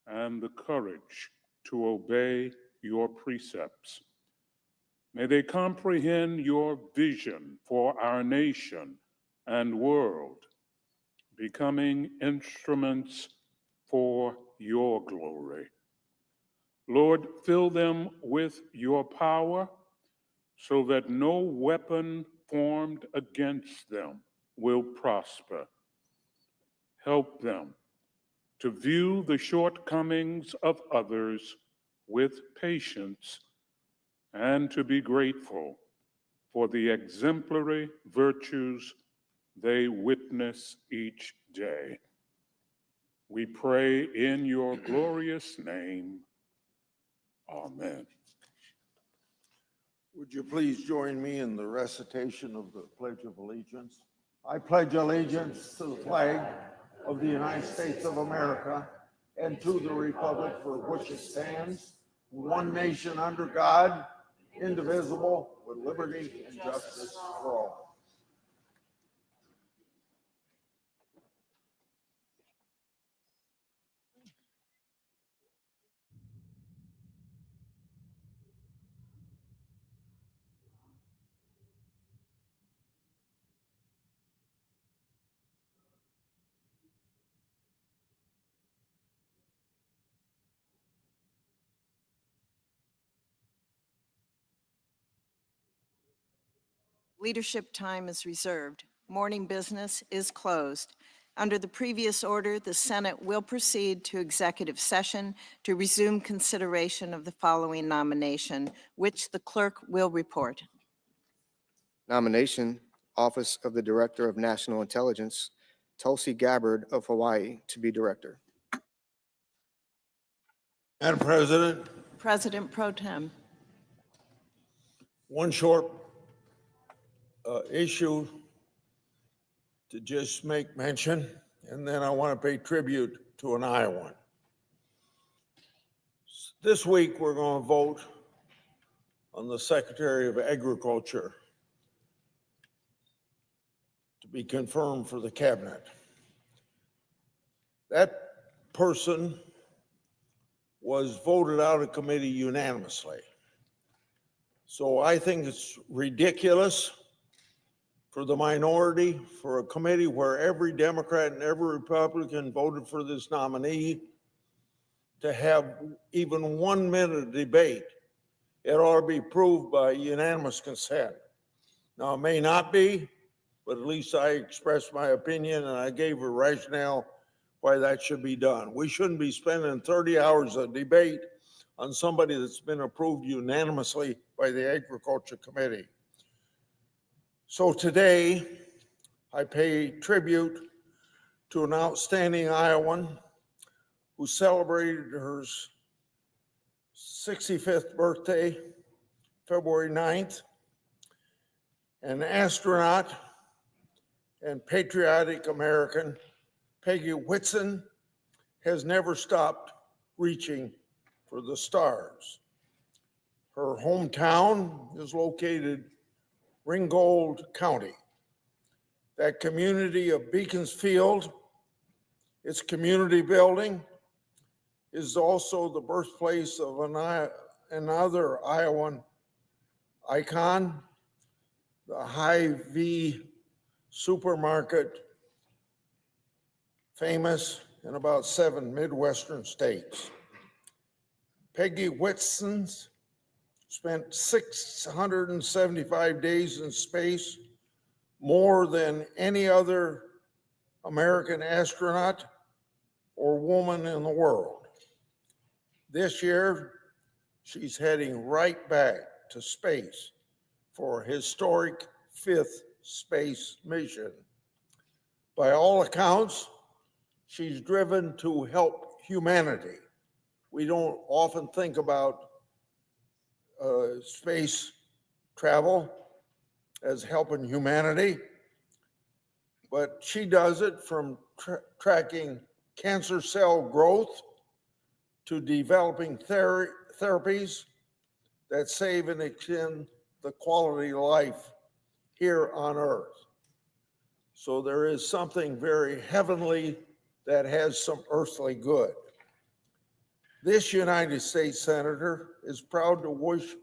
and the courage to obey your precepts. May they comprehend your vision for our nation and world, becoming instruments for your glory. Lord, fill them with your power so that no weapon formed against them will prosper. Help them to view the shortcomings of others with patience and to be grateful for the exemplary virtues they witness each day. We pray in your glorious name. Amen. Would you please join me in the recitation of the Pledge of Allegiance? I pledge allegiance to the flag of the United States of America and to the republic for which it stands, one nation under God, indivisible, with liberty and justice for all. Leadership time is reserved. Morning business is closed. Under the previous order, the Senate will proceed to executive session to resume consideration of the following nomination, which the clerk will report. Nomination, Office of the Director of National Intelligence, Tulsi Gabbard of Hawaii to be director. Madam President, President Pro Tem. one short issue to just make mention, and then I want to pay tribute to an Iowan. This week, we're going to vote on the Secretary of Agriculture to be confirmed for the cabinet. That person was voted out of committee unanimously. So I think it's ridiculous for the minority, for a committee where every Democrat and every Republican voted for this nominee, to have even 1 minute of debate. It ought to be proved by unanimous consent. Now, it may not be, but at least I expressed my opinion and I gave a rationale why that should be done. We shouldn't be spending 30 hours of debate on somebody that's been approved unanimously by the Agriculture Committee. So today, I pay tribute to an outstanding Iowan who celebrated her 65th birthday, February 9th, an astronaut and patriotic American. Peggy Whitson has never stopped reaching for the stars. Her hometown is located Ringgold County. That community of Beaconsfield, its community building, is also the birthplace of another Iowan icon, the Hy-Vee supermarket, famous in about 7 Midwestern states. Peggy Whitson's spent 675 days in space, more than any other American astronaut or woman in the world. This year, she's heading right back to space for a historic 5th space mission. By all accounts, she's driven to help humanity. We don't often think about space travel as helping humanity, but she does it from tracking cancer cell growth to developing therapies that save and extend the quality of life here on Earth. So there is something very heavenly that has some earthly good. This United States Senator is proud to wish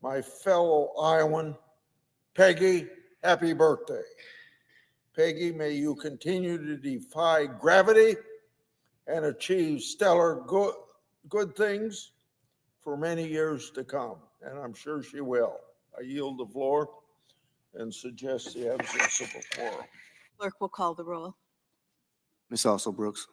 my fellow Iowan, Peggy, happy birthday. Peggy, may you continue to defy gravity and achieve stellar good things for many years to come, and I'm sure she will. I yield the floor and suggest the absence of a quorum. Clerk will call the roll. Ms. Also Brooks,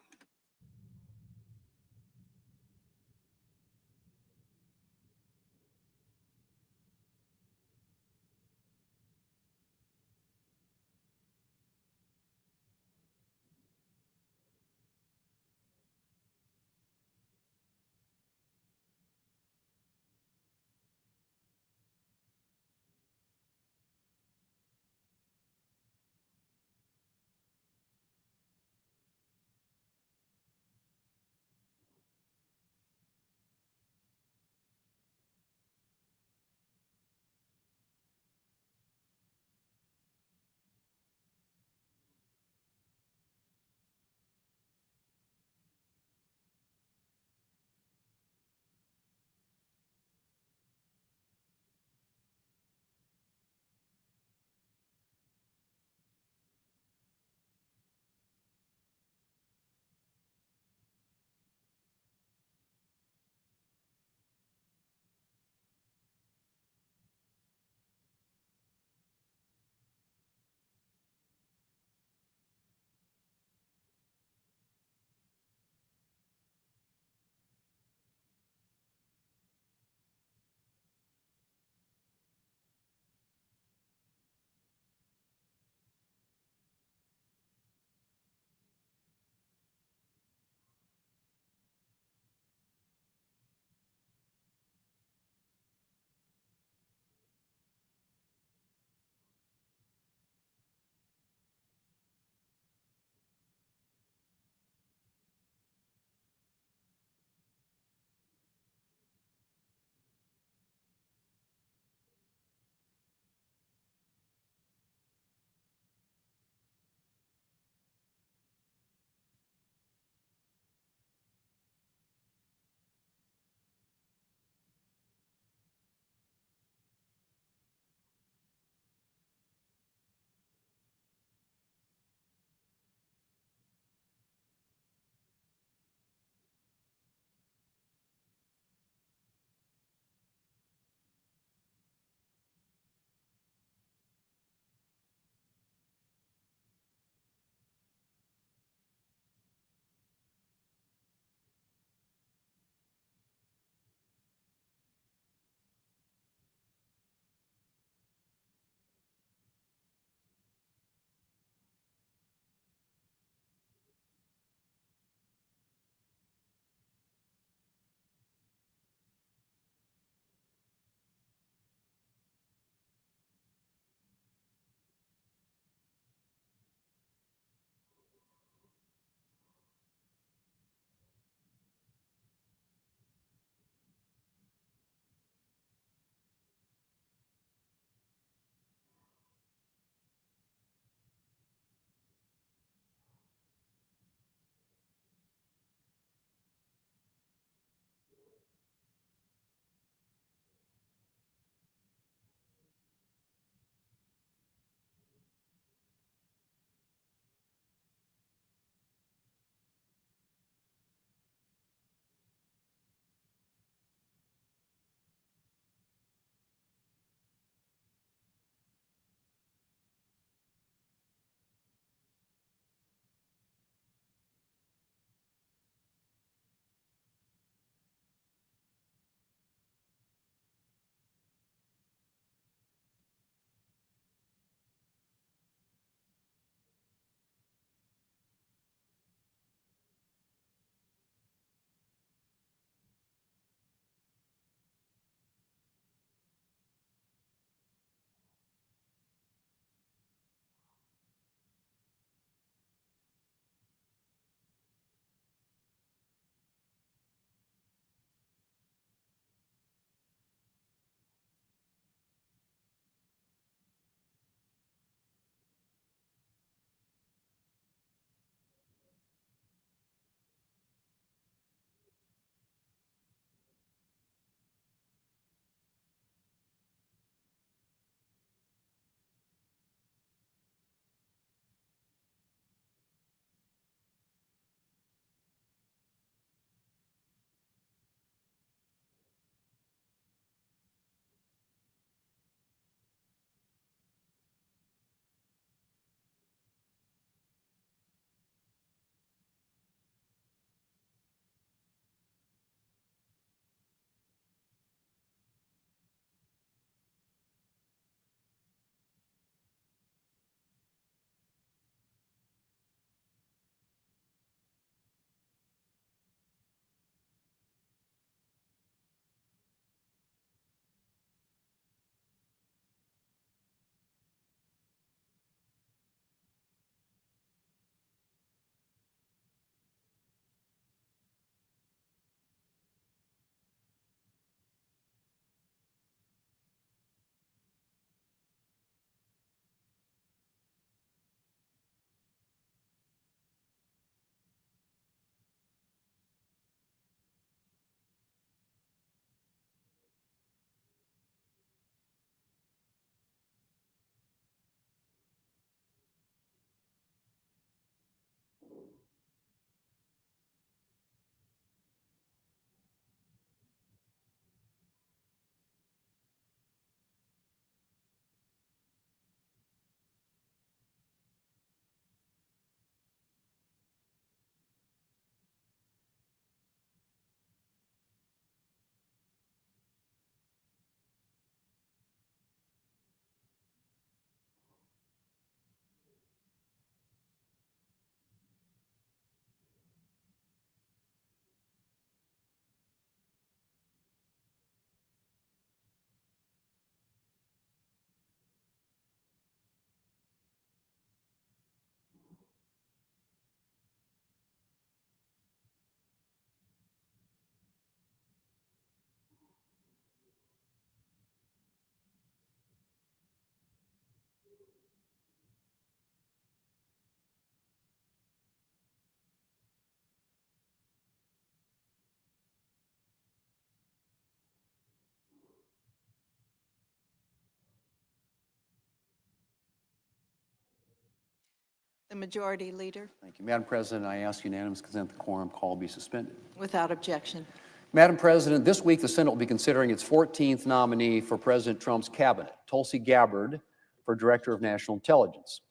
The Majority Leader, Thank you. Madam President, I ask unanimous consent the quorum call be suspended. without objection. Madam President, this week the Senate will be considering its 14th nominee for President Trump's cabinet, Tulsi Gabbard, for Director of National Intelligence.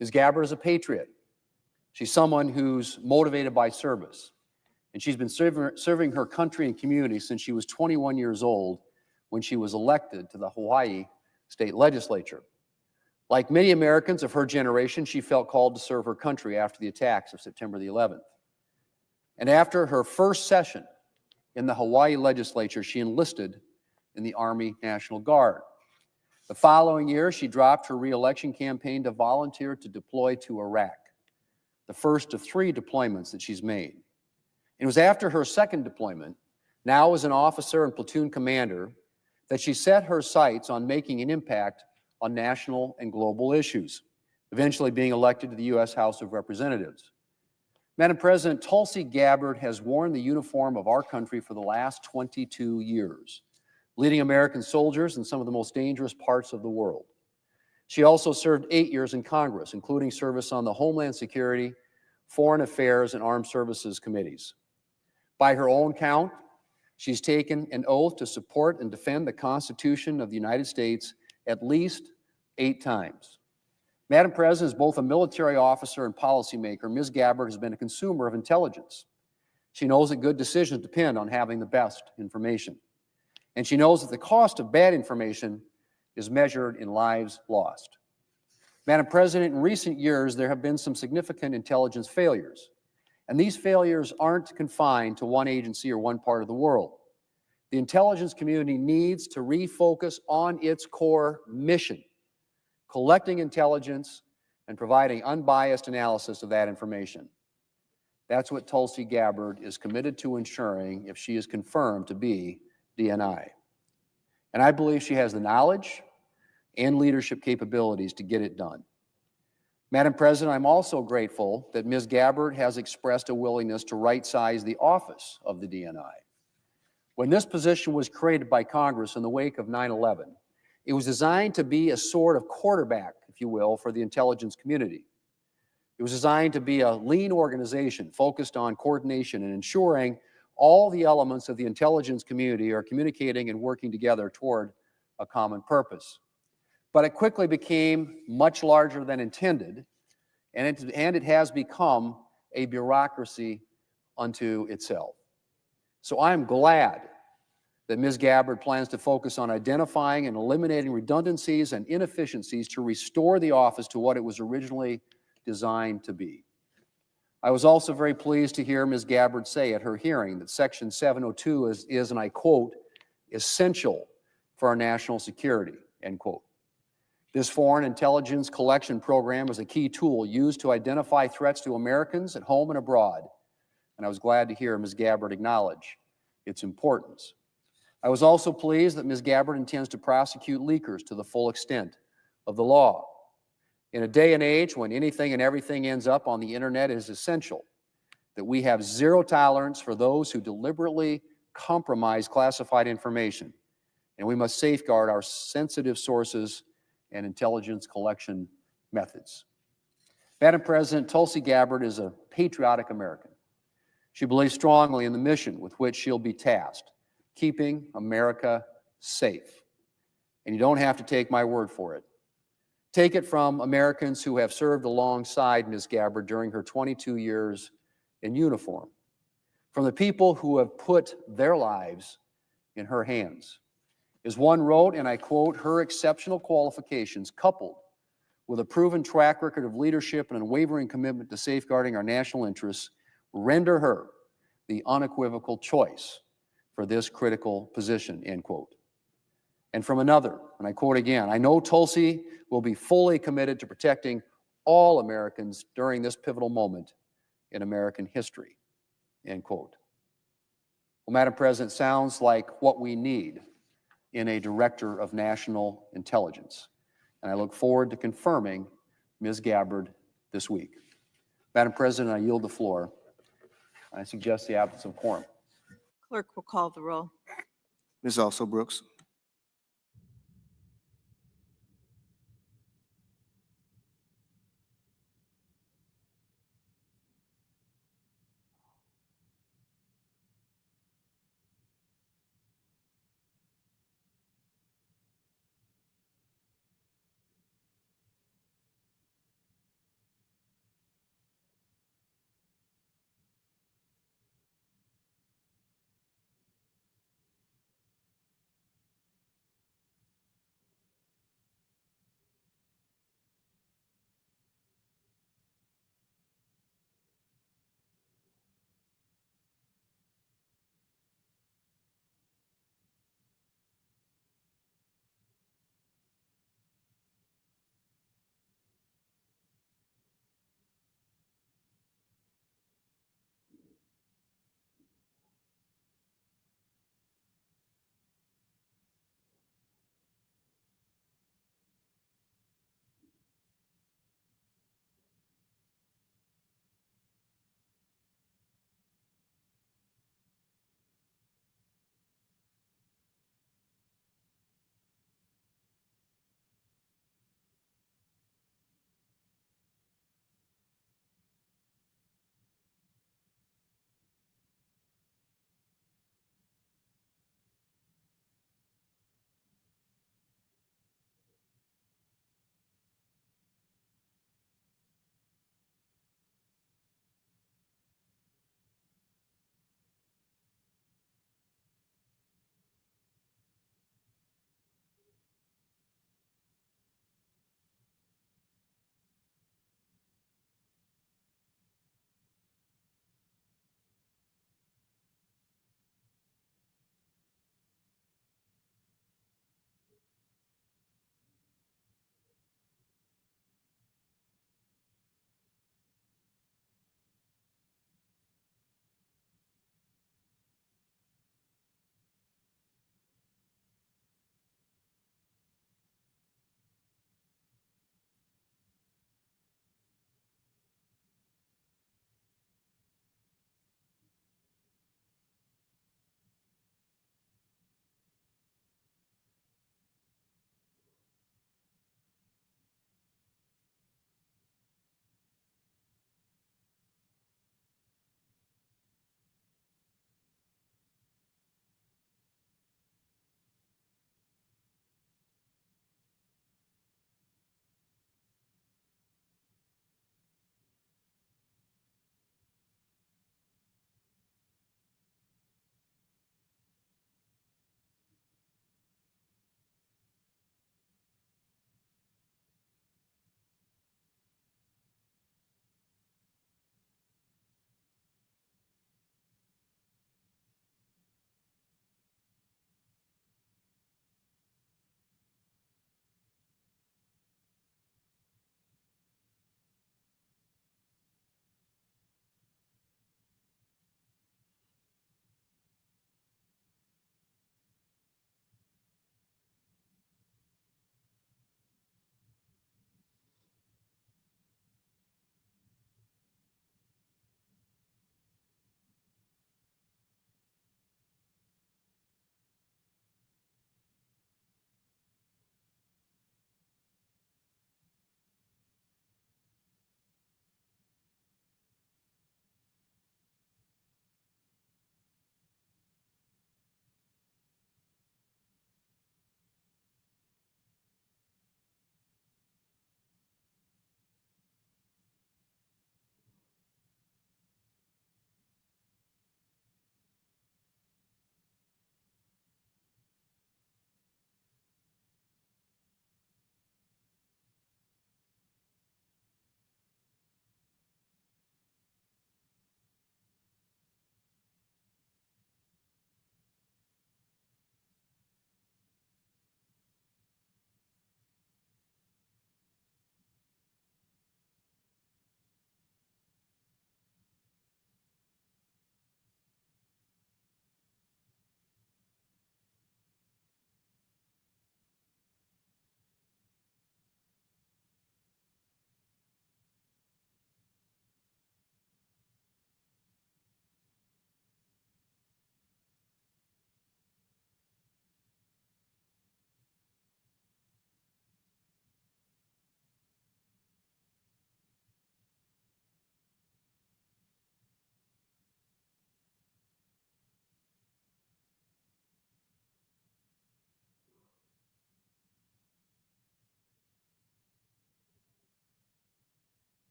Ms. Gabbard is a patriot. She's someone who's motivated by service, and she's been serving her country and community since she was 21 years old when she was elected to the Hawaii state legislature. Like many Americans of her generation, she felt called to serve her country after the attacks of September the 11th. And after her first session in the Hawaii legislature, she enlisted in the Army National Guard. The following year, she dropped her re-election campaign to volunteer to deploy to Iraq, the first of 3 deployments that she's made. It was after her second deployment, now as an officer and platoon commander, that she set her sights on making an impact on national and global issues, eventually being elected to the U.S. House of Representatives. Madam President, Tulsi Gabbard has worn the uniform of our country for the last 22 years, leading American soldiers in some of the most dangerous parts of the world. She also served 8 years in Congress, including service on the Homeland Security, Foreign Affairs, and Armed Services Committees. By her own count, she's taken an oath to support and defend the Constitution of the United States at least 8 times. Madam President, as both a military officer and policymaker, Ms. Gabbard has been a consumer of intelligence. She knows that good decisions depend on having the best information. And she knows that the cost of bad information is measured in lives lost. Madam President, in recent years, there have been some significant intelligence failures. And these failures aren't confined to one agency or one part of the world. The intelligence community needs to refocus on its core mission, collecting intelligence and providing unbiased analysis of that information. That's what Tulsi Gabbard is committed to ensuring if she is confirmed to be DNI. And I believe she has the knowledge and leadership capabilities to get it done. Madam President, I'm also grateful that Ms. Gabbard has expressed a willingness to right-size the office of the DNI. When this position was created by Congress in the wake of 9/11, it was designed to be a sort of quarterback, if you will, for the intelligence community. It was designed to be a lean organization focused on coordination and ensuring all the elements of the intelligence community are communicating and working together toward a common purpose. But it quickly became much larger than intended, and it has become a bureaucracy unto itself. So I'm glad that Ms. Gabbard plans to focus on identifying and eliminating redundancies and inefficiencies to restore the office to what it was originally designed to be. I was also very pleased to hear Ms. Gabbard say at her hearing that Section 702 is, and I quote, essential for our national security, end quote. This foreign intelligence collection program is a key tool used to identify threats to Americans at home and abroad. And I was glad to hear Ms. Gabbard acknowledge its importance. I was also pleased that Ms. Gabbard intends to prosecute leakers to the full extent of the law. In a day and age when anything and everything ends up on the internet, it is essential that we have zero tolerance for those who deliberately compromise classified information, and we must safeguard our sensitive sources and intelligence collection methods. Madam President, Tulsi Gabbard is a patriotic American. She believes strongly in the mission with which she'll be tasked, keeping America safe. And you don't have to take my word for it. Take it from Americans who have served alongside Ms. Gabbard during her 22 years in uniform, from the people who have put their lives in her hands. As one wrote, and I quote, her exceptional qualifications coupled with a proven track record of leadership and unwavering commitment to safeguarding our national interests render her the unequivocal choice for this critical position, end quote. And from another, and I quote again, I know Tulsi will be fully committed to protecting all Americans during this pivotal moment in American history, end quote. Well, Madam President, sounds like what we need in a director of national intelligence. And I look forward to confirming Ms. Gabbard this week. Madam President, I yield the floor. I suggest the absence of quorum. Clerk will call the roll. Ms. Also Brooks,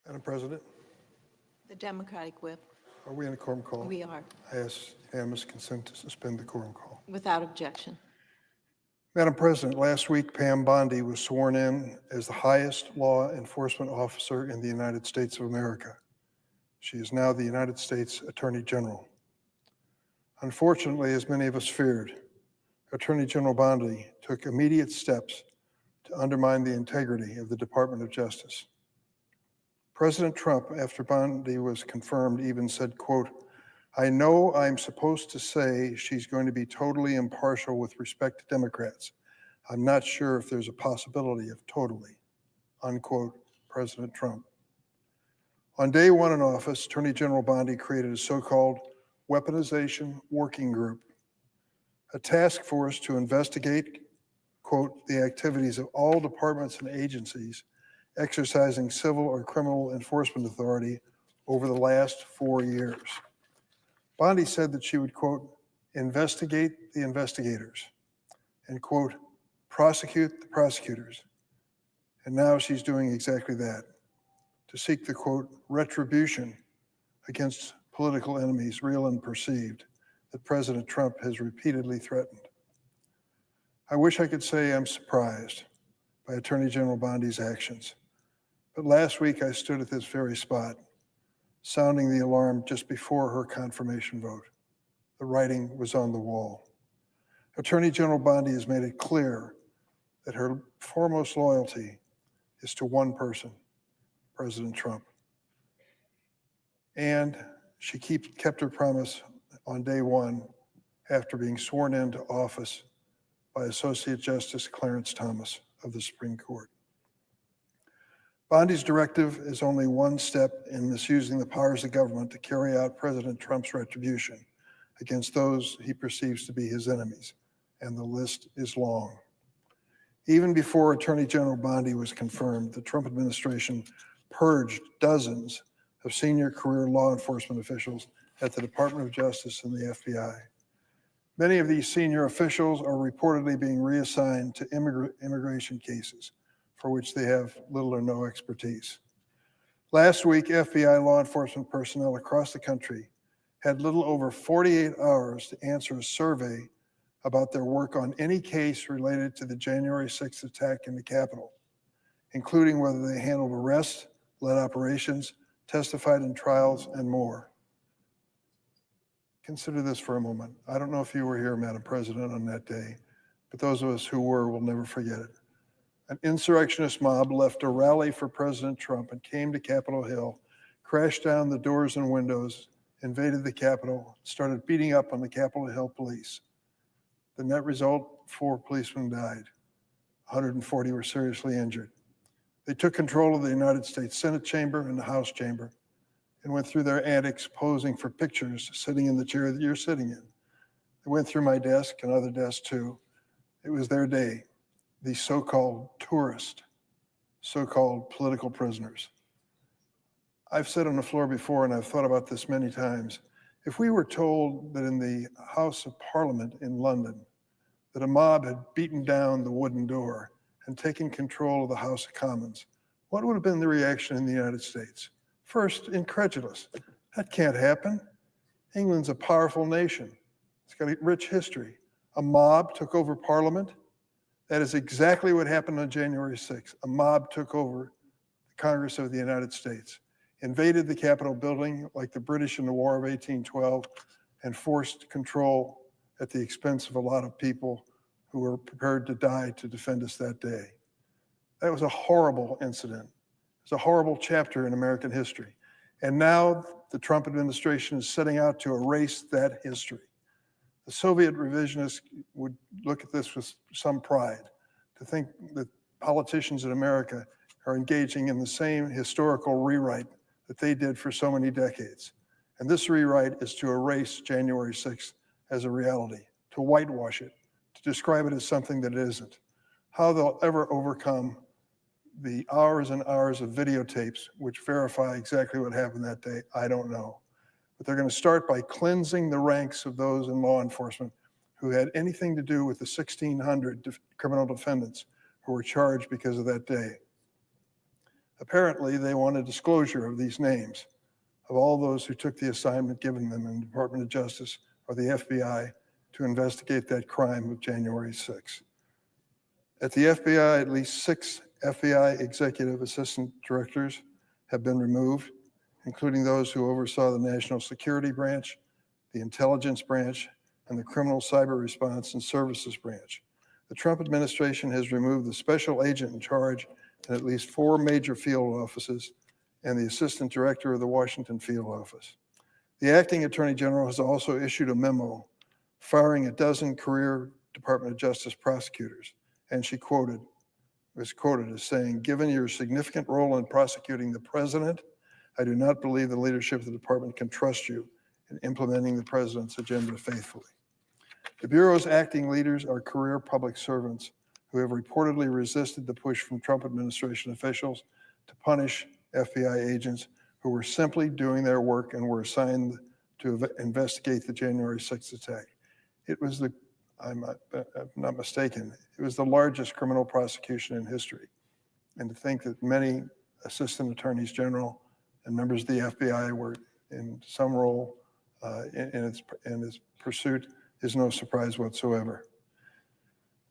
Madam President, The Democratic whip. are we in a quorum call? We are, I ask unanimous consent to suspend the quorum call. without objection. Madam President, last week Pam Bondi was sworn in as the highest law enforcement officer in the United States of America. She is now the United States Attorney General. Unfortunately, as many of us feared, Attorney General Bondi took immediate steps to undermine the integrity of the Department of Justice. President Trump, after Bondi was confirmed, even said, quote, "I know I'm supposed to say she's going to be totally impartial with respect to Democrats. I'm not sure if there's a possibility of totally," unquote, President Trump. On day one in office, Attorney General Bondi created a so-called weaponization working group, a task force to investigate, quote, "the activities of all departments and agencies exercising civil or criminal enforcement authority over the last 4 years." Bondi said that she would, quote, "investigate the investigators," and, quote, "prosecute the prosecutors." And now she's doing exactly that, to seek the, quote, "retribution against political enemies, real and perceived, that President Trump has repeatedly threatened. I wish I could say I'm surprised by Attorney General Bondi's actions, but last week I stood at this very spot, sounding the alarm just before her confirmation vote. The writing was on the wall. Attorney General Bondi has made it clear that her foremost loyalty is to one person, President Trump. And she kept her promise on day one after being sworn into office by Associate Justice Clarence Thomas of the Supreme Court. Bondi's directive is only one step in misusing the powers of government to carry out President Trump's retribution against those he perceives to be his enemies, and the list is long. Even before Attorney General Bondi was confirmed, the Trump administration purged dozens of senior career law enforcement officials at the Department of Justice and the FBI. Many of these senior officials are reportedly being reassigned to immigration cases for which they have little or no expertise. Last week, FBI law enforcement personnel across the country had little over 48 hours to answer a survey about their work on any case related to the January 6th attack in the Capitol, including whether they handled arrests, led operations, testified in trials, and more. Consider this for a moment. I don't know if you were here, Madam President, on that day, but those of us who were will never forget it. An insurrectionist mob left a rally for President Trump and came to Capitol Hill, crashed down the doors and windows, invaded the Capitol, started beating up on the Capitol Hill police. The net result, 4 policemen died. 140 were seriously injured. They took control of the United States Senate chamber and the House chamber and went through their antics posing for pictures sitting in the chair that you're sitting in. They went through my desk and other desks too. It was their day. These so-called tourists, so-called political prisoners. I've said on the floor before, and I've thought about this many times, if we were told that in the House of Parliament in London, that a mob had beaten down the wooden door and taken control of the House of Commons, what would have been the reaction in the United States? First, incredulous. That can't happen. England's a powerful nation. It's got a rich history. A mob took over Parliament. That is exactly what happened on January 6th. A mob took over the Congress of the United States, invaded the Capitol building like the British in the War of 1812, and forced control at the expense of a lot of people who were prepared to die to defend us that day. That was a horrible incident. It's a horrible chapter in American history. And now the Trump administration is setting out to erase that history. The Soviet revisionists would look at this with some pride, to think that politicians in America are engaging in the same historical rewrite that they did for so many decades. And this rewrite is to erase January 6th as a reality, to whitewash it, to describe it as something that it isn't. How they'll ever overcome the hours and hours of videotapes which verify exactly what happened that day, I don't know. But they're going to start by cleansing the ranks of those in law enforcement who had anything to do with the 1,600 criminal defendants who were charged because of that day. Apparently, they wanted disclosure of these names of all those who took the assignment given them in the Department of Justice or the FBI to investigate that crime of January 6. At the FBI, at least 6 FBI executive assistant directors have been removed, including those who oversaw the National Security Branch, the Intelligence Branch, and the Criminal Cyber Response and Services Branch. The Trump administration has removed the special agent in charge in at least 4 major field offices and the assistant director of the Washington field office. The acting attorney general has also issued a memo firing a dozen career Department of Justice prosecutors, and she was quoted as saying, "Given your significant role in prosecuting the president, I do not believe the leadership of the department can trust you in implementing the president's agenda faithfully." The Bureau's acting leaders are career public servants who have reportedly resisted the push from Trump administration officials to punish FBI agents who were simply doing their work and were assigned to investigate the January 6th attack. It was I'm not mistaken, it was the largest criminal prosecution in history. And to think that many assistant attorneys general and members of the FBI were in some role in its pursuit is no surprise whatsoever.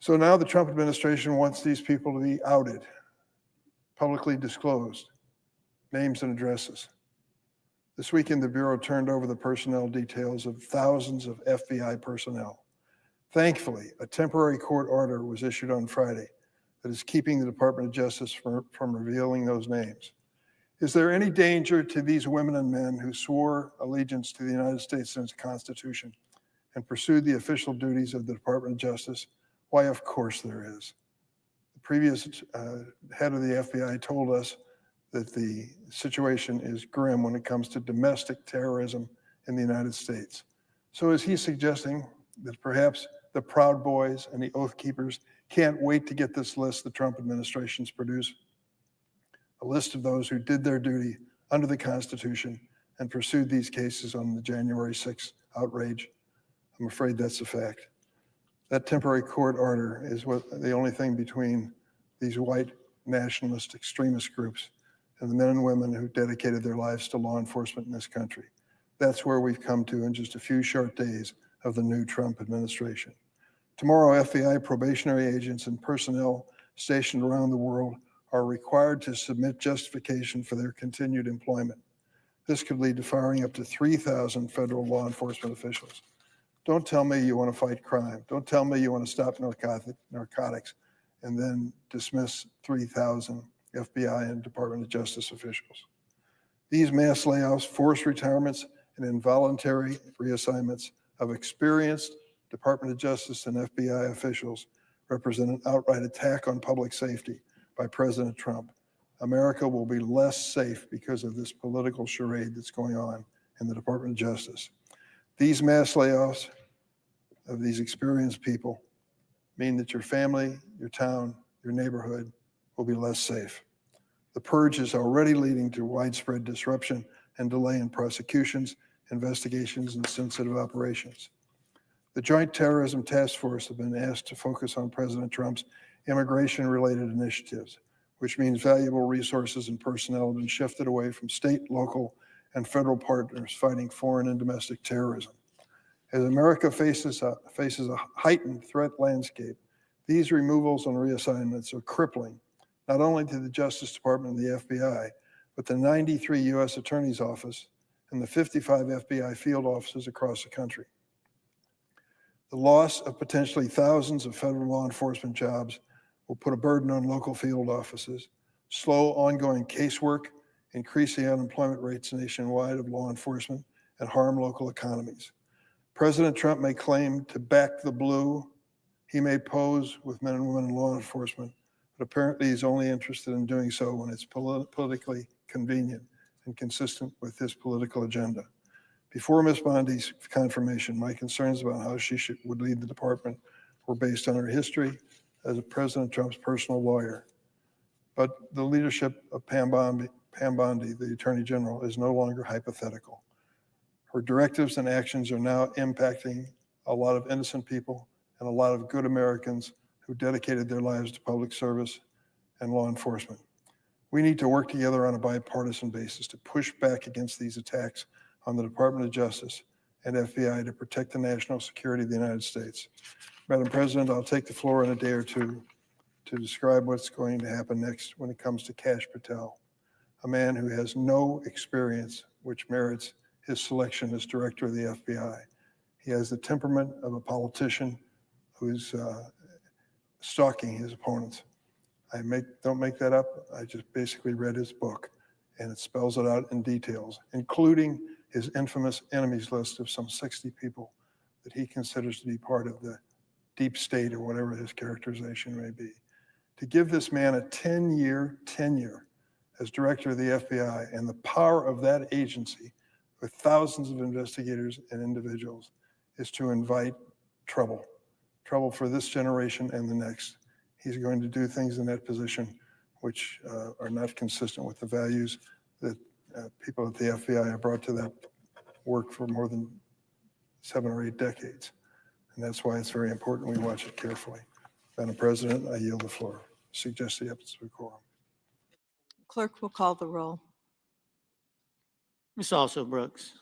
So now the Trump administration wants these people to be outed, publicly disclosed, names and addresses. This weekend, the Bureau turned over the personnel details of thousands of FBI personnel. Thankfully, a temporary court order was issued on Friday that is keeping the Department of Justice from revealing those names. Is there any danger to these women and men who swore allegiance to the United States and its Constitution and pursued the official duties of the Department of Justice? Why, of course there is. The previous head of the FBI told us that the situation is grim when it comes to domestic terrorism in the United States. So is he suggesting that perhaps the Proud Boys and the Oath Keepers can't wait to get this list the Trump administration's produced? A list of those who did their duty under the Constitution and pursued these cases on the January 6th outrage. I'm afraid that's a fact. That temporary court order is the only thing between these white nationalist extremist groups and the men and women who dedicated their lives to law enforcement in this country. That's where we've come to in just a few short days of the new Trump administration. Tomorrow, FBI probationary agents and personnel stationed around the world are required to submit justification for their continued employment. This could lead to firing up to 3,000 federal law enforcement officials. Don't tell me you want to fight crime. Don't tell me you want to stop narcotics and then dismiss 3,000 FBI and Department of Justice officials. These mass layoffs, forced retirements, and involuntary reassignments of experienced Department of Justice and FBI officials represent an outright attack on public safety by President Trump. America will be less safe because of this political charade that's going on in the Department of Justice. These mass layoffs of these experienced people mean that your family, your town, your neighborhood will be less safe. The purge is already leading to widespread disruption and delay in prosecutions, investigations, and sensitive operations. The Joint Terrorism Task Force have been asked to focus on President Trump's immigration-related initiatives, which means valuable resources and personnel have been shifted away from state, local, and federal partners fighting foreign and domestic terrorism. As America faces a heightened threat landscape, these removals and reassignments are crippling, not only to the Justice Department and the FBI, but the 93 U.S. Attorney's Office and the 55 FBI field offices across the country. The loss of potentially thousands of federal law enforcement jobs will put a burden on local field offices, slow ongoing casework, increase the unemployment rates nationwide of law enforcement, and harm local economies. President Trump may claim to back the blue. He may pose with men and women in law enforcement, but apparently he's only interested in doing so when it's politically convenient and consistent with his political agenda. Before Ms. Bondi's confirmation, my concerns about how she would lead the department were based on her history as President Trump's personal lawyer. But the leadership of Pam Bondi, the Attorney General, is no longer hypothetical. Her directives and actions are now impacting a lot of innocent people and a lot of good Americans who dedicated their lives to public service and law enforcement. We need to work together on a bipartisan basis to push back against these attacks on the Department of Justice and FBI to protect the national security of the United States. Madam President, I'll take the floor in a day or two to describe what's going to happen next when it comes to Kash Patel, a man who has no experience which merits his selection as director of the FBI. He has the temperament of a politician who's stalking his opponents. Don't make that up. I just basically read his book, and it spells it out in details, including his infamous enemies list of some 60 people that he considers to be part of the deep state or whatever his characterization may be. To give this man a 10-year tenure as director of the FBI and the power of that agency with thousands of investigators and individuals is to invite trouble for this generation and the next. He's going to do things in that position which are not consistent with the values that people at the FBI have brought to that work for more than 7 or 8 decades. And that's why it's very important we watch it carefully. Madam President, I yield the floor. Suggest the absence of quorum. Clerk will call the roll. Ms. Also Brooks.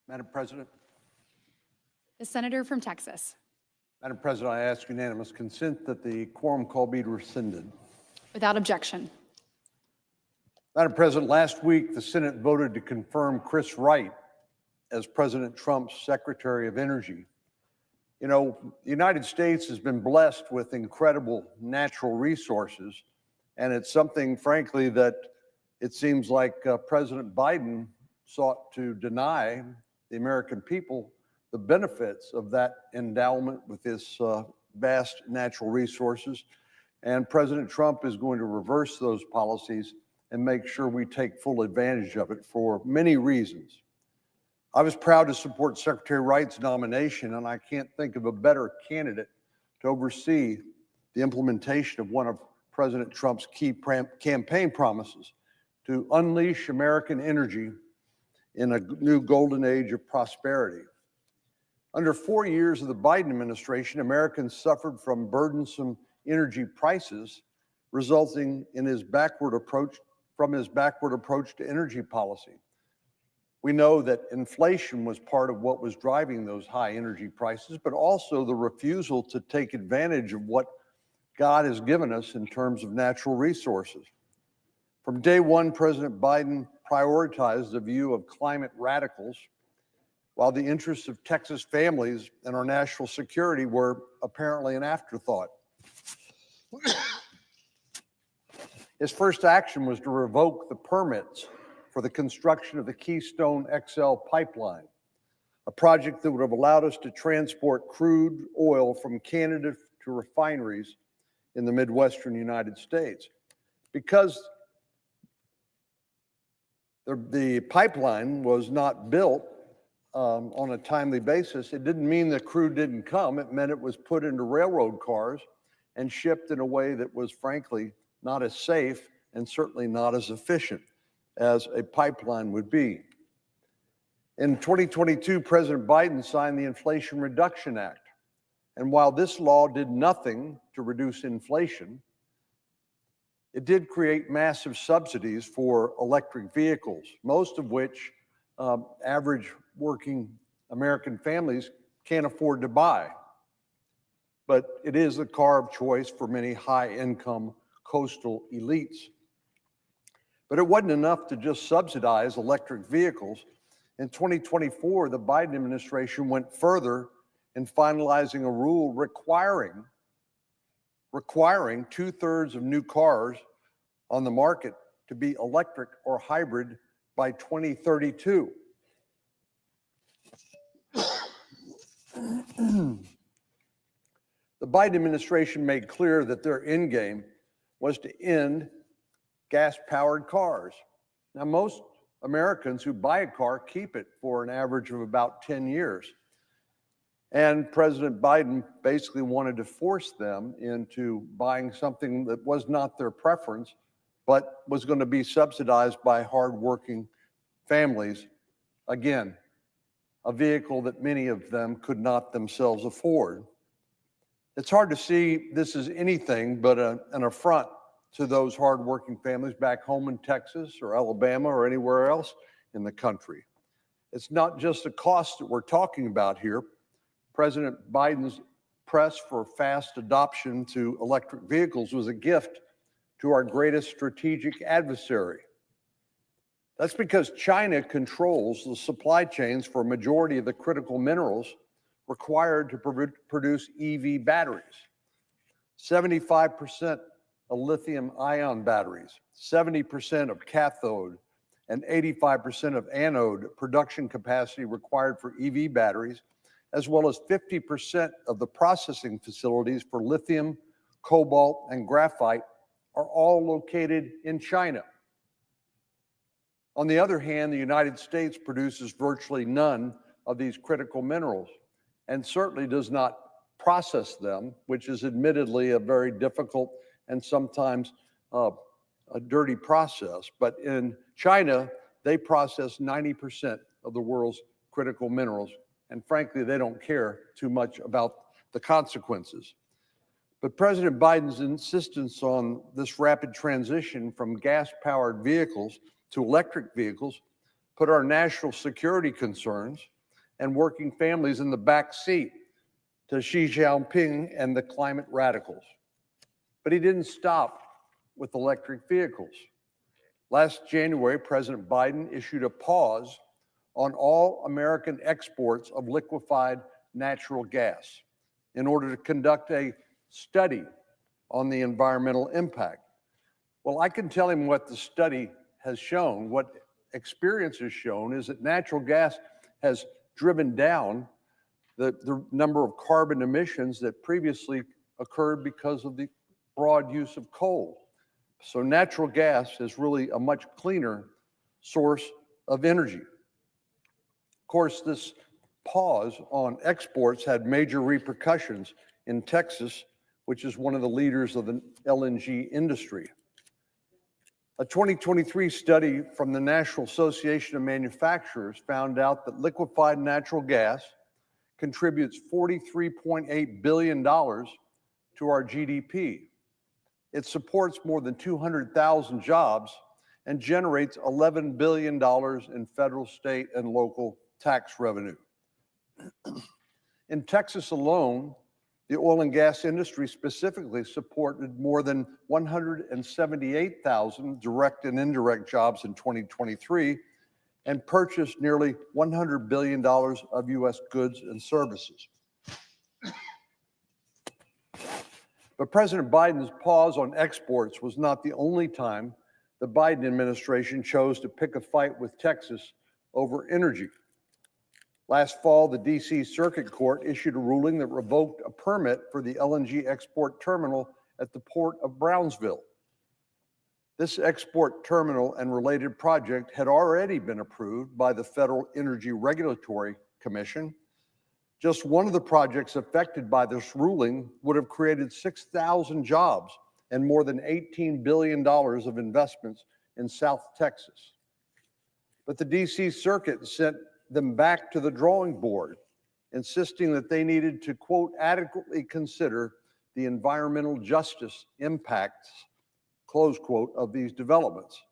Madam President. The senator from Texas. Madam President, I ask unanimous consent that the quorum call be rescinded. Without objection. Madam President, last week the Senate voted to confirm Chris Wright as President Trump's Secretary of Energy. You know, the United States has been blessed with incredible natural resources, and it's something, frankly, that it seems like President Biden sought to deny the American people the benefits of that endowment with this vast natural resources. And President Trump is going to reverse those policies and make sure we take full advantage of it for many reasons. I was proud to support Secretary Wright's nomination, and I can't think of a better candidate to oversee the implementation of one of President Trump's key campaign promises to unleash American energy in a new golden age of prosperity. Under 4 years of the Biden administration, Americans suffered from burdensome energy prices, resulting in his backward approach to energy policy. We know that inflation was part of what was driving those high energy prices, but also the refusal to take advantage of what God has given us in terms of natural resources. From day one, President Biden prioritized the view of climate radicals, while the interests of Texas families and our national security were apparently an afterthought. His first action was to revoke the permits for the construction of the Keystone XL pipeline, a project that would have allowed us to transport crude oil from Canada to refineries in the Midwestern United States. Because the pipeline was not built on a timely basis, it didn't mean the crude didn't come. It meant it was put into railroad cars and shipped in a way that was frankly not as safe and certainly not as efficient as a pipeline would be. In 2022, President Biden signed the Inflation Reduction Act. And while this law did nothing to reduce inflation, it did create massive subsidies for electric vehicles, most of which average working American families can't afford to buy. But it is the car of choice for many high-income coastal elites. But it wasn't enough to just subsidize electric vehicles. In 2024, the Biden administration went further in finalizing a rule requiring 2/3 of new cars on the market to be electric or hybrid by 2032. The Biden administration made clear that their end game was to end gas-powered cars. Now, most Americans who buy a car keep it for an average of about 10 years. And President Biden basically wanted to force them into buying something that was not their preference, but was going to be subsidized by hardworking families. Again, a vehicle that many of them could not themselves afford. It's hard to see this as anything but an affront to those hardworking families back home in Texas or Alabama or anywhere else in the country. It's not just the cost that we're talking about here. President Biden's press for fast adoption to electric vehicles was a gift to our greatest strategic adversary. That's because China controls the supply chains for a majority of the critical minerals required to produce EV batteries. 75% of lithium-ion batteries, 70% of cathode, and 85% of anode production capacity required for EV batteries, as well as 50% of the processing facilities for lithium, cobalt, and graphite are all located in China. On the other hand, the United States produces virtually none of these critical minerals and certainly does not process them, which is admittedly a very difficult and sometimes a dirty process. But in China, they process 90% of the world's critical minerals. And frankly, they don't care too much about the consequences. But President Biden's insistence on this rapid transition from gas-powered vehicles to electric vehicles put our national security concerns and working families in the back seat to Xi Jinping and the climate radicals. But he didn't stop with electric vehicles. Last January, President Biden issued a pause on all American exports of liquefied natural gas in order to conduct a study on the environmental impact. Well, I can tell him what the study has shown. What experience has shown is that natural gas has driven down the number of carbon emissions that previously occurred because of the broad use of coal. So natural gas is really a much cleaner source of energy. Of course, this pause on exports had major repercussions in Texas, which is one of the leaders of the LNG industry. A 2023 study from the National Association of Manufacturers found out that liquefied natural gas contributes $43.8 billion to our GDP. It supports more than 200,000 jobs and generates $11 billion in federal, state, and local tax revenue. In Texas alone, the oil and gas industry specifically supported more than 178,000 direct and indirect jobs in 2023 and purchased nearly $100 billion of U.S. goods and services. But President Biden's pause on exports was not the only time the Biden administration chose to pick a fight with Texas over energy. Last fall, the D.C. Circuit Court issued a ruling that revoked a permit for the LNG export terminal at the port of Brownsville. This export terminal and related project had already been approved by the Federal Energy Regulatory Commission. Just one of the projects affected by this ruling would have created 6,000 jobs and more than $18 billion of investments in South Texas. But the D.C. Circuit sent them back to the drawing board, insisting that they needed to, quote, adequately consider the environmental justice impacts, close quote, of these developments.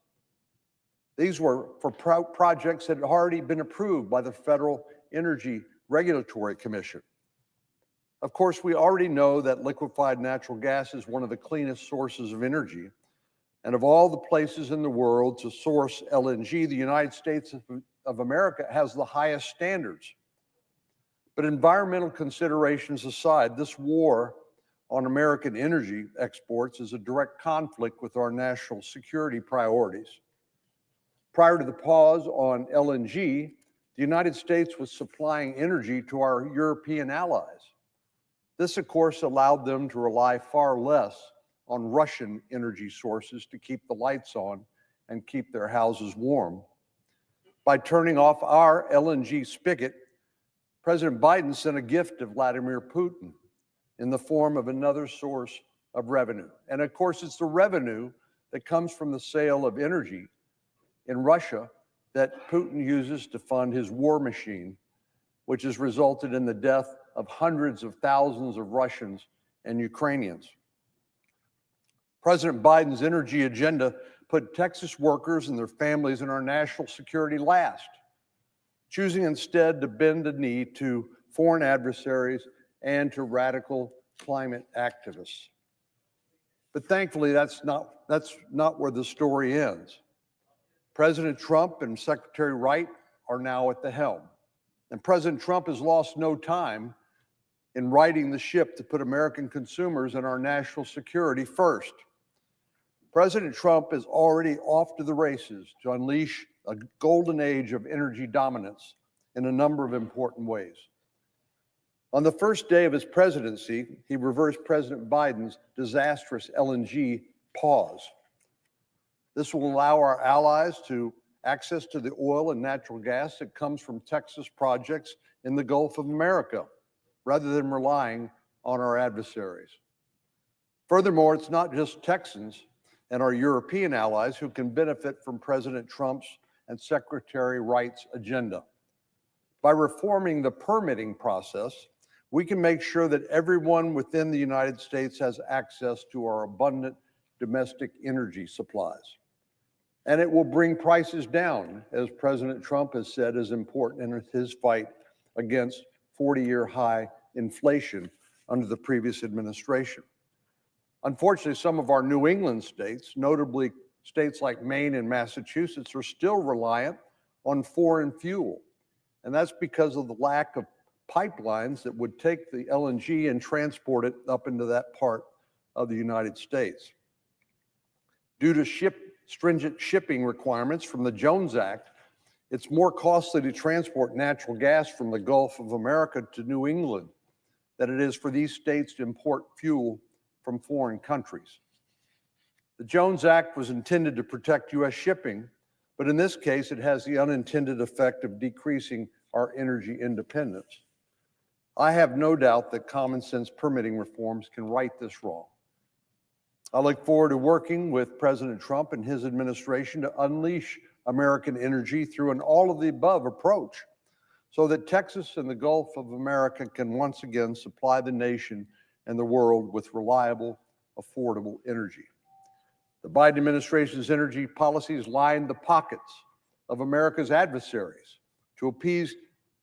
These were for projects that had already been approved by the Federal Energy Regulatory Commission. Of course, we already know that liquefied natural gas is one of the cleanest sources of energy. And of all the places in the world to source LNG, the United States of America has the highest standards. But environmental considerations aside, this war on American energy exports is a direct conflict with our national security priorities. Prior to the pause on LNG, the United States was supplying energy to our European allies. This, of course, allowed them to rely far less on Russian energy sources to keep the lights on and keep their houses warm. By turning off our LNG spigot, President Biden sent a gift to Vladimir Putin in the form of another source of revenue. And of course, it's the revenue that comes from the sale of energy in Russia that Putin uses to fund his war machine, which has resulted in the death of hundreds of thousands of Russians and Ukrainians. President Biden's energy agenda put Texas workers and their families and our national security last, choosing instead to bend the knee to foreign adversaries and to radical climate activists. But thankfully, that's not where the story ends. President Trump and Secretary Wright are now at the helm. And President Trump has lost no time in righting the ship to put American consumers and our national security first. President Trump is already off to the races to unleash a golden age of energy dominance in a number of important ways. On the first day of his presidency, he reversed President Biden's disastrous LNG pause. This will allow our allies to access to the oil and natural gas that comes from Texas projects in the Gulf of America, rather than relying on our adversaries. Furthermore, it's not just Texans and our European allies who can benefit from President Trump's and Secretary Wright's agenda. By reforming the permitting process, we can make sure that everyone within the United States has access to our abundant domestic energy supplies. And it will bring prices down, as President Trump has said is important in his fight against 40-year high inflation under the previous administration. Unfortunately, some of our New England states, notably states like Maine and Massachusetts, are still reliant on foreign fuel. And that's because of the lack of pipelines that would take the LNG and transport it up into that part of the United States. Due to stringent shipping requirements from the Jones Act, it's more costly to transport natural gas from the Gulf of America to New England than it is for these states to import fuel from foreign countries. The Jones Act was intended to protect U.S. shipping, but in this case, it has the unintended effect of decreasing our energy independence. I have no doubt that common sense permitting reforms can right this wrong. I look forward to working with President Trump and his administration to unleash American energy through an all-of-the-above approach so that Texas and the Gulf of America can once again supply the nation and the world with reliable, affordable energy. The Biden administration's energy policies lined the pockets of America's adversaries to appease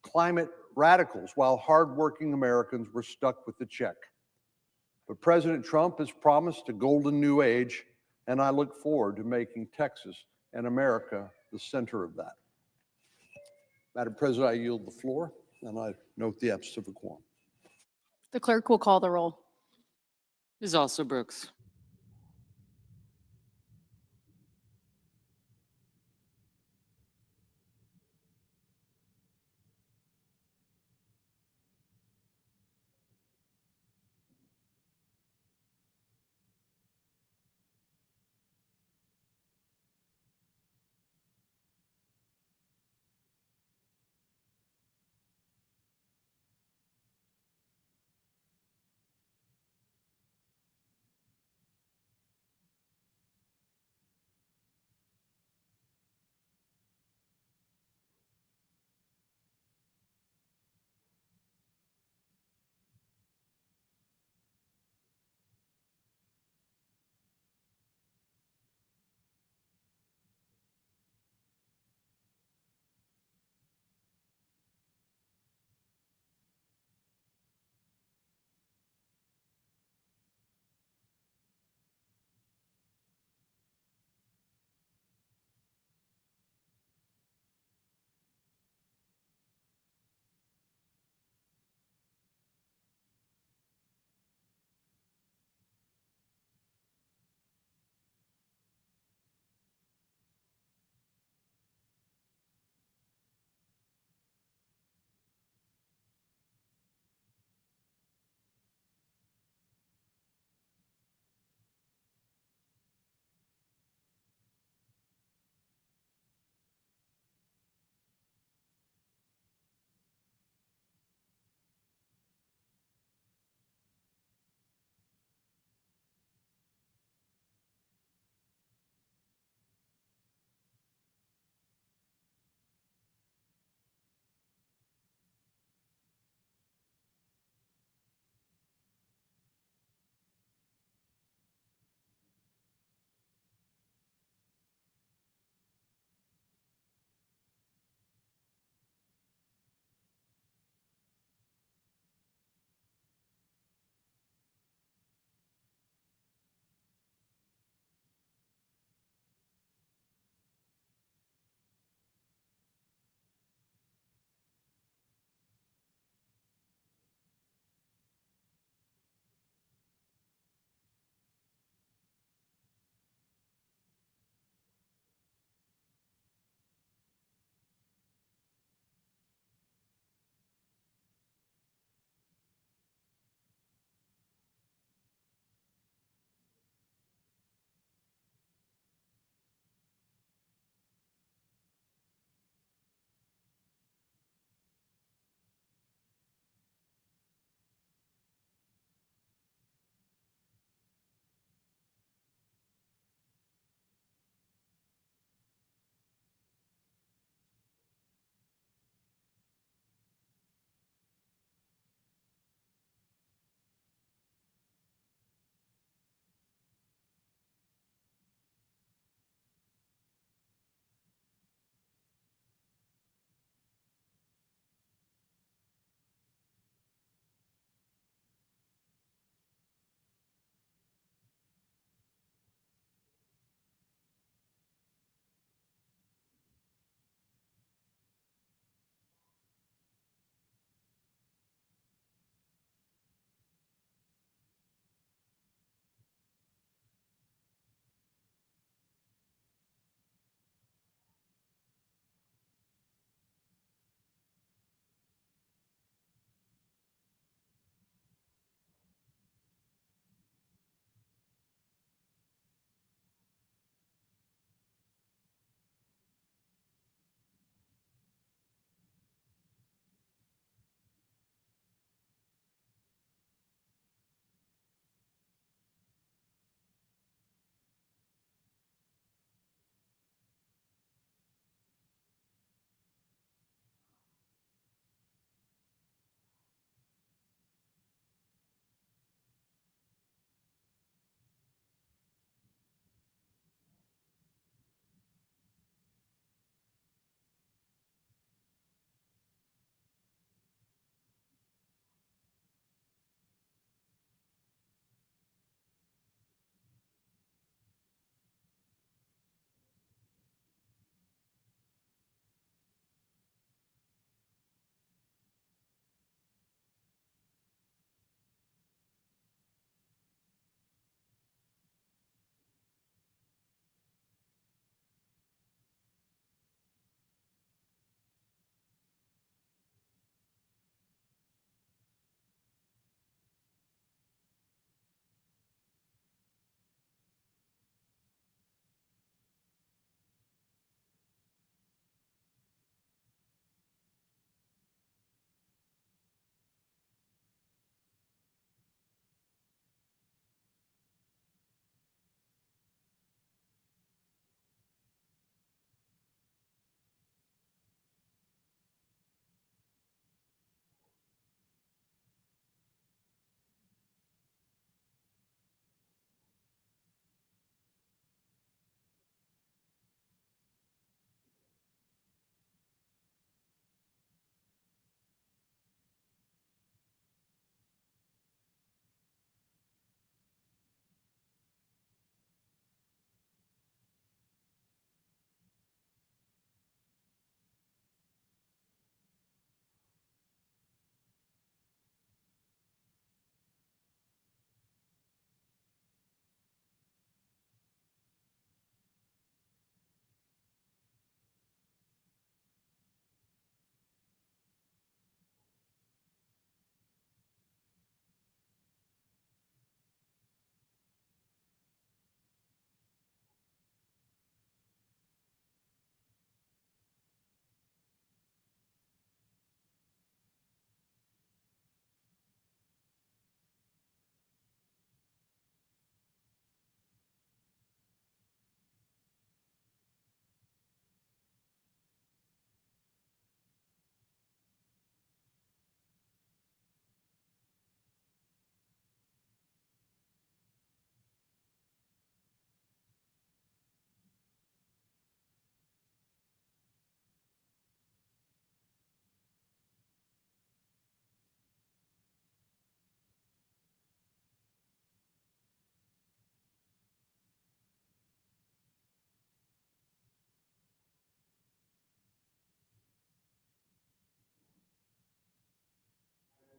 climate radicals while hardworking Americans were stuck with the check. But President Trump has promised a golden new age, and I look forward to making Texas and America the center of that. Madam President, I yield the floor, and I note the absence of a quorum. The clerk will call the roll. Ms. Alsobrooks.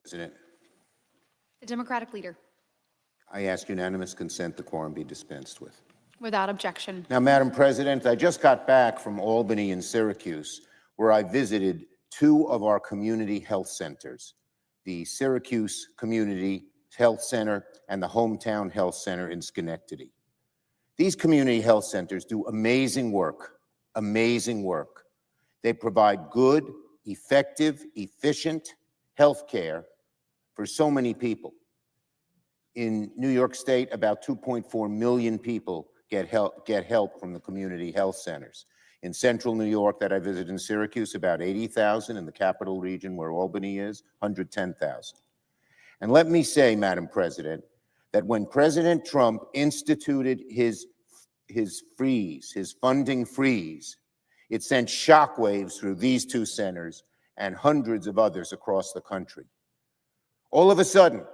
President, The Democratic Leader, I ask unanimous consent the quorum be dispensed with. without objection. Now, Madam President, I just got back from Albany and Syracuse, where I visited two of our community health centers, the Syracuse Community Health Center and the Hometown Health Center in Schenectady. These community health centers do amazing work, amazing work. They provide good, effective, efficient health care for so many people. In New York State, about 2.4 million people get help from the community health centers. In central New York that I visited in Syracuse, about 80,000. In the capital region where Albany is, 110,000. And let me say, Madam President, that when President Trump instituted his freeze, his funding freeze, it sent shockwaves through these two centers and hundreds of others across the country. All of a sudden,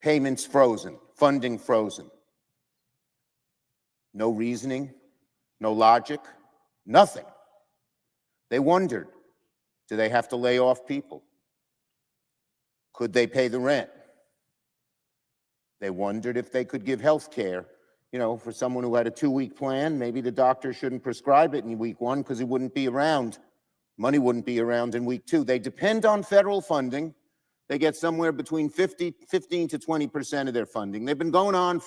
payments frozen, funding frozen. No reasoning, no logic, nothing. They wondered, do they have to lay off people? Could they pay the rent? They wondered if they could give health care, for someone who had a 2-week plan. Maybe the doctor shouldn't prescribe it in week 1 because he wouldn't be around. Money wouldn't be around in week 2. They depend on federal funding. They get somewhere between 15 to 20% of their funding. They've been going on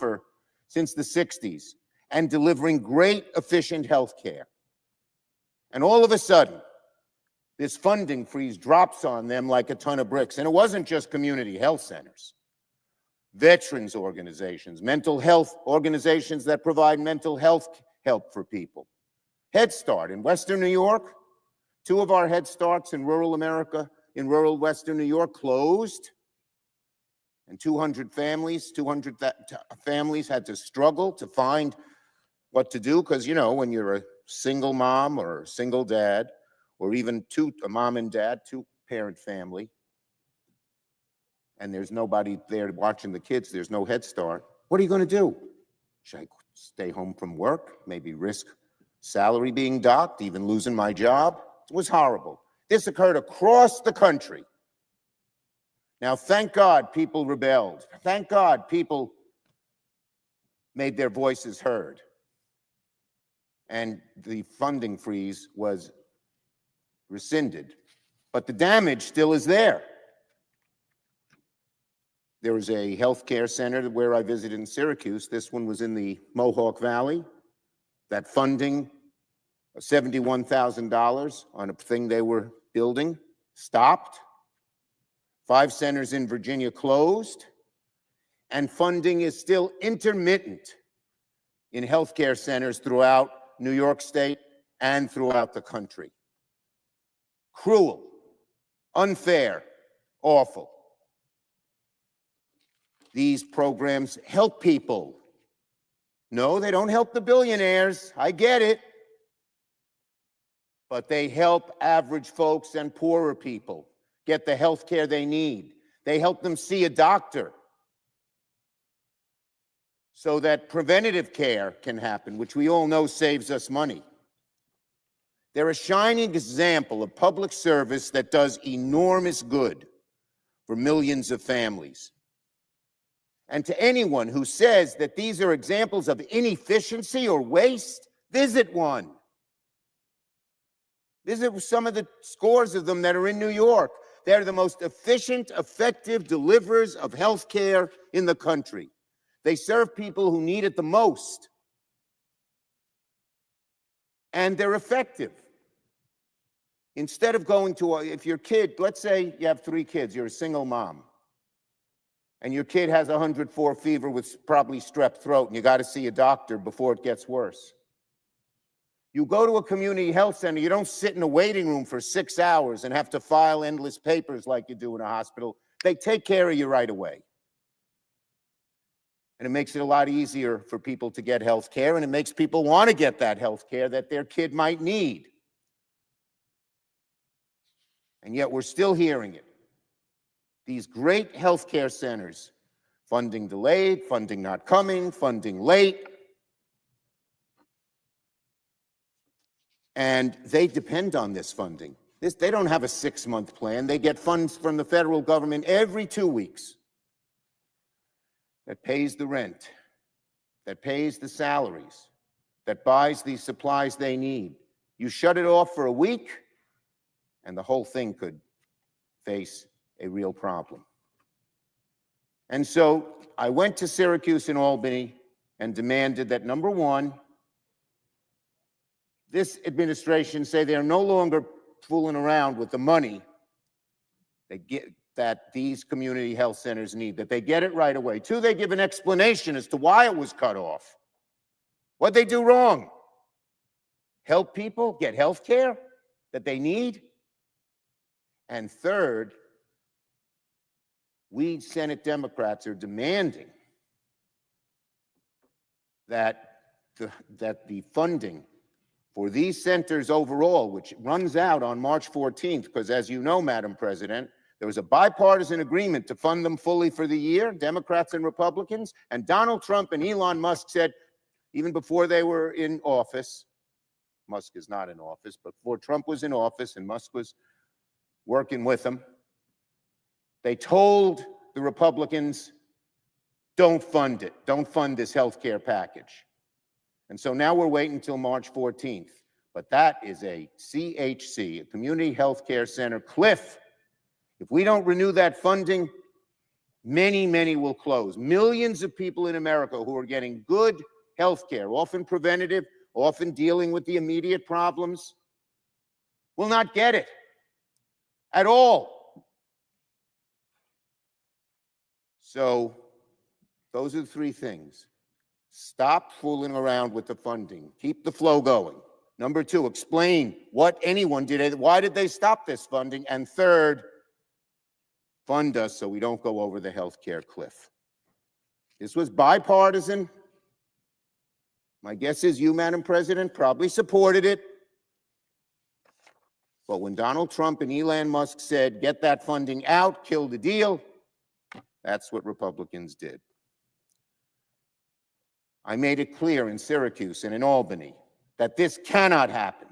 since the 60s and delivering great, efficient health care. And all of a sudden, this funding freeze drops on them like a ton of bricks. And it wasn't just community health centers. Veterans organizations, mental health organizations that provide mental health help for people. Head Start in Western New York, 2 of our Head Starts in rural America, in rural Western New York, closed. And 200 families had to struggle to find what to do because, when you're a single mom or a single dad, or even a mom and dad, 2-parent family, and there's nobody there watching the kids, there's no Head Start, what are you going to do? Should I stay home from work, maybe risk salary being docked, even losing my job? It was horrible. This occurred across the country. Now, thank God people rebelled. Thank God people made their voices heard. And the funding freeze was rescinded. But the damage still is there. There was a healthcare center where I visited in Syracuse. This one was in the Mohawk Valley. That funding, $71,000 on a thing they were building, stopped. 5 centers in Virginia closed. And funding is still intermittent in healthcare centers throughout New York State and throughout the country. Cruel, unfair, awful. These programs help people. No, they don't help the billionaires. I get it. But they help average folks and poorer people get the health care they need. They help them see a doctor so that preventative care can happen, which we all know saves us money. They're a shining example of public service that does enormous good for millions of families. And to anyone who says that these are examples of inefficiency or waste, visit one. Visit some of the scores of them that are in New York. They're the most efficient, effective deliverers of health care in the country. They serve people who need it the most. And they're effective. Instead of going to, if your kid, let's say you have 3 kids, you're a single mom, and your kid has 104 fever with probably strep throat, and you got to see a doctor before it gets worse. You go to a community health center, you don't sit in a waiting room for 6 hours and have to file endless papers like you do in a hospital. They take care of you right away. And it makes it a lot easier for people to get health care, and it makes people want to get that health care that their kid might need. And yet we're still hearing it. These great healthcare centers, funding delayed, funding not coming, funding late. And they depend on this funding. They don't have a 6-month plan. They get funds from the federal government every 2 weeks that pays the rent, that pays the salaries, that buys the supplies they need. You shut it off for a week, and the whole thing could face a real problem. And so I went to Syracuse and Albany and demanded that, number one, this administration say they're no longer fooling around with the money that these community health centers need, that they get it right away. Two, they give an explanation as to why it was cut off. What'd they do wrong? Help people get health care that they need? And third, we Senate Democrats are demanding that the funding for these centers overall, which runs out on March 14th, because as you know, Madam President, there was a bipartisan agreement to fund them fully for the year, Democrats and Republicans, and Donald Trump and Elon Musk said, even before they were in office, Musk is not in office, but before Trump was in office and Musk was working with them, they told the Republicans, don't fund it. Don't fund this health care package. And so now we're waiting until March 14th. But that is a CHC, a community health care center cliff. If we don't renew that funding, many, many will close. Millions of people in America who are getting good health care, often preventative, often dealing with the immediate problems, will not get it at all. So those are the three things. Stop fooling around with the funding. Keep the flow going. Number two, explain what anyone did. Why did they stop this funding? And third, fund us so we don't go over the health care cliff. This was bipartisan. My guess is you, Madam President, probably supported it. But when Donald Trump and Elon Musk said, get that funding out, kill the deal, that's what Republicans did. I made it clear in Syracuse and in Albany that this cannot happen.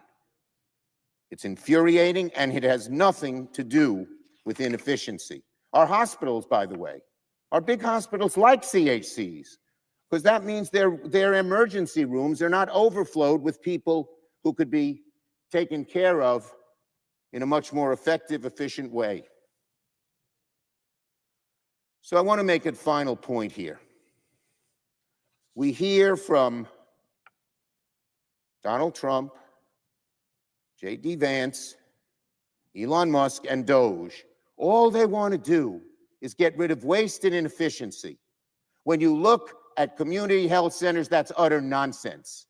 It's infuriating, and it has nothing to do with inefficiency. Our hospitals, by the way, are big hospitals like CHCs, because that means their emergency rooms are not overflowed with people who could be taken care of in a much more effective, efficient way. So I want to make a final point here. We hear from Donald Trump, J.D. Vance, Elon Musk, and Doge. All they want to do is get rid of waste and inefficiency. When you look at community health centers, that's utter nonsense.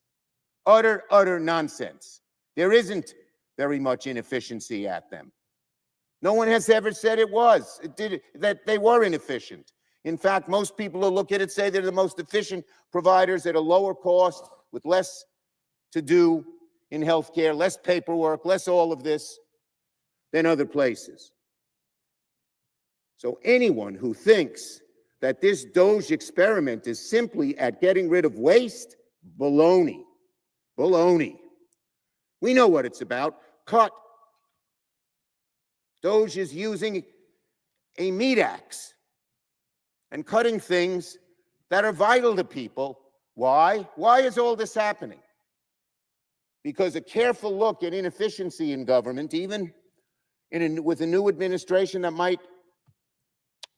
Utter nonsense. There isn't very much inefficiency at them. No one has ever said that they were inefficient. In fact, most people who look at it say they're the most efficient providers at a lower cost with less to do in healthcare, less paperwork, less all of this than other places. So anyone who thinks that this Doge experiment is simply at getting rid of waste, baloney. Baloney. We know what it's about. Cut. Doge is using a meat axe and cutting things that are vital to people. Why? Why is all this happening? Because a careful look at inefficiency in government, even with a new administration that might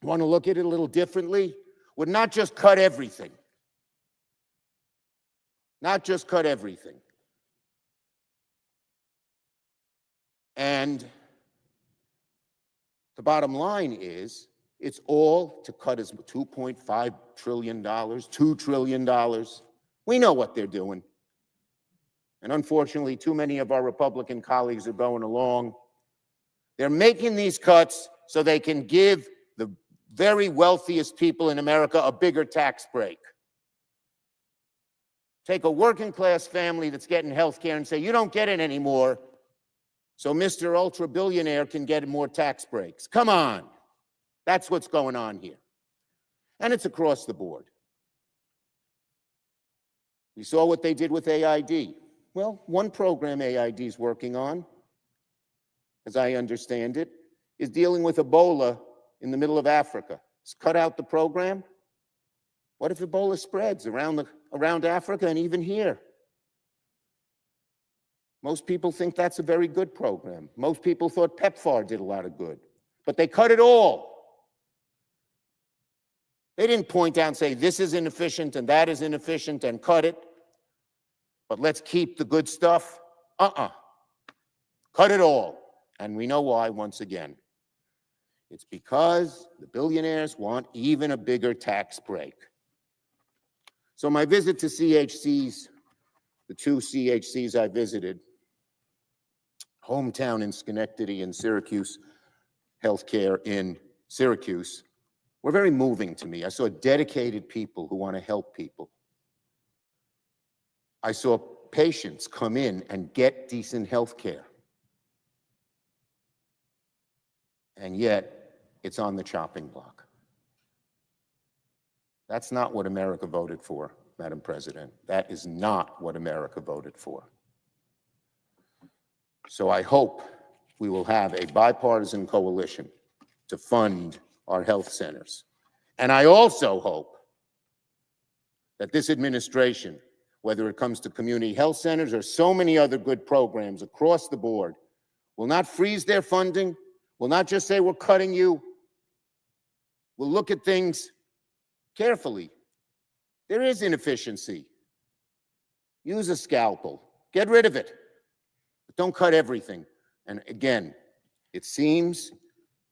want to look at it a little differently, would not just cut everything. Not just cut everything. And the bottom line is, it's all to cut as $2.5 trillion, $2 trillion. We know what they're doing. And unfortunately, too many of our Republican colleagues are going along. They're making these cuts so they can give the very wealthiest people in America a bigger tax break. Take a working class family that's getting health care and say, you don't get it anymore, so Mr. Ultra Billionaire can get more tax breaks. Come on. That's what's going on here. And it's across the board. We saw what they did with AID. Well, one program AID is working on as I understand it, is dealing with Ebola in the middle of Africa. It's cut out the program. What if Ebola spreads around Africa and even here? Most people think that's a very good program. Most people thought PEPFAR did a lot of good, but they cut it all. They didn't point out and say, this is inefficient and that is inefficient and cut it, but let's keep the good stuff. Cut it all. And we know why, once again. It's because the billionaires want even a bigger tax break. So my visit to CHCs, the two CHCs I visited, hometown in Schenectady and Syracuse Healthcare in Syracuse, were very moving to me. I saw dedicated people who want to help people. I saw patients come in and get decent health care. And yet, it's on the chopping block. That's not what America voted for, Madam President. That is not what America voted for. So I hope we will have a bipartisan coalition to fund our health centers. And I also hope that this administration, whether it comes to community health centers or so many other good programs across the board, will not freeze their funding, will not just say we're cutting you. We'll look at things carefully. There is inefficiency. Use a scalpel. Get rid of it. But don't cut everything. And again, it seems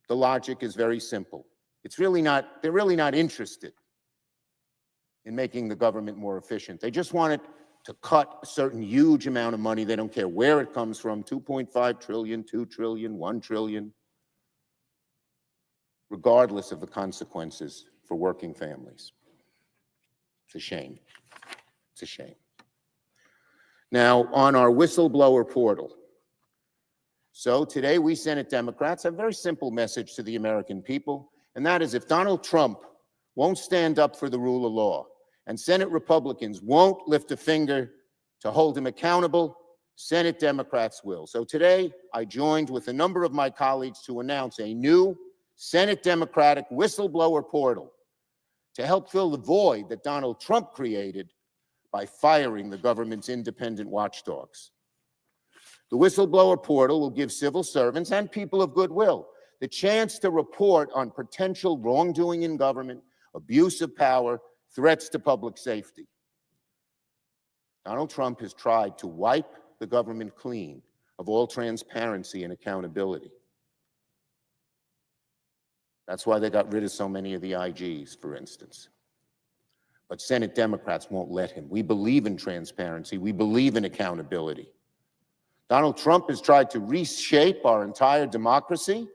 the logic is very simple. They're really not interested in making the government more efficient. They just want it to cut a certain huge amount of money. They don't care where it comes from, 2.5 trillion, 2 trillion, 1 trillion, regardless of the consequences for working families. It's a shame. It's a shame. Now, on our whistleblower portal. So today, we Senate Democrats have a very simple message to the American people, and that is if Donald Trump won't stand up for the rule of law, and Senate Republicans won't lift a finger to hold him accountable, Senate Democrats will. So today, I joined with a number of my colleagues to announce a new Senate Democratic whistleblower portal to help fill the void that Donald Trump created by firing the government's independent watchdogs. The whistleblower portal will give civil servants and people of goodwill the chance to report on potential wrongdoing in government, abuse of power, threats to public safety. Donald Trump has tried to wipe the government clean of all transparency and accountability. That's why they got rid of so many of the IGs, for instance. But Senate Democrats won't let him. We believe in transparency. We believe in accountability. Donald Trump has tried to reshape our entire democracy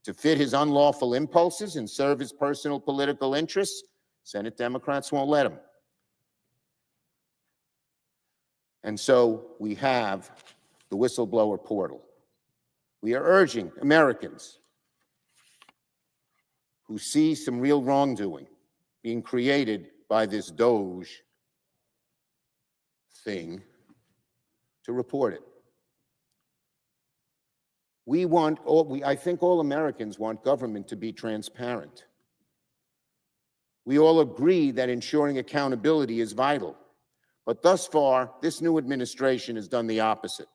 to fit his unlawful impulses and serve his personal political interests. Senate Democrats won't let him. And so we have the whistleblower portal. We are urging Americans who see some real wrongdoing being created by this DOGE thing to report it. I think all Americans want government to be transparent. We all agree that ensuring accountability is vital. But thus far, this new administration has done the opposite.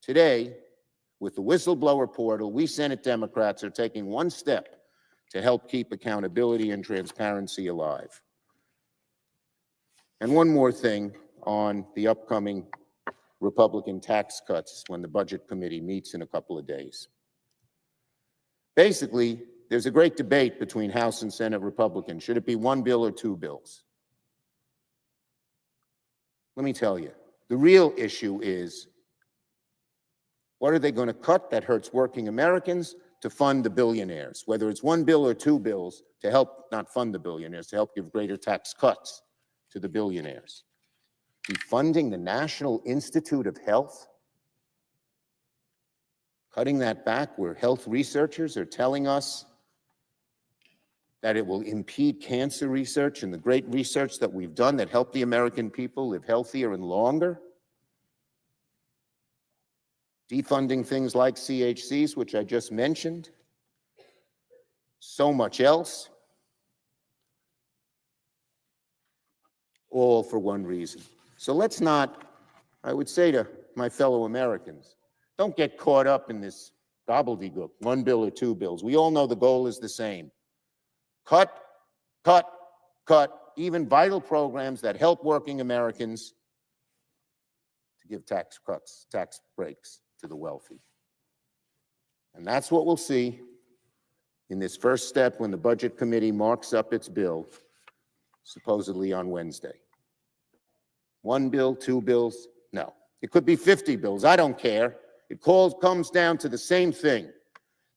Today, with the whistleblower portal, we Senate Democrats are taking one step to help keep accountability and transparency alive. And one more thing on the upcoming Republican tax cuts when the Budget Committee meets in a couple of days. Basically, there's a great debate between House and Senate Republicans. Should it be one bill or two bills? Let me tell you, the real issue is, what are they going to cut that hurts working Americans to fund the billionaires? Whether it's one bill or two bills to help not fund the billionaires, to help give greater tax cuts to the billionaires. Defunding the National Institute of Health? Cutting that back where health researchers are telling us that it will impede cancer research and the great research that we've done that helped the American people live healthier and longer? defunding things like CHCs, which I just mentioned, so much else, all for one reason. So let's not, I would say to my fellow Americans, don't get caught up in this gobbledygook, one bill or two bills. We all know the goal is the same. Cut, cut, cut, even vital programs that help working Americans, to give tax cuts, tax breaks to the wealthy. And that's what we'll see in this first step when the Budget Committee marks up its bill, supposedly on Wednesday. One bill, two bills? No. It could be 50 bills. I don't care. It comes down to the same thing.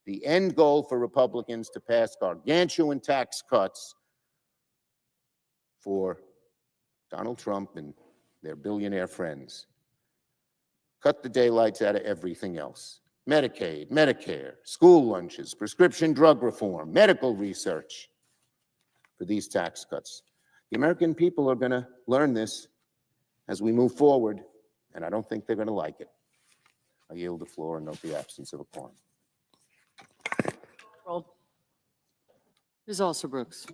The end goal for Republicans to pass gargantuan tax cuts for Donald Trump and their billionaire friends. Cut the daylights out of everything else. Medicaid, Medicare, school lunches, prescription drug reform, medical research for these tax cuts. The American people are going to learn this as we move forward, and I don't think they're going to like it. I yield the floor and note the absence of a quorum. Roll. Ms. Alsobrooks.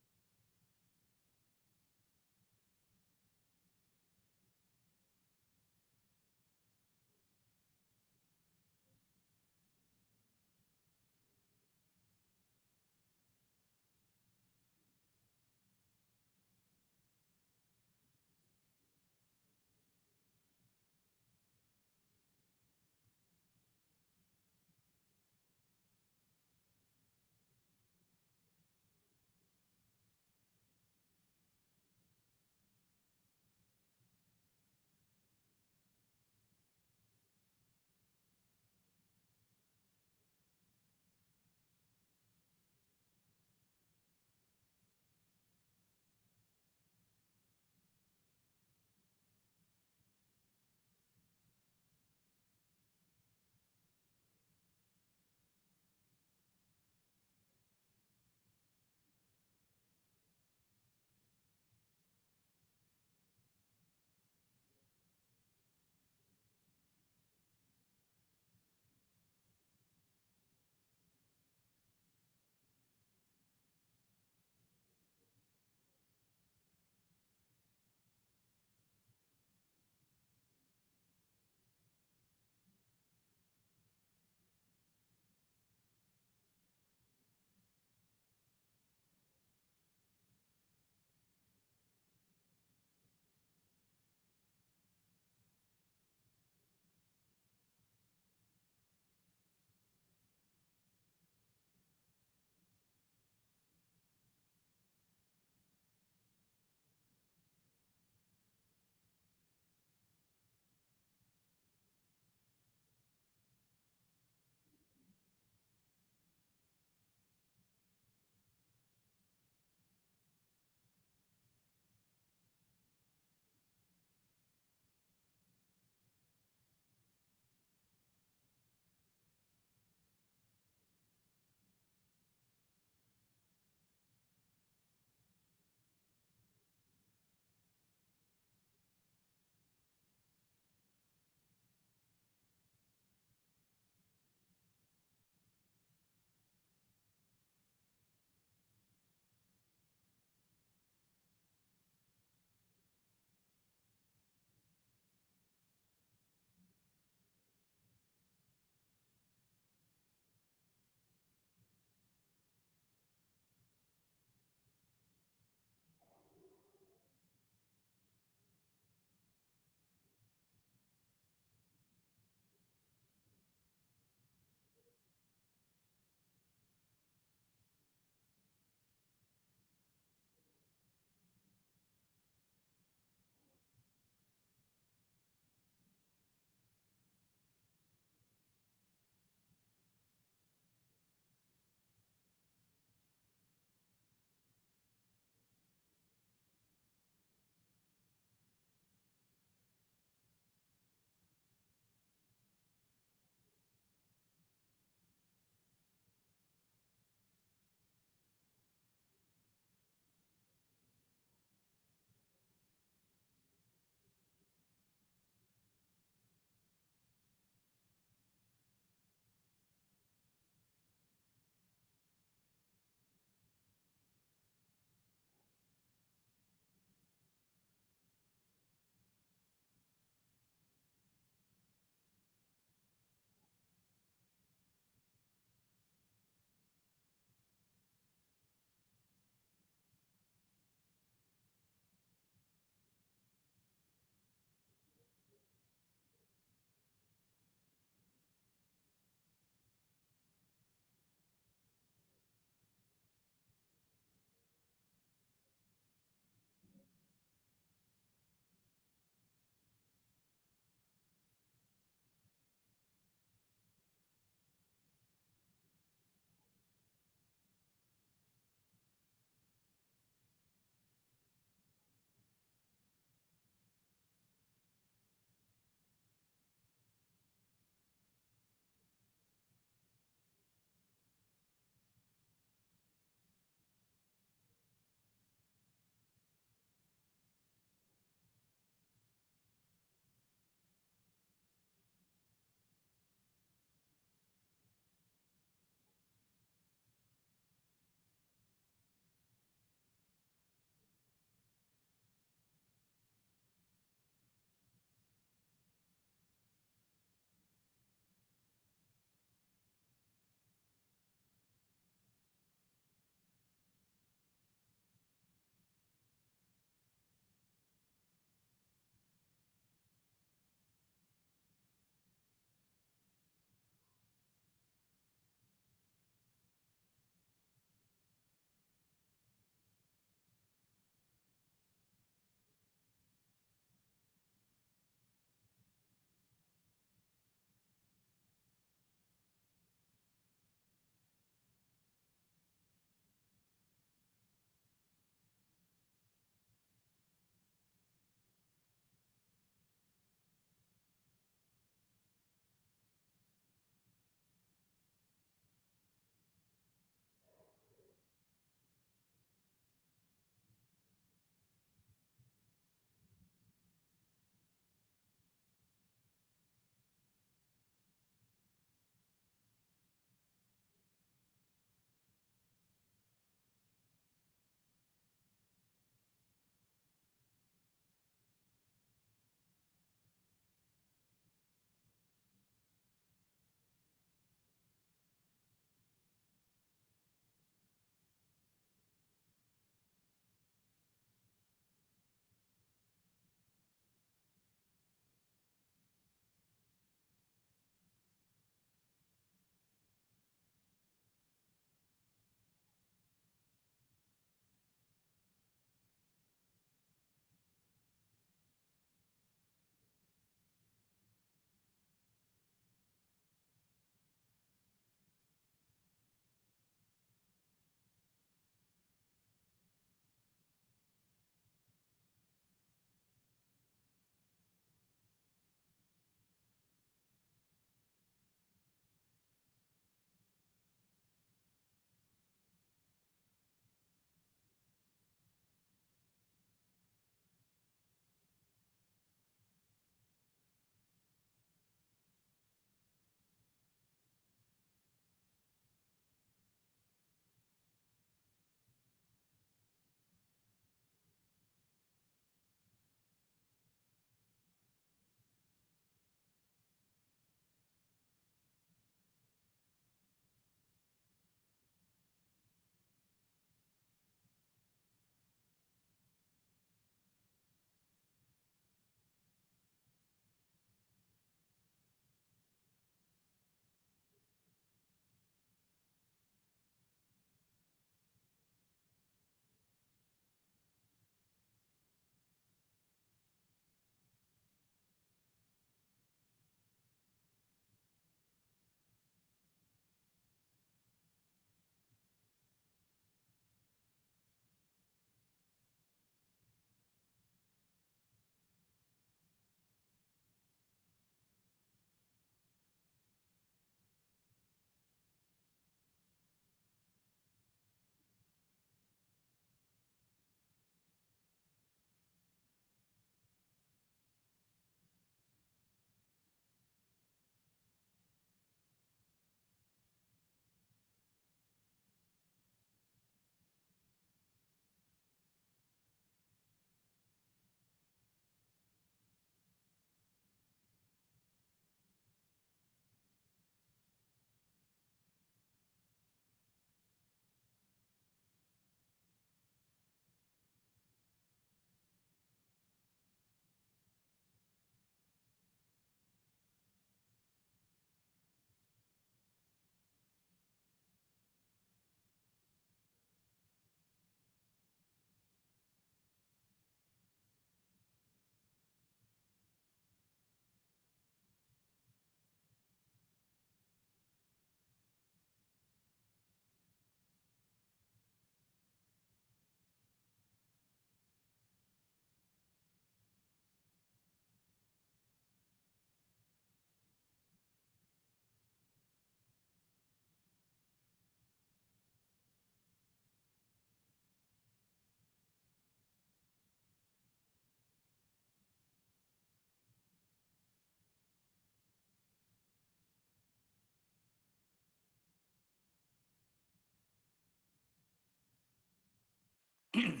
Madam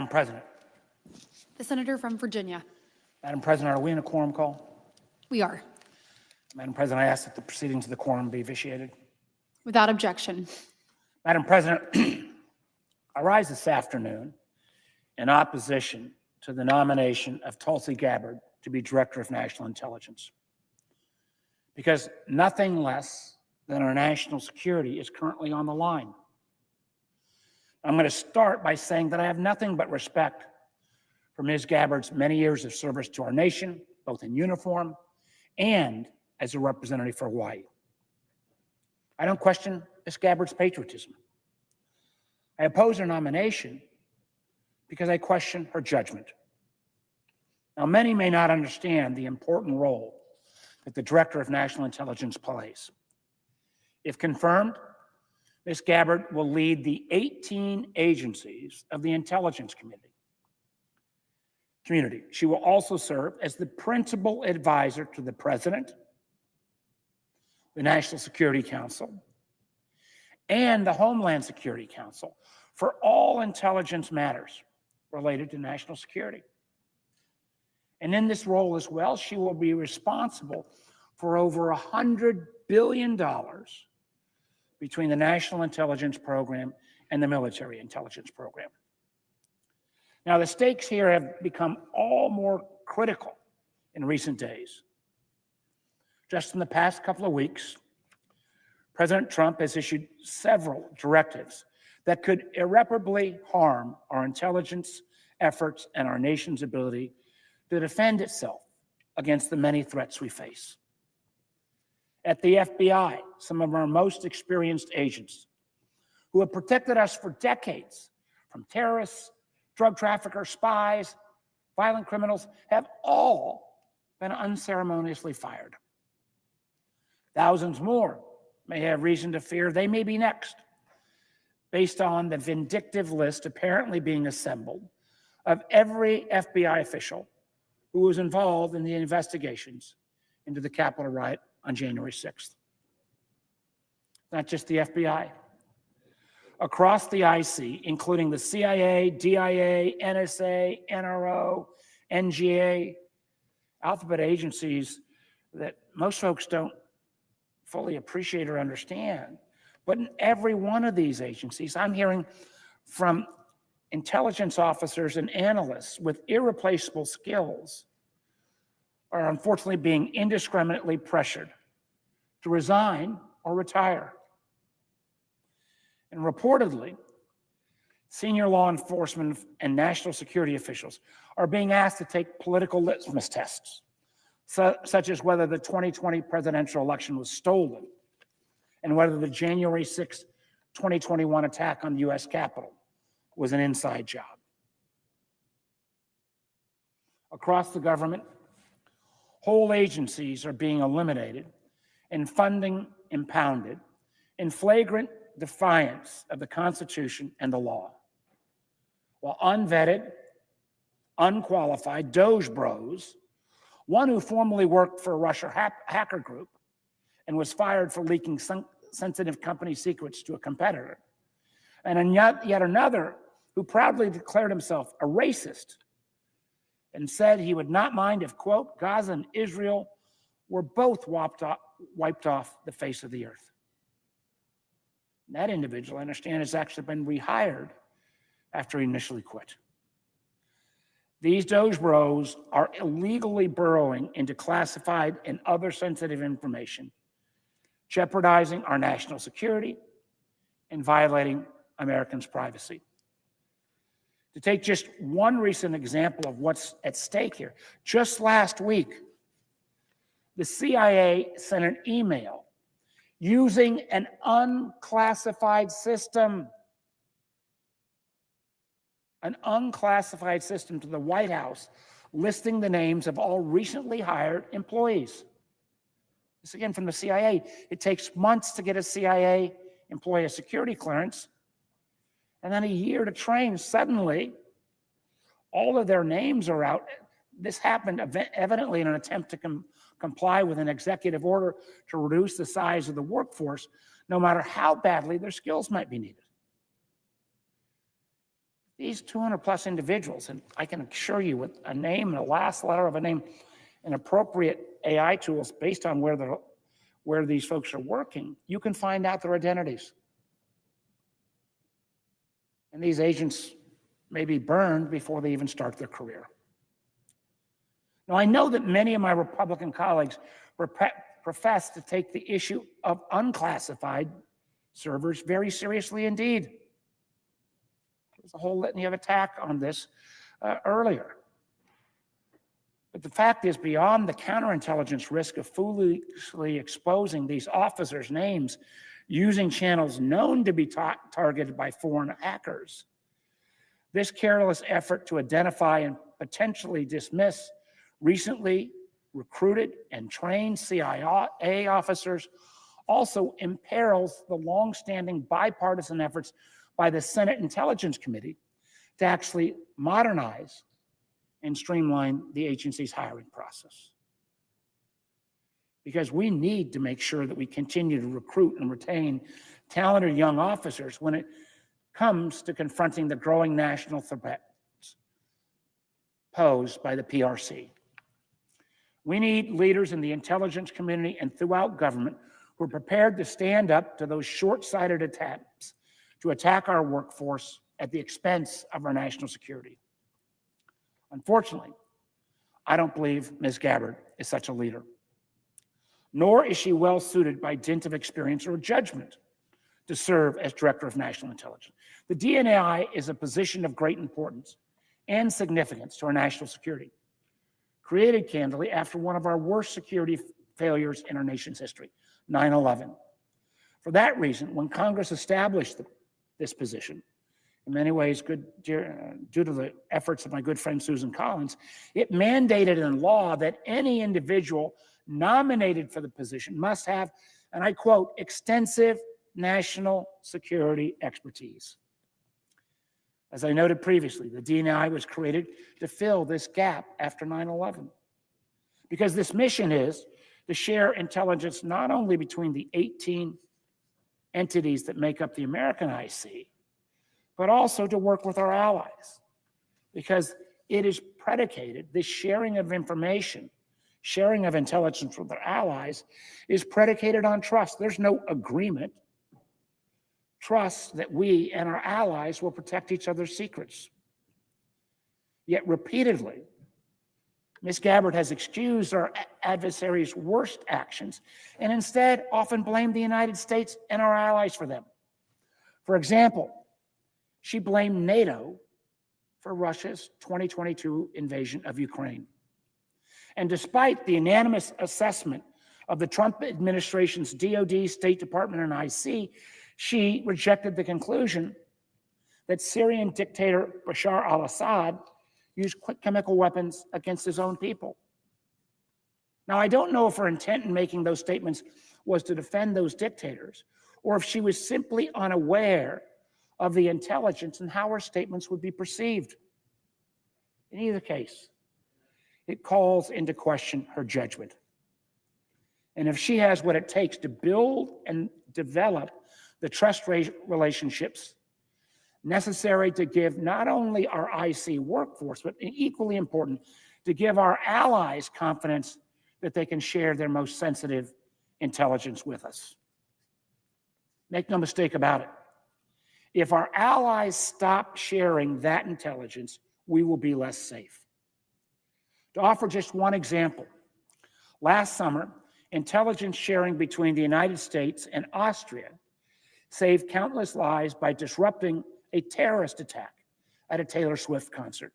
President. The senator from Virginia. Madam President, are we in a quorum call? We are. Madam President, I ask that the proceedings of the quorum be vitiated. Without objection. Madam President, I rise this afternoon in opposition to the nomination of Tulsi Gabbard to be Director of National Intelligence, because nothing less than our national security is currently on the line. I'm going to start by saying that I have nothing but respect for Ms. Gabbard's many years of service to our nation, both in uniform and as a representative for Hawaii. I don't question Ms. Gabbard's patriotism. I oppose her nomination because I question her judgment. Now, many may not understand the important role that the Director of National Intelligence plays. If confirmed, Ms. Gabbard will lead the 18 agencies of the intelligence community. She will also serve as the principal advisor to the President, the National Security Council, and the Homeland Security Council for all intelligence matters related to national security. And in this role as well, she will be responsible for over $100 billion between the National Intelligence Program and the Military Intelligence Program. Now, the stakes here have become all more critical in recent days. Just in the past couple of weeks, President Trump has issued several directives that could irreparably harm our intelligence efforts and our nation's ability to defend itself against the many threats we face. At the FBI, some of our most experienced agents who have protected us for decades from terrorists, drug traffickers, spies, violent criminals, have all been unceremoniously fired. Thousands more may have reason to fear they may be next, based on the vindictive list apparently being assembled of every FBI official who was involved in the investigations into the Capitol riot on January 6th. Not just the FBI. Across the IC, including the CIA, DIA, NSA, NRO, NGA, alphabet agencies that most folks don't fully appreciate or understand. But in every one of these agencies, I'm hearing from intelligence officers and analysts with irreplaceable skills are unfortunately being indiscriminately pressured to resign or retire. And reportedly, senior law enforcement and national security officials are being asked to take political litmus tests, such as whether the 2020 presidential election was stolen and whether the January 6, 2021 attack on the US Capitol was an inside job. Across the government, whole agencies are being eliminated and funding impounded in flagrant defiance of the Constitution and the law. While unvetted, unqualified Doge bros, one who formerly worked for a Russia hacker group and was fired for leaking sensitive company secrets to a competitor, and yet another who proudly declared himself a racist and said he would not mind if, quote, Gaza and Israel were both wiped off the face of the earth. And that individual, I understand, has actually been rehired after he initially quit. These Doge bros are illegally burrowing into classified and other sensitive information, jeopardizing our national security and violating Americans' privacy. To take just one recent example of what's at stake here, just last week, the CIA sent an email using an unclassified system to the White House, listing the names of all recently hired employees. This again from the CIA. It takes months to get a CIA employee a security clearance, and then a year to train. Suddenly, all of their names are out This happened evidently in an attempt to comply with an executive order to reduce the size of the workforce, no matter how badly their skills might be needed. These 200 plus individuals, and I can assure you with a name and a last letter of a name and appropriate AI tools based on where these folks are working, you can find out their identities. And these agents may be burned before they even start their career. Now, I know that many of my Republican colleagues profess to take the issue of unclassified servers very seriously indeed. There's a whole litany of attack on this earlier. But the fact is, beyond the counterintelligence risk of foolishly exposing these officers' names using channels known to be targeted by foreign hackers, this careless effort to identify and potentially dismiss recently recruited and trained CIA officers also imperils the longstanding bipartisan efforts by the Senate Intelligence Committee to actually modernize and streamline the agency's hiring process. Because we need to make sure that we continue to recruit and retain talented young officers when it comes to confronting the growing national threats posed by the PRC. We need leaders in the intelligence community and throughout government who are prepared to stand up to those short-sighted attempts to attack our workforce at the expense of our national security. Unfortunately, I don't believe Ms. Gabbard is such a leader, nor is she well suited by dint of experience or judgment to serve as Director of National Intelligence. The DNI is a position of great importance and significance to our national security, created candidly after one of our worst security failures in our nation's history, 9/11. For that reason, when Congress established this position, in many ways due to the efforts of my good friend Susan Collins, it mandated in law that any individual nominated for the position must have, and I quote, extensive national security expertise. As I noted previously, the DNI was created to fill this gap after 9/11, because this mission is to share intelligence not only between the 18 entities that make up the American IC, but also to work with our allies, because it is predicated, this sharing of information, sharing of intelligence with our allies is predicated on trust. There's no agreement. Trust that we and our allies will protect each other's secrets. Yet repeatedly, Ms. Gabbard has excused our adversaries' worst actions and instead often blamed the United States and our allies for them. For example, she blamed NATO for Russia's 2022 invasion of Ukraine. And despite the unanimous assessment of the Trump administration's DOD, State Department, and IC, she rejected the conclusion that Syrian dictator Bashar al-Assad used chemical weapons against his own people. Now, I don't know if her intent in making those statements was to defend those dictators, or if she was simply unaware of the intelligence and how her statements would be perceived. In either case, it calls into question her judgment. And if she has what it takes to build and develop the trust relationships necessary to give not only our IC workforce, but equally important, to give our allies confidence that they can share their most sensitive intelligence with us. Make no mistake about it. If our allies stop sharing that intelligence, we will be less safe. To offer just one example, last summer, intelligence sharing between the United States and Austria saved countless lives by disrupting a terrorist attack at a Taylor Swift concert,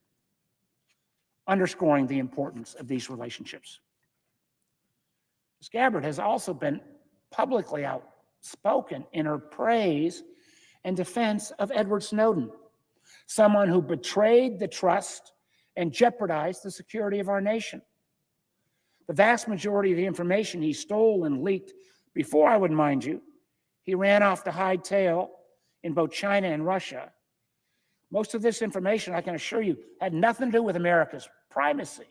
underscoring the importance of these relationships. Ms. Gabbard has also been publicly outspoken in her praise and defense of Edward Snowden, someone who betrayed the trust and jeopardized the security of our nation. The vast majority of the information he stole and leaked before, I would mind you, he ran off to hightail in both China and Russia. Most of this information, I can assure you, had nothing to do with America's primacy.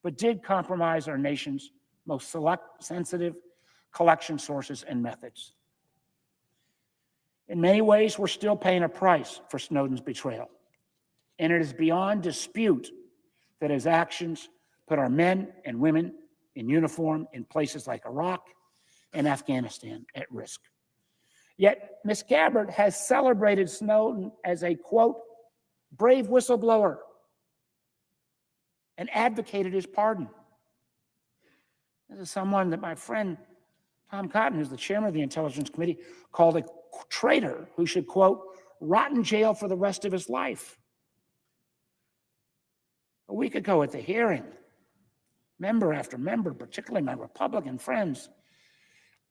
but did compromise our nation's most sensitive collection sources and methods. In many ways, we're still paying a price for Snowden's betrayal, and it is beyond dispute that his actions put our men and women in uniform in places like Iraq and Afghanistan at risk. Yet, Ms. Gabbard has celebrated Snowden as a, quote, brave whistleblower and advocated his pardon. This is someone that my friend Tom Cotton, who's the chairman of the Intelligence Committee, called a traitor who should, quote, rot in jail for the rest of his life. A week ago at the hearing, member after member, particularly my Republican friends,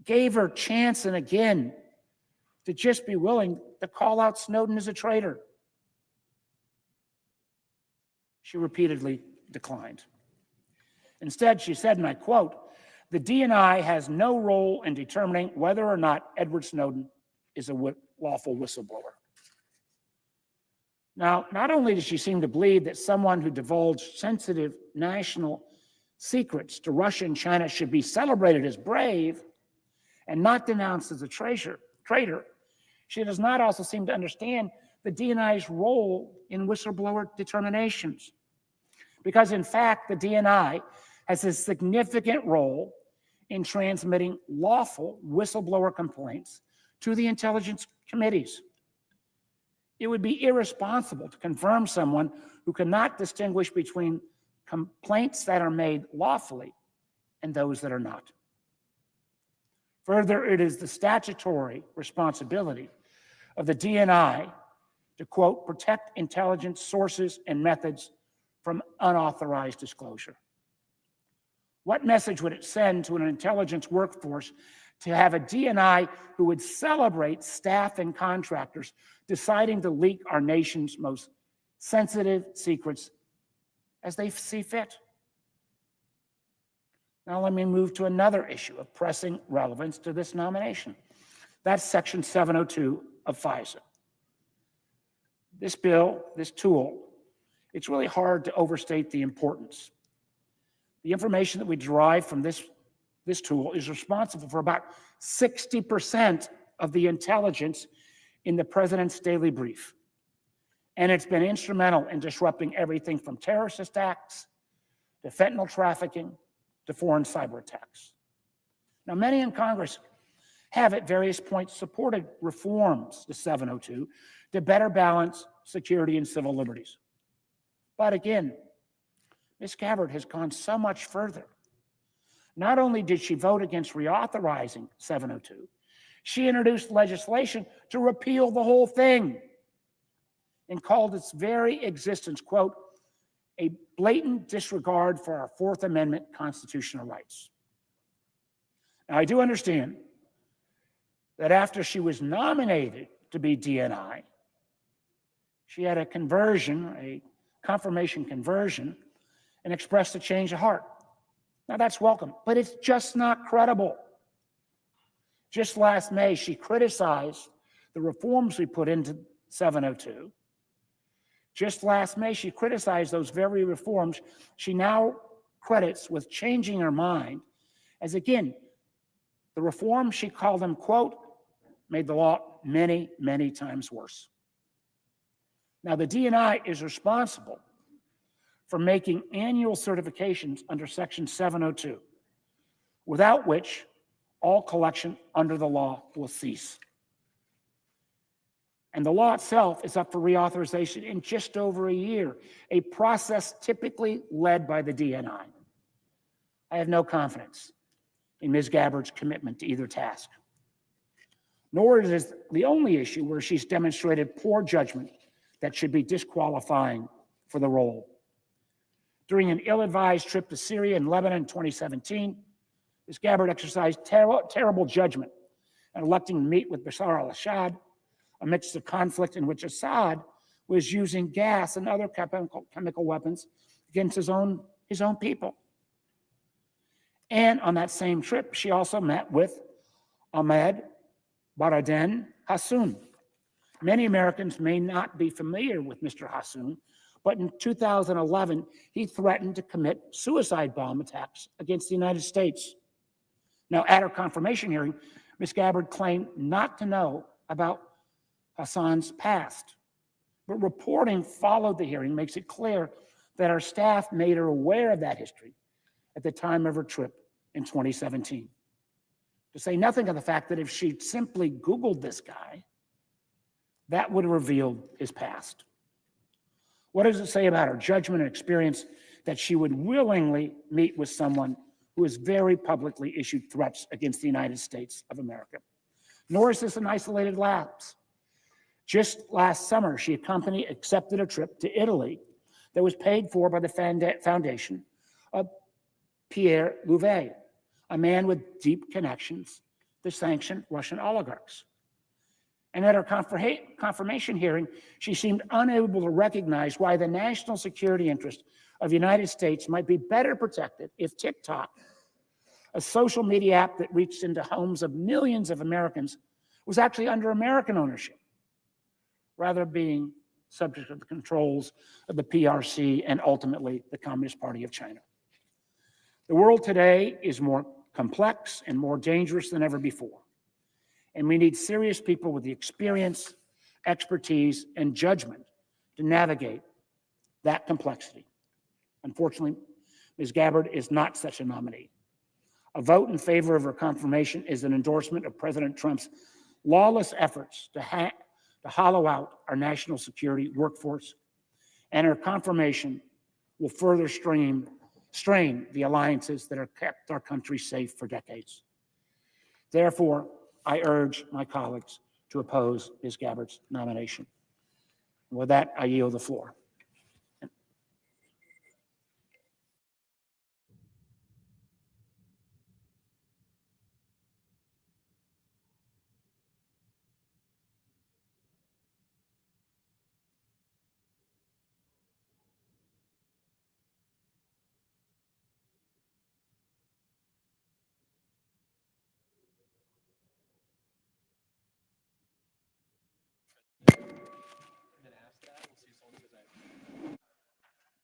gave her chance and again to just be willing to call out Snowden as a traitor. She repeatedly declined. Instead, she said, and I quote, "The DNI has no role in determining whether or not Edward Snowden is a lawful whistleblower." Now, not only does she seem to believe that someone who divulged sensitive national secrets to Russia and China should be celebrated as brave and not denounced as a traitor, she does not also seem to understand the DNI's role in whistleblower determinations. Because in fact, the DNI has a significant role in transmitting lawful whistleblower complaints to the intelligence committees. It would be irresponsible to confirm someone who cannot distinguish between complaints that are made lawfully and those that are not. Further, it is the statutory responsibility of the DNI to, quote, protect intelligence sources and methods from unauthorized disclosure. What message would it send to an intelligence workforce to have a DNI who would celebrate staff and contractors deciding to leak our nation's most sensitive secrets as they see fit? Now let me move to another issue of pressing relevance to this nomination. That's Section 702 of FISA. This bill, this tool, it's really hard to overstate the importance. The information that we derive from this tool is responsible for about 60% of the intelligence in the president's daily brief. And it's been instrumental in disrupting everything from terrorist attacks to fentanyl trafficking to foreign cyber attacks. Now, many in Congress have at various points supported reforms to 702 to better balance security and civil liberties. But again, Ms. Gabbard has gone so much further. Not only did she vote against reauthorizing 702, she introduced legislation to repeal the whole thing and called its very existence, quote, a blatant disregard for our Fourth Amendment constitutional rights. Now, I do understand that after she was nominated to be DNI, she had a conversion, a confirmation conversion, and expressed a change of heart. Now, that's welcome, but it's just not credible. Just last May, she criticized the reforms we put into 702. Just last May, she criticized those very reforms she now credits with changing her mind, as again, the reforms, she called them, quote, made the law many, many times worse. Now, the DNI is responsible for making annual certifications under Section 702, without which all collection under the law will cease. And the law itself is up for reauthorization in just over a year, a process typically led by the DNI. I have no confidence in Ms. Gabbard's commitment to either task. Nor is it the only issue where she's demonstrated poor judgment that should be disqualifying for the role. During an ill-advised trip to Syria and Lebanon in 2017, Ms. Gabbard exercised terrible judgment in electing to meet with Bashar al-Assad amidst a conflict in which Assad was using gas and other chemical weapons against his own people. And on that same trip, she also met with Ahmed Baradin Hassoun. Many Americans may not be familiar with Mr. Hassoun, but in 2011, he threatened to commit suicide bomb attacks against the United States. Now, at her confirmation hearing, Ms. Gabbard claimed not to know about Hassan's past, but reporting followed the hearing makes it clear that our staff made her aware of that history at the time of her trip in 2017. To say nothing of the fact that if she'd simply Googled this guy, that would have revealed his past. What does it say about her judgment and experience that she would willingly meet with someone who has very publicly issued threats against the United States of America? Nor is this an isolated lapse. Just last summer, she accepted a trip to Italy that was paid for by the foundation of Pierre Louvet, a man with deep connections to sanctioned Russian oligarchs. And at her confirmation hearing, she seemed unable to recognize why the national security interest of the United States might be better protected if TikTok, a social media app that reached into homes of millions of Americans, was actually under American ownership, rather than being subject to the controls of the PRC and ultimately the Communist Party of China. The world today is more complex and more dangerous than ever before. And we need serious people with the experience, expertise, and judgment to navigate that complexity. Unfortunately, Ms. Gabbard is not such a nominee. A vote in favor of her confirmation is an endorsement of President Trump's lawless efforts to hollow out our national security workforce, and her confirmation will further strain the alliances that have kept our country safe for decades. Therefore, I urge my colleagues to oppose Ms. Gabbard's nomination. With that, I yield the floor.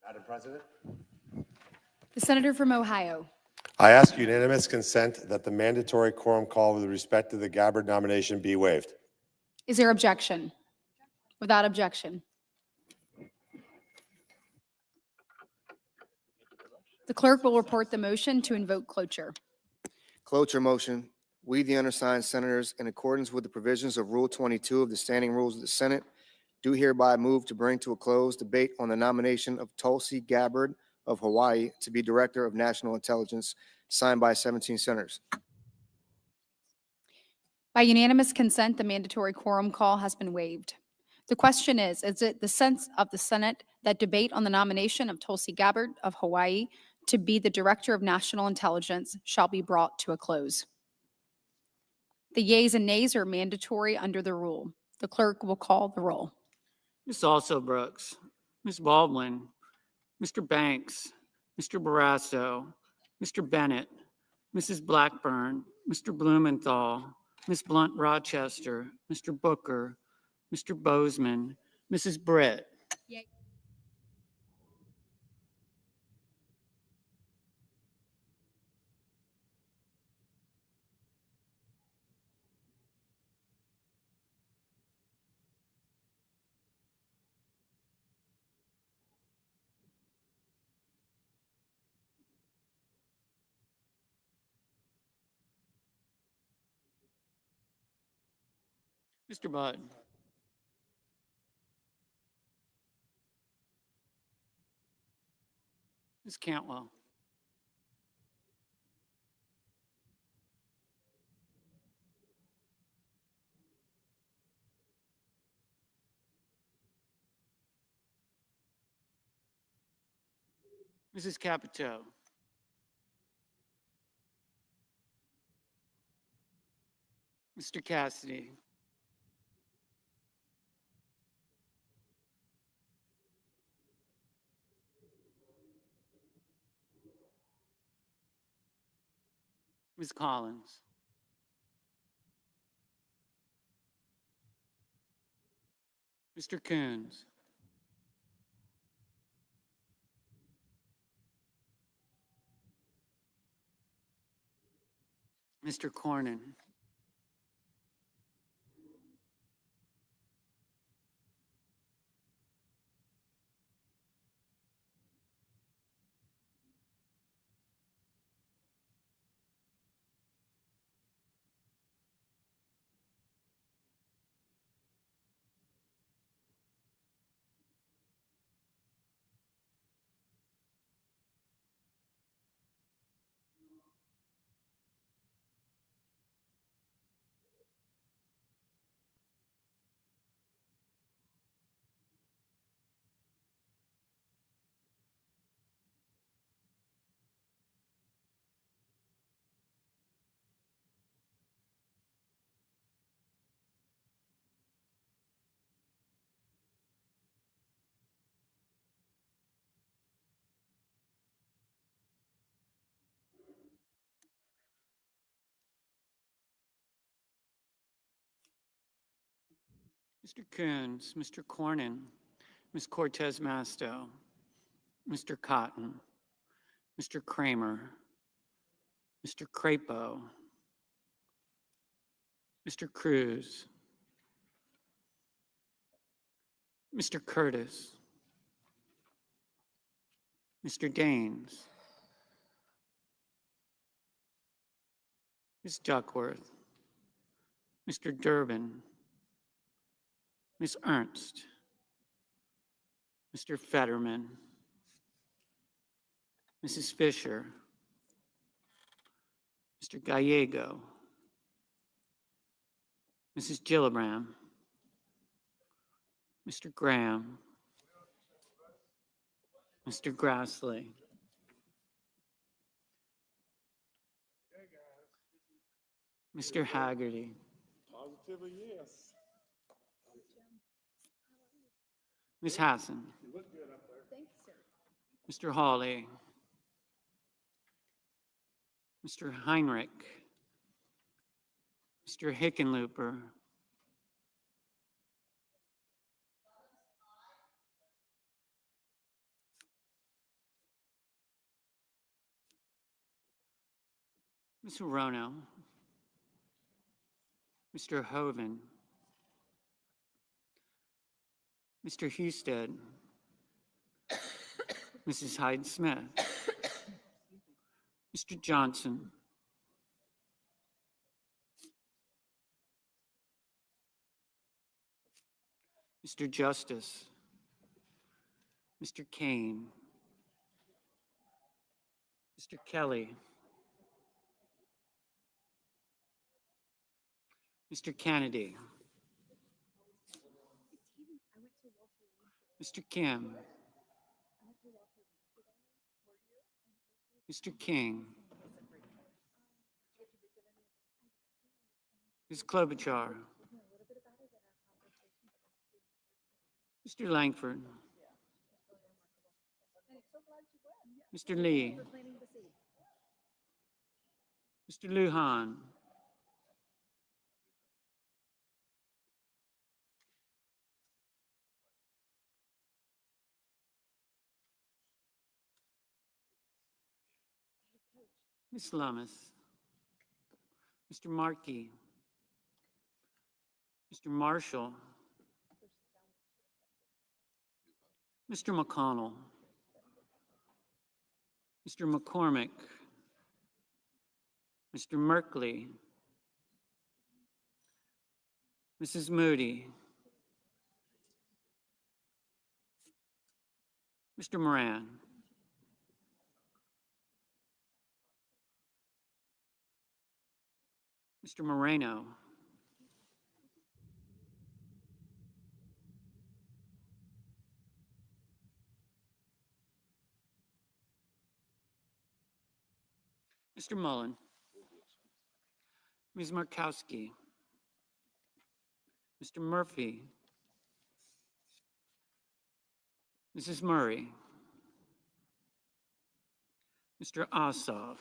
Madam President. The senator from Ohio. I ask unanimous consent that the mandatory quorum call with respect to the Gabbard nomination be waived. Is there objection? Without objection. The clerk will report the motion to invoke cloture. Cloture motion. We, the undersigned senators, in accordance with the provisions of Rule 22 of the Standing Rules of the Senate, do hereby move to bring to a close debate on the nomination of Tulsi Gabbard of Hawaii to be Director of National Intelligence, signed by 17 senators. By unanimous consent, the mandatory quorum call has been waived. The question is it the sense of the Senate that debate on the nomination of Tulsi Gabbard of Hawaii to be the Director of National Intelligence shall be brought to a close? The yeas and nays are mandatory under the rule. The clerk will call the roll. Ms. Also Brooks, Ms. Baldwin, Mr. Banks, Mr. Barrasso, Mr. Bennett, Mrs. Blackburn, Mr. Blumenthal, Ms. Blunt Rochester, Mr. Booker, Mr. Bozeman, Mrs. Britt. Yay. Mr. Budd. Ms. Cantwell. Mrs. Capito. Mr. Cassidy. Ms. Collins. Mr. Coons. Mr. Cornyn, Mr. Coons, Mr. Cornyn, Ms. Cortez Masto, Mr. Cotton, Mr. Kramer, Mr. Crapo, Mr. Cruz, Mr. Curtis, Mr. Daines, Ms. Duckworth, Mr. Durbin, Ms. Ernst, Mr. Fetterman, Mrs. Fisher, Mr. Gallego, Mrs. Gillibrand, Mr. Graham, Mr. Grassley, Mr. Haggerty, Positively, yes. Ms. Hassan, Mr. Hawley, Mr. Heinrich, Mr. Hickenlooper, Ms. Rono, Mr. Hoven, Mr. Husted, Mrs. Hyde-Smith, Mr. Johnson, Mr. Justice, Mr. Kane, Mr. Kelly, Mr. Kennedy, Mr. Kim, Mr. King, Ms. Klobuchar, Mr. Langford, Mr. Lee, Mr. Lujan, Ms. Lummis, Mr. Markey, Mr. Marshall, Mr. McConnell, Mr. McCormick, Mr. Merkley, Mrs. Moody, Mr. Moran, Mr. Moreno, Mr. Mullen, Ms. Markowski, Mr. Murphy, Mrs. Murray, Mr. Ossoff,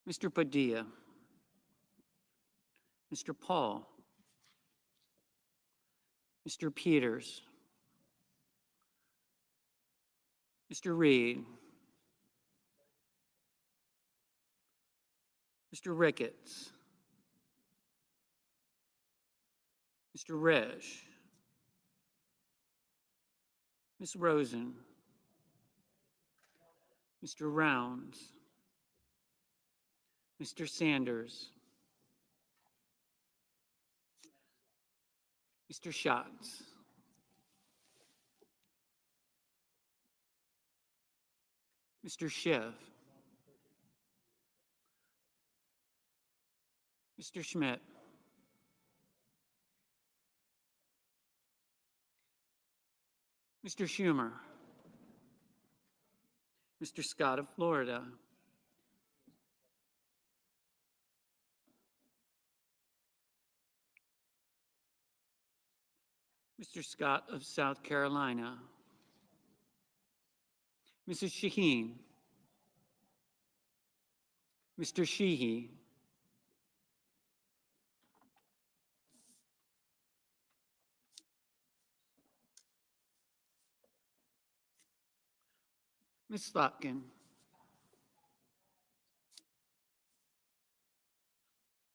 Mr. Padilla, Mr. Paul, Mr. Peters, Mr. Reed, Mr. Ricketts, Mr. Resch, Ms. Rosen, Mr. Rounds, Mr. Sanders, Mr. Schatz, Mr. Schiff, Mr. Schmidt, Mr. Schumer, Mr. Scott of Florida, Mr. Scott of South Carolina, Mrs. Shaheen, Mr. Sheehy, Ms. Slotkin,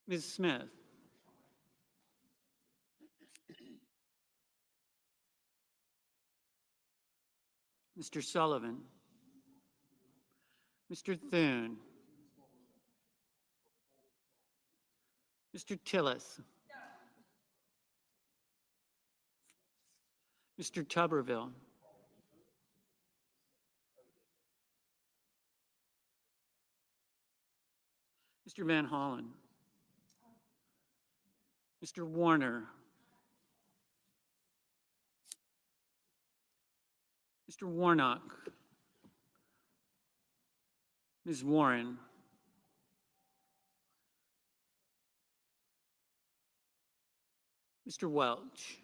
Ms. Smith, Mr. Sullivan, Mr. Thune, Mr. Tillis, Mr. Tuberville, Mr. Van Hollen, Mr. Warner, Mr. Warnock, Ms. Warren, Mr. Welch,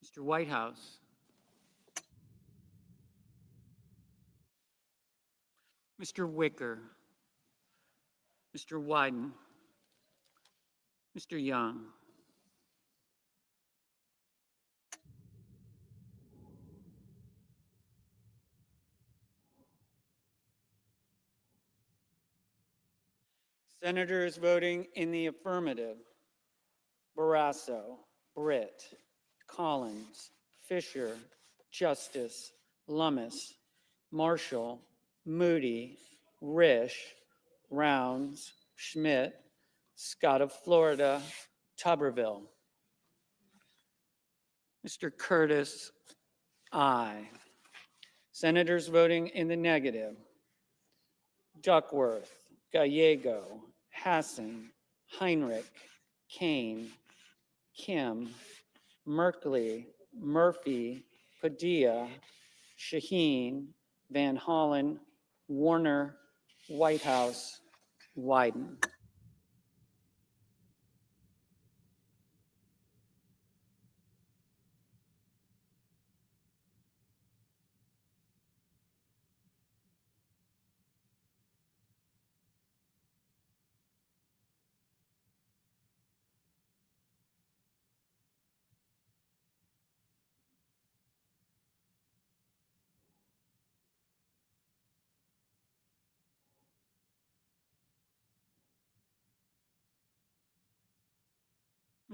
Mr. Whitehouse, Mr. Wicker, Mr. Wyden, Mr. Young, Senators voting in the affirmative: Barrasso, Britt, Collins, Fisher, Justice, Lummis, Marshall, Moody, Risch, Rounds, Schmidt, Scott of Florida, Tuberville. Mr. Curtis, aye. Senators voting in the negative: Duckworth, Gallego, Hassan, Heinrich, Kane, Kim, Merkley, Murphy, Padilla, Shaheen, Van Hollen, Warner, Whitehouse, Wyden.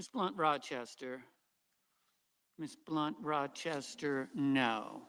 Ms. Blunt Rochester. Ms. Blunt Rochester, no.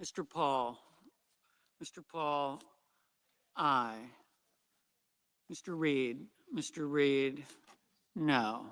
Mr. Paul. Mr. Paul, aye. Mr. Reed. Mr. Reed, no.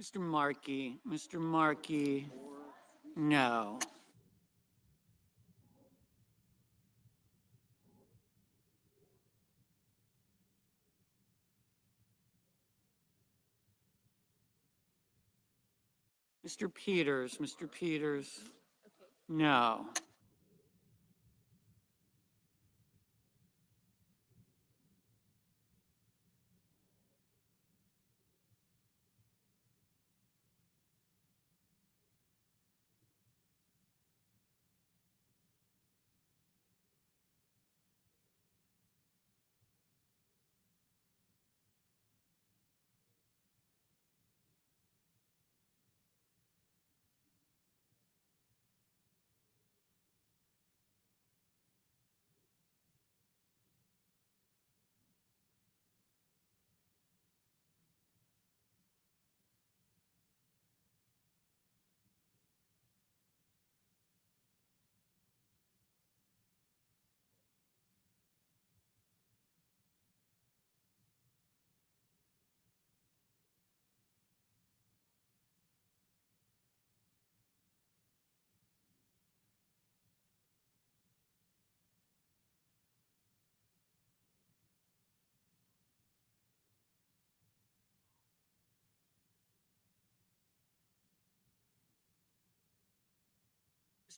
Mr. Markey. Mr. Markey, no. Mr. Peters. Mr. Peters, no.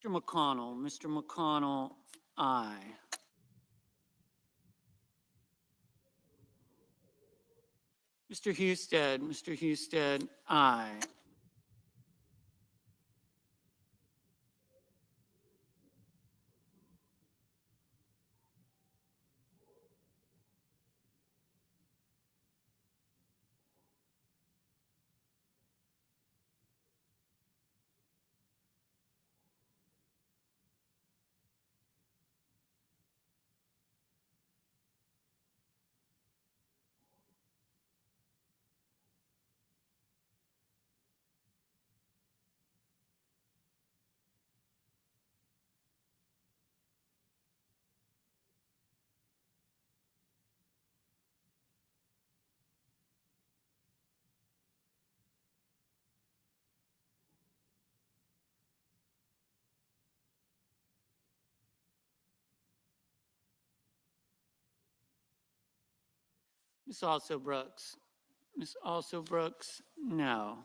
Mr. McConnell. Mr. McConnell, aye. Mr. Husted. Mr. Husted, aye. Ms. Also Brooks. Ms. Also Brooks, no.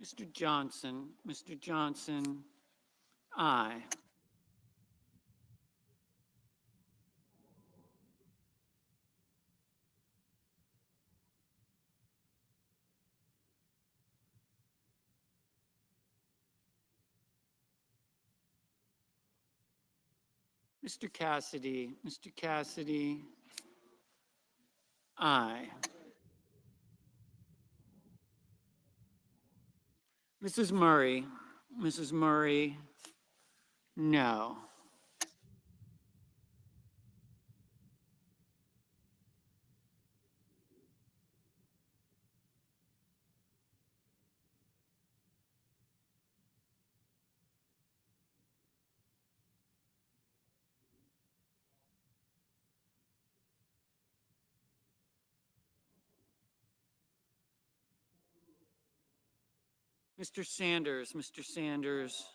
Mr. Johnson. Mr. Johnson, aye. Mr. Cassidy. Mr. Cassidy, aye. Mrs. Murray. Mrs. Murray, no. Mr. Sanders, Mr. Sanders.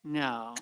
No.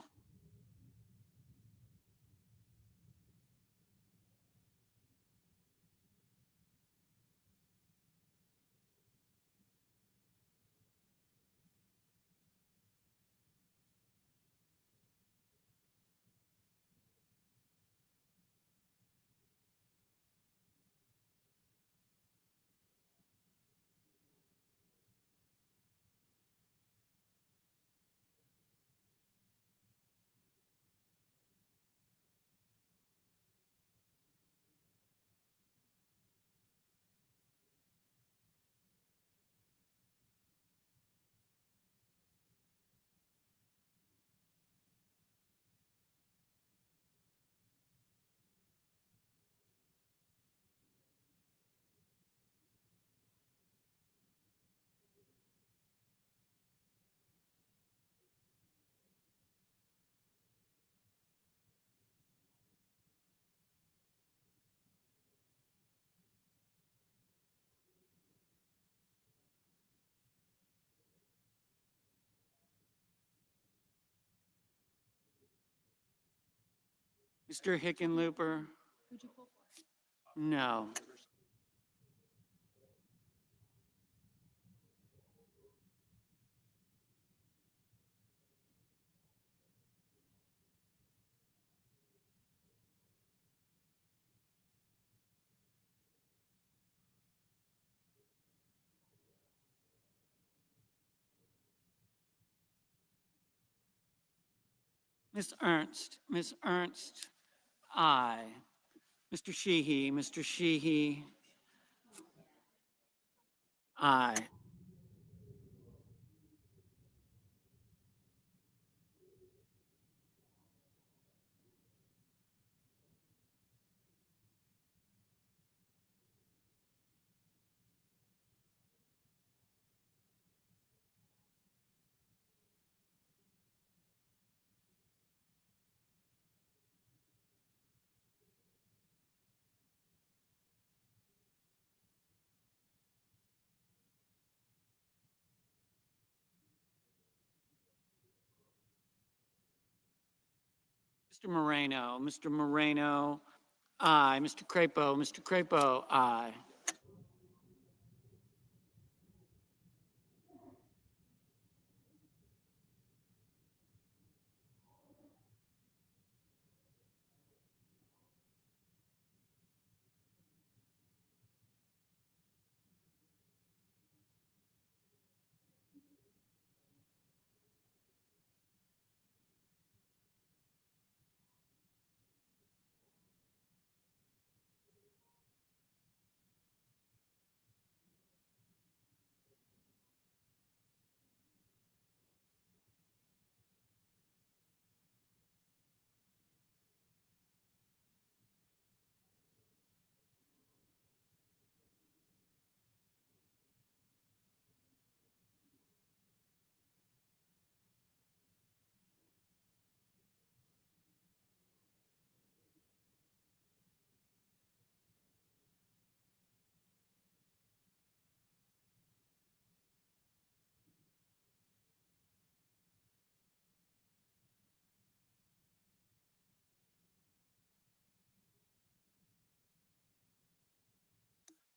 Mr. Hickenlooper. No. Ms. Ernst, Ms. Ernst, aye. Mr. Sheehy, Mr. Sheehy, aye. Mr. Moreno, aye. Mr. Crapo, aye.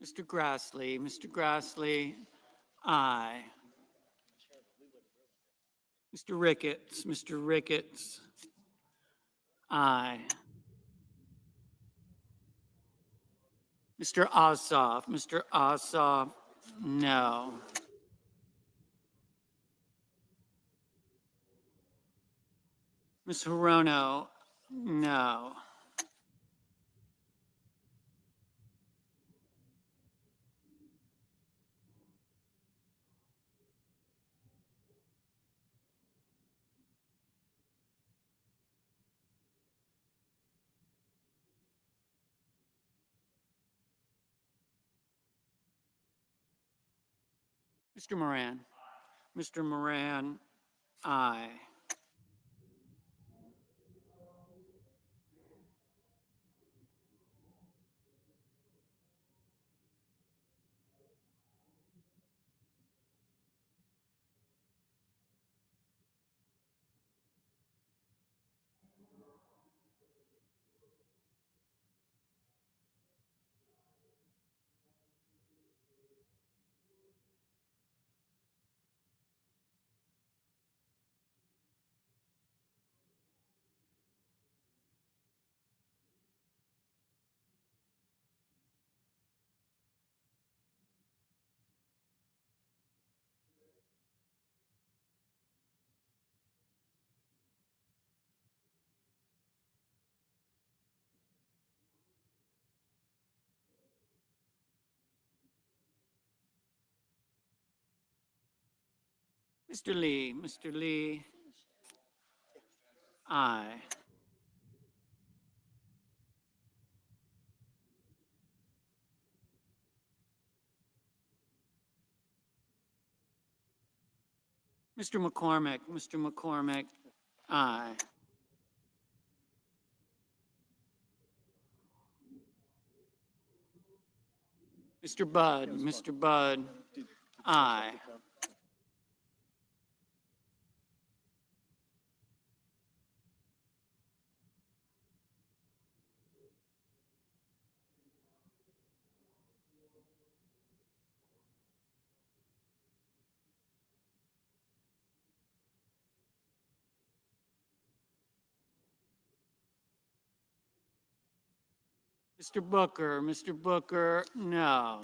Mr. Grassley, aye. Mr. Ricketts, aye. Mr. Ossoff, no. Ms. Hirono, no. Mr. Moran, aye. Mr. Lee, Mr. Lee. Aye. Mr. McCormick, Mr. McCormick. Aye. Mr. Budd, Mr. Budd. Aye. Mr. Booker, no.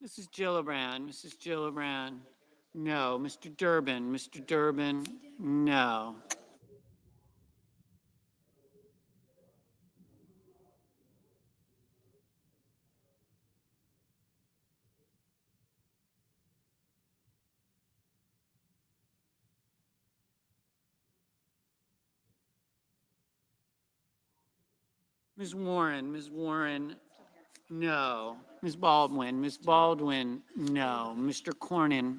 Mrs. Gillibrand, Mrs. Gillibrand, no. Mr. Durbin, no. Ms. Warren, no. Ms. Baldwin, no. Mr. Cornyn,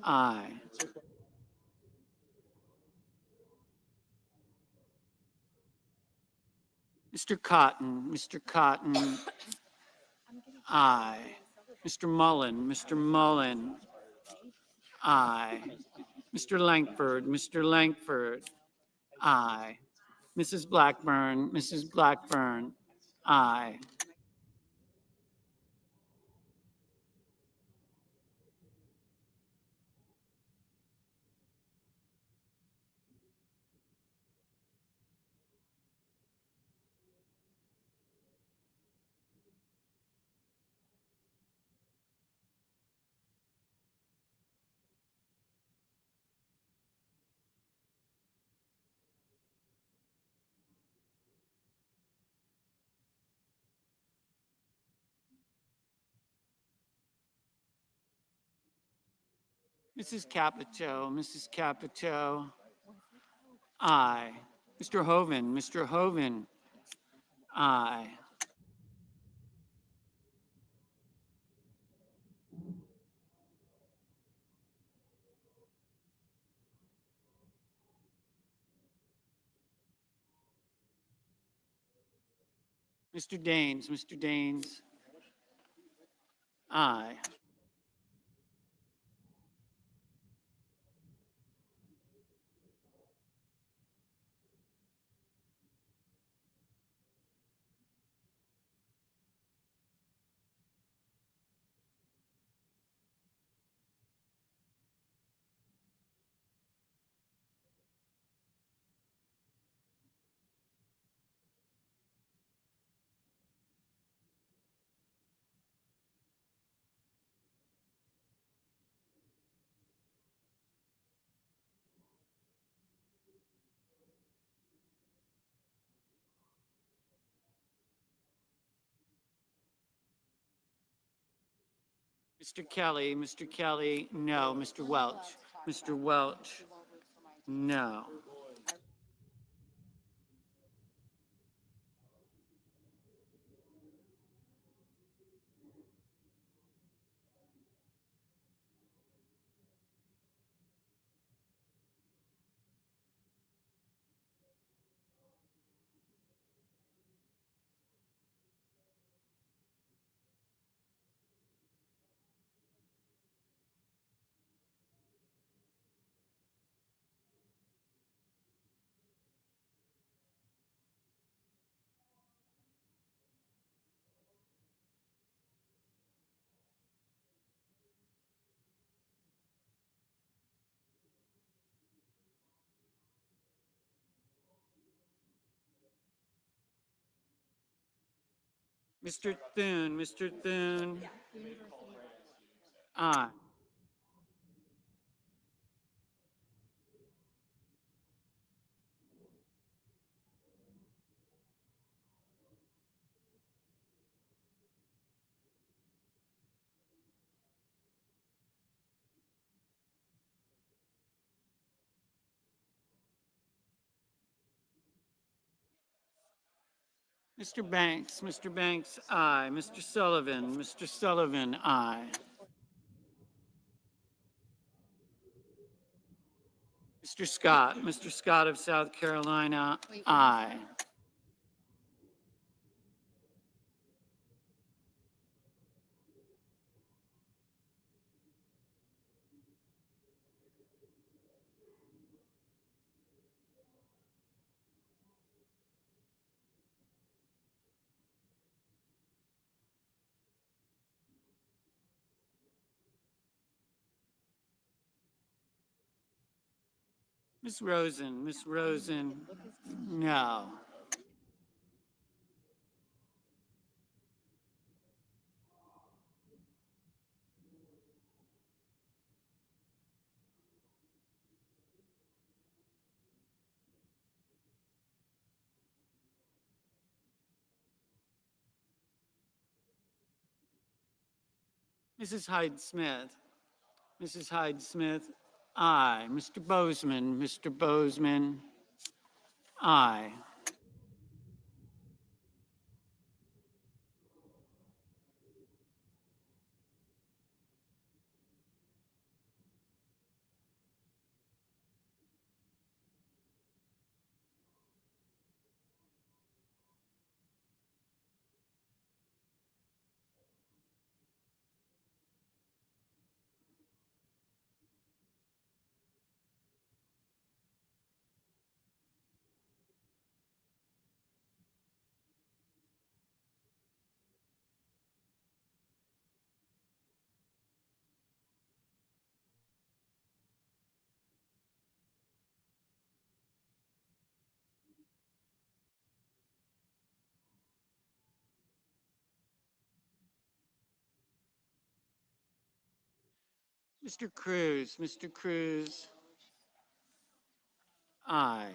aye. Mr. Cotton, aye. Mr. Mullen, aye. Mr. Langford, aye. Mrs. Blackburn, aye. Mrs. Capito, aye. Mr. Hoven, aye. Mr. Daines, aye. Mr. Kelly, no. Mr. Welch, no. Mr. Thune, Mr. Thune. Aye. Mr. Banks, aye. Mr. Sullivan, aye. Mr. Scott of South Carolina, aye. Ms. Rosen, no. Mrs. Hyde-Smith, aye. Mr. Bozeman, aye. Mr. Cruz, aye.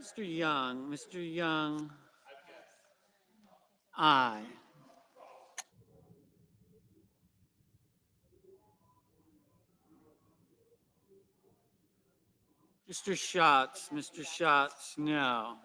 Mr. Young, aye. Mr. Schatz, no.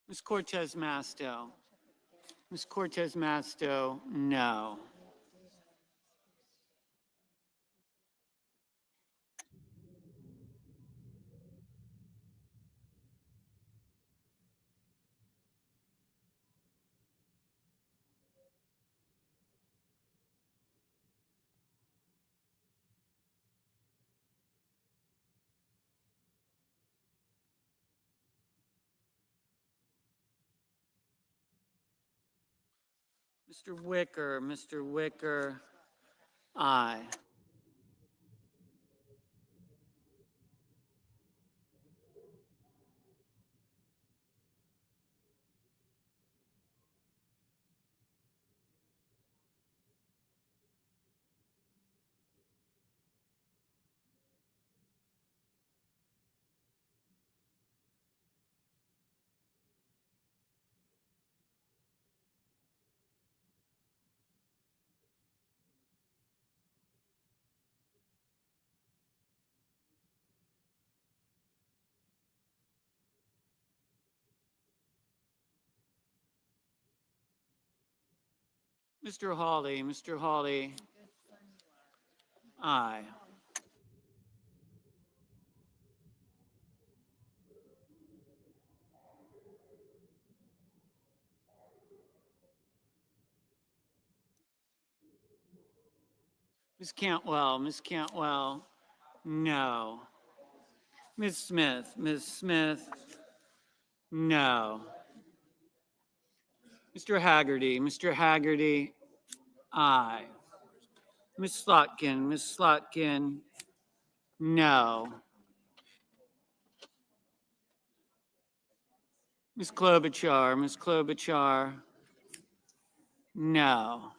Ms. Cortez Masto, no. Mr. Wicker, aye. Mr. Hawley, aye. Ms. Cantwell, no. Ms. Smith, no. Mr. Haggerty, aye. Ms. Slotkin, no. Ms. Klobuchar, no.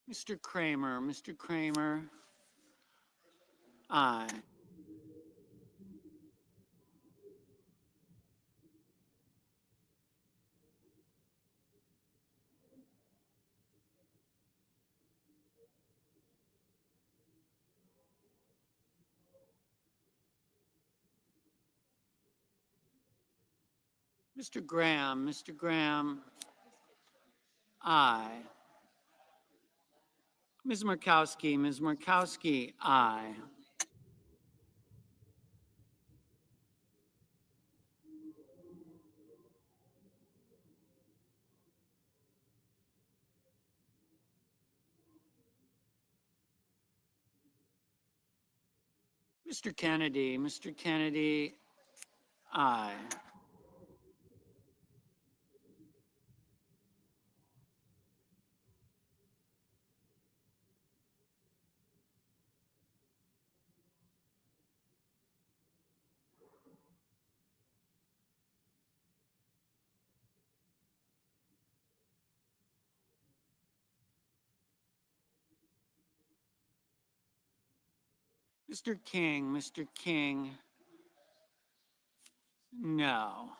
Mr. Kramer, aye. Mr. Graham, aye. Ms. Markowski, aye. Mr. Kennedy, aye. Mr. King, no.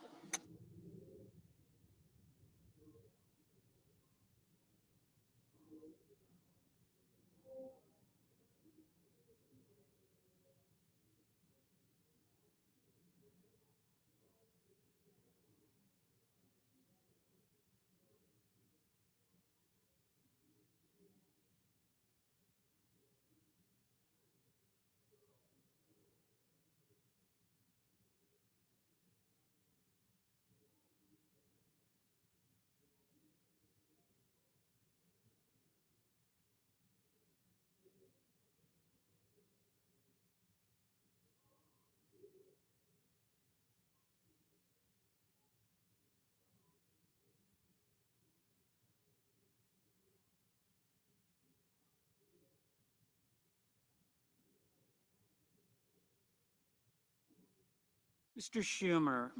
Mr. Schumer,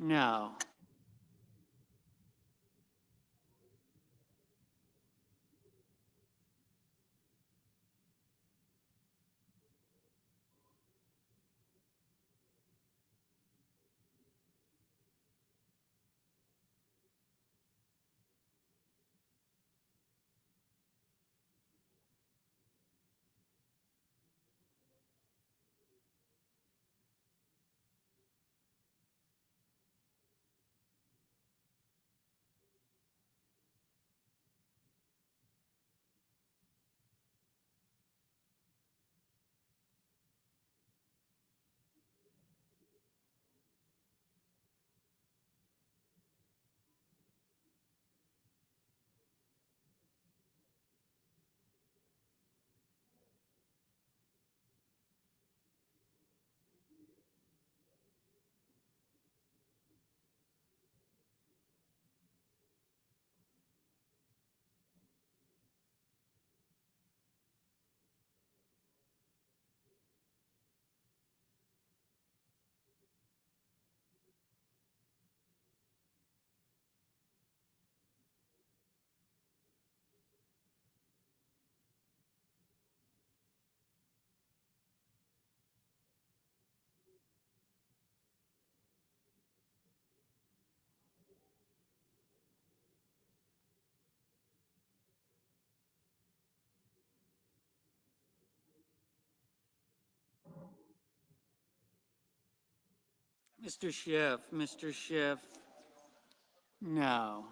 no. Mr. Schiff, no.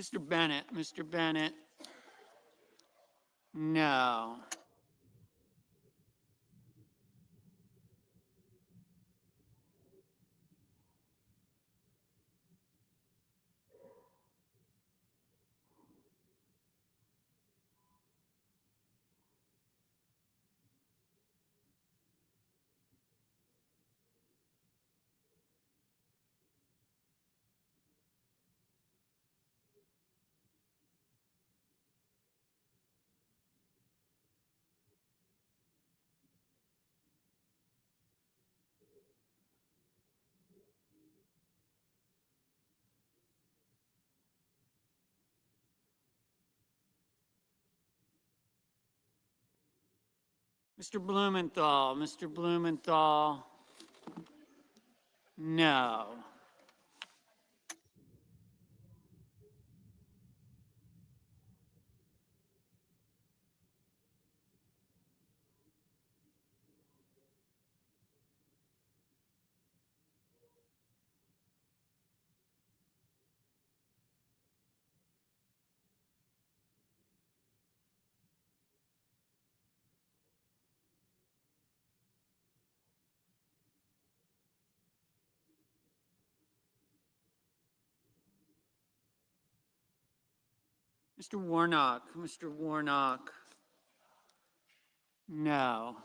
Mr. Bennett, no. Mr. Blumenthal, no. Mr. Warnock, no.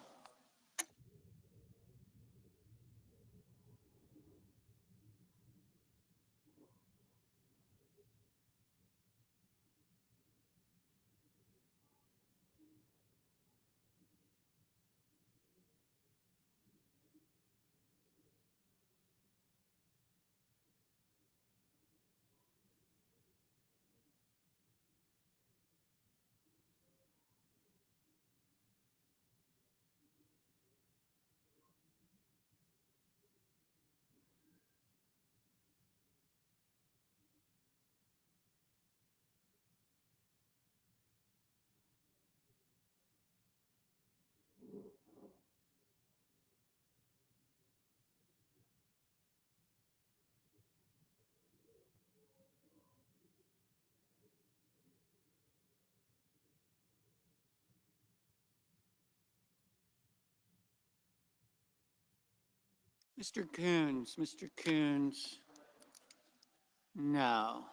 Mr. Coons, Mr. Coons. No.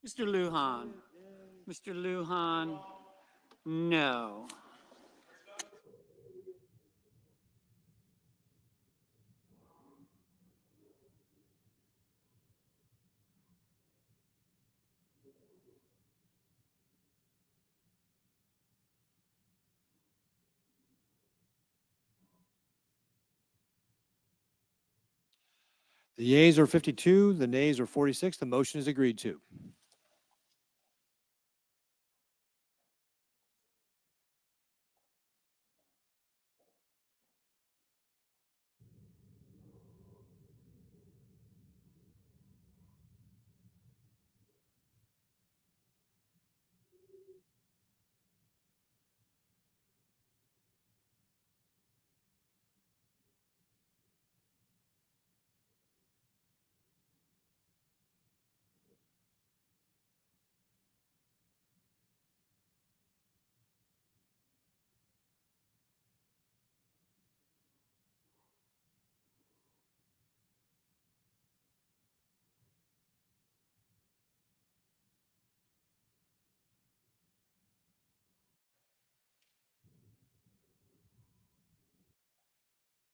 Mr. Lujan. Mr. Lujan, no. The yeas are 52, the nays are 46. The motion is agreed to.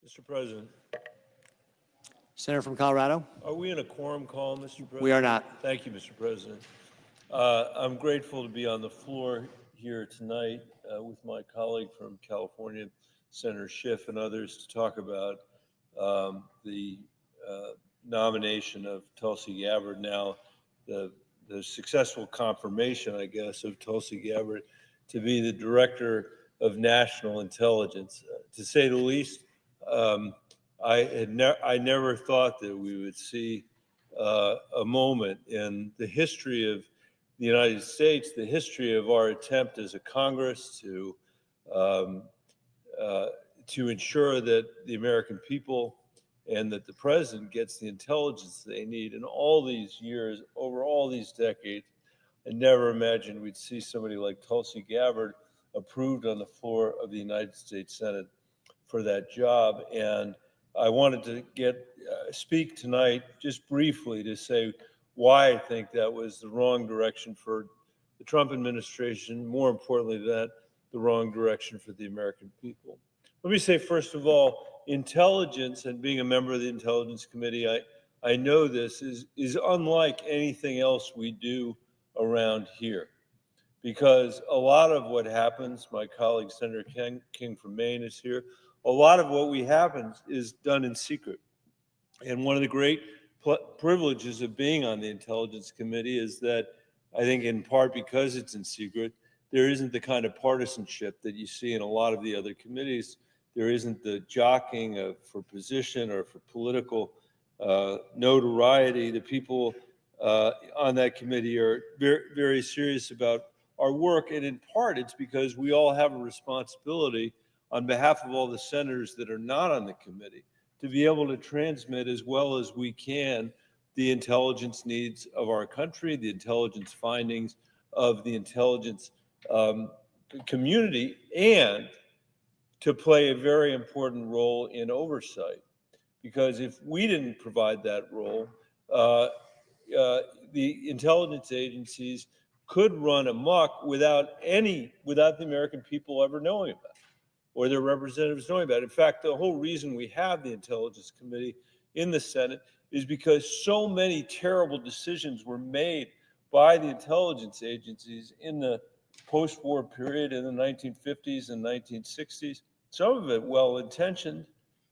Mr. President, Senator from Colorado? are we in a quorum call, Mr. President? We are not. Thank you, Mr. President. I'm grateful to be on the floor here tonight with my colleague from California, Senator Schiff, and others to talk about the nomination of Tulsi Gabbard. Now, the successful confirmation, I guess, of Tulsi Gabbard to be the Director of National Intelligence. To say the least, I never thought that we would see a moment in the history of the United States, the history of our attempt as a Congress to ensure that the American people and that the president gets the intelligence they need. In all these years, over all these decades, I never imagined we'd see somebody like Tulsi Gabbard approved on the floor of the United States Senate for that job. And I wanted to speak tonight just briefly to say why I think that was the wrong direction for the Trump administration, more importantly the wrong direction for the American people. Let me say, first of all, intelligence, and being a member of the Intelligence Committee, I know this is unlike anything else we do around here. Because a lot of what happens, my colleague Senator King from Maine is here, a lot of what happens is done in secret. And one of the great privileges of being on the Intelligence Committee is that, I think in part because it's in secret, there isn't the kind of partisanship that you see in a lot of the other committees. There isn't the jockeying for position or for political notoriety. The people on that committee are very, very serious about our work. And in part, it's because we all have a responsibility on behalf of all the senators that are not on the committee to be able to transmit as well as we can the intelligence needs of our country, the intelligence findings of the intelligence community, and to play a very important role in oversight. Because if we didn't provide that role, the intelligence agencies could run amok without the American people ever knowing about it, or their representatives knowing about it. In fact, the whole reason we have the Intelligence Committee in the Senate is because so many terrible decisions were made by the intelligence agencies in the post-war period in the 1950s and 1960s. Some of it well-intentioned,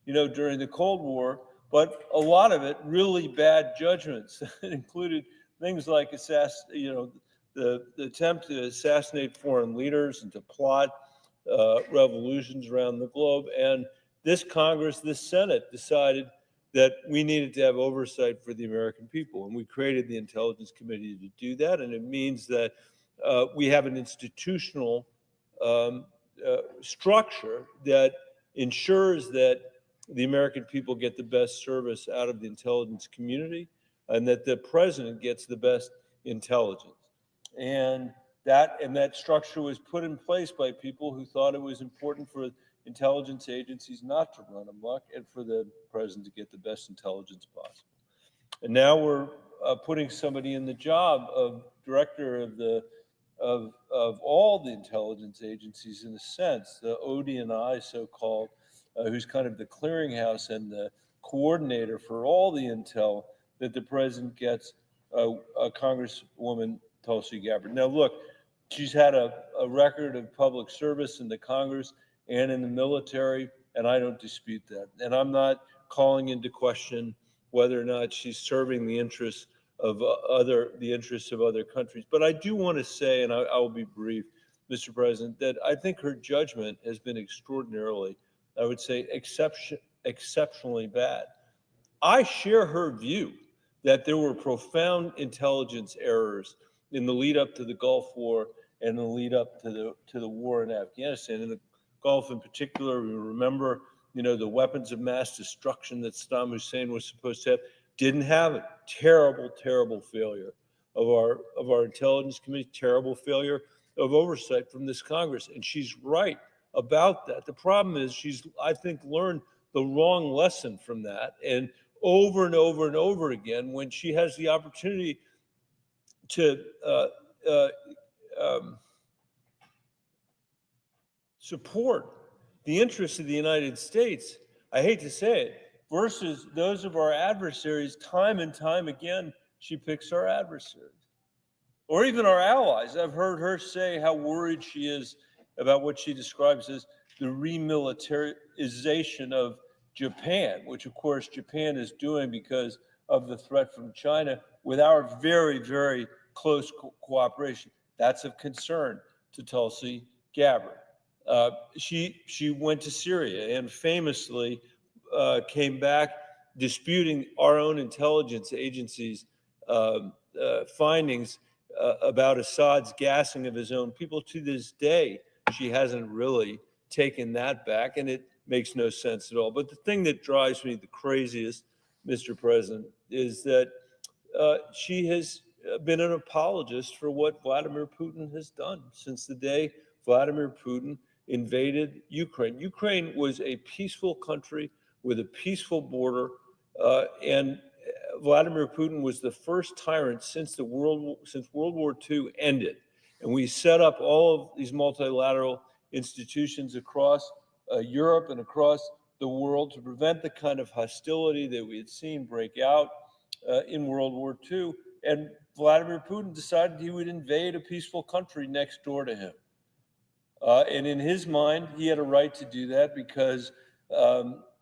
during the Cold War, but a lot of it really bad judgments. It included things like the attempt to assassinate foreign leaders and to plot revolutions around the globe. And this Congress, this Senate decided that we needed to have oversight for the American people. And we created the Intelligence Committee to do that. And it means that we have an institutional structure that ensures that the American people get the best service out of the intelligence community and that the president gets the best intelligence. And that structure was put in place by people who thought it was important for intelligence agencies not to run amok and for the president to get the best intelligence possible. And now we're putting somebody in the job of director of of all the intelligence agencies, in a sense, the ODNI so-called, who's kind of the clearinghouse and the coordinator for all the intel that the president gets, Congresswoman Tulsi Gabbard. Now, look, she's had a record of public service in the Congress and in the military, and I don't dispute that. And I'm not calling into question whether or not she's serving the interests of the interests of other countries. But I do want to say, and I will be brief, Mr. President, that I think her judgment has been extraordinarily, I would say, exceptionally bad. I share her view that there were profound intelligence errors in the lead up to the Gulf War and the lead up to the war in Afghanistan. In the Gulf in particular, we remember, the weapons of mass destruction that Saddam Hussein was supposed to have, didn't have it. Terrible, terrible failure of our intelligence committee, terrible failure of oversight from this Congress. And she's right about that. The problem is she's, I think, learned the wrong lesson from that. And over and over and over again, when she has the opportunity to support the interests of the United States, I hate to say it, versus those of our adversaries, time and time again, she picks our adversaries. Or even our allies. I've heard her say how worried she is about what she describes as the remilitarization of Japan, which of course Japan is doing because of the threat from China, with our very, very close cooperation. That's of concern to Tulsi Gabbard. She went to Syria and famously came back disputing our own intelligence agencies' findings about Assad's gassing of his own people. To this day, she hasn't really taken that back, and it makes no sense at all. But the thing that drives me the craziest, Mr. President, is that she has been an apologist for what Vladimir Putin has done since the day Vladimir Putin invaded Ukraine. Ukraine was a peaceful country with a peaceful border, and Vladimir Putin was the first tyrant since World War II ended. And we set up all of these multilateral institutions across Europe and across the world to prevent the kind of hostility that we had seen break out in World War II. And Vladimir Putin decided he would invade a peaceful country next door to him. And in his mind, he had a right to do that because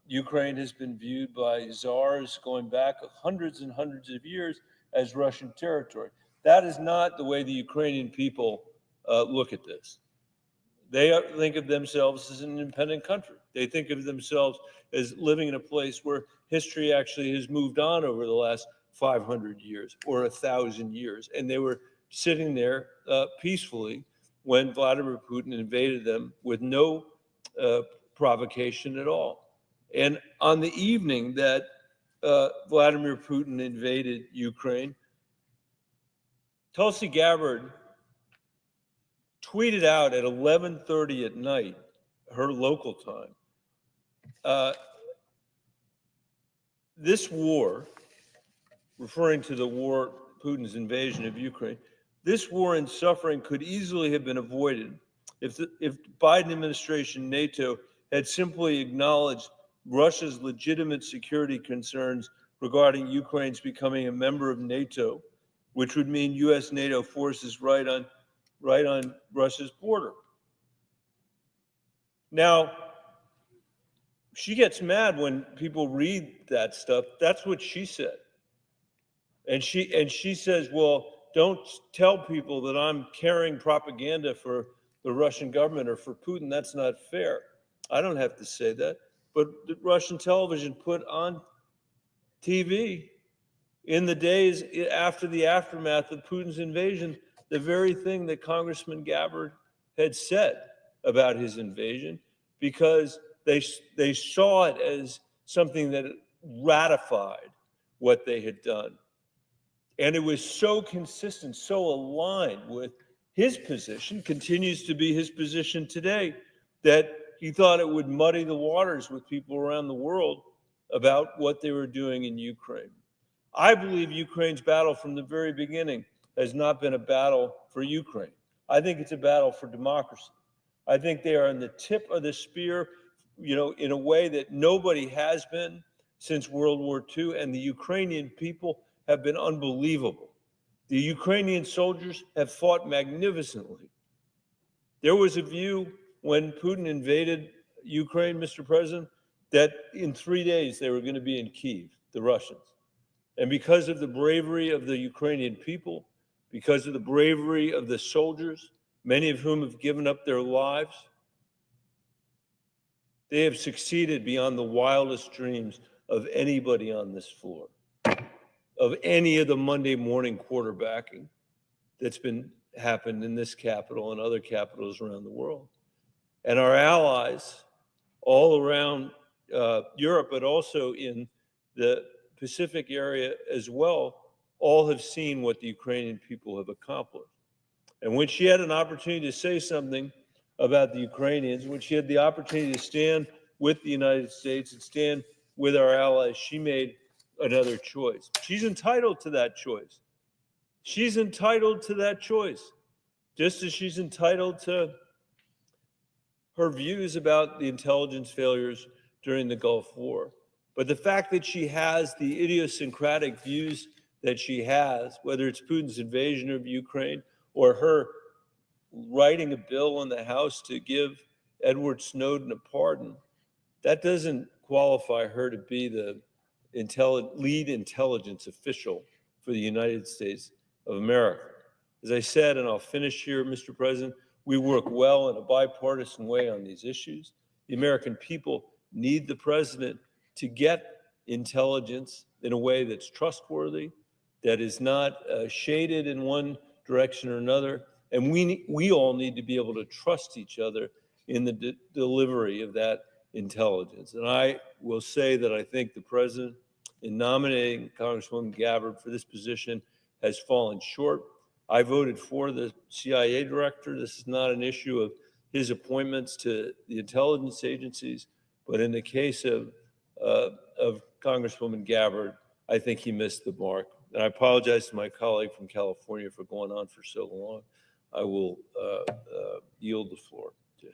Ukraine has been viewed by czars going back hundreds and hundreds of years as Russian territory. That is not the way the Ukrainian people look at this. They think of themselves as an independent country. They think of themselves as living in a place where history actually has moved on over the last 500 years or 1,000 years. And they were sitting there peacefully when Vladimir Putin invaded them with no provocation at all. And on the evening that Vladimir Putin invaded Ukraine, Tulsi Gabbard tweeted out at 11:30 at night, her local time, this war, referring to the war, Putin's invasion of Ukraine, this war and suffering could easily have been avoided if the Biden administration, NATO, had simply acknowledged Russia's legitimate security concerns regarding Ukraine's becoming a member of NATO, which would mean U.S. NATO forces right on Russia's border. Now, she gets mad when people read that stuff. That's what she said. And she says, well, don't tell people that I'm carrying propaganda for the Russian government or for Putin. That's not fair. I don't have to say that. But the Russian television put on TV in the days after the aftermath of Putin's invasion the very thing that Congressman Gabbard had said about his invasion, because they saw it as something that ratified what they had done. And it was so consistent, so aligned with his position, continues to be his position today, that he thought it would muddy the waters with people around the world about what they were doing in Ukraine. I believe Ukraine's battle from the very beginning has not been a battle for Ukraine. I think it's a battle for democracy. I think they are on the tip of the spear, in a way that nobody has been since World War II, and the Ukrainian people have been unbelievable. The Ukrainian soldiers have fought magnificently. There was a view when Putin invaded Ukraine, Mr. President, that in 3 days they were going to be in Kyiv, the Russians. And because of the bravery of the Ukrainian people, because of the bravery of the soldiers, many of whom have given up their lives, they have succeeded beyond the wildest dreams of anybody on this floor, of any of the Monday morning quarterbacking that's been happened in this capital and other capitals around the world. And our allies all around Europe, but also in the Pacific area as well, all have seen what the Ukrainian people have accomplished. And when she had an opportunity to say something about the Ukrainians, when she had the opportunity to stand with the United States and stand with our allies, she made another choice. She's entitled to that choice. She's entitled to that choice, just as she's entitled to her views about the intelligence failures during the Gulf War. But the fact that she has the idiosyncratic views that she has, whether it's Putin's invasion of Ukraine or her writing a bill in the House to give Edward Snowden a pardon, that doesn't qualify her to be the lead intelligence official for the United States of America. As I said, and I'll finish here, Mr. President, we work well in a bipartisan way on these issues. The American people need the president to get intelligence in a way that's trustworthy, that is not shaded in one direction or another. And we all need to be able to trust each other in the delivery of that intelligence. And I will say that I think the president, in nominating Congresswoman Gabbard for this position, has fallen short. I voted for the CIA director. This is not an issue of his appointments to the intelligence agencies, but in the case of Congresswoman Gabbard, I think he missed the mark. And I apologize to my colleague from California for going on for so long. I will yield the floor to him.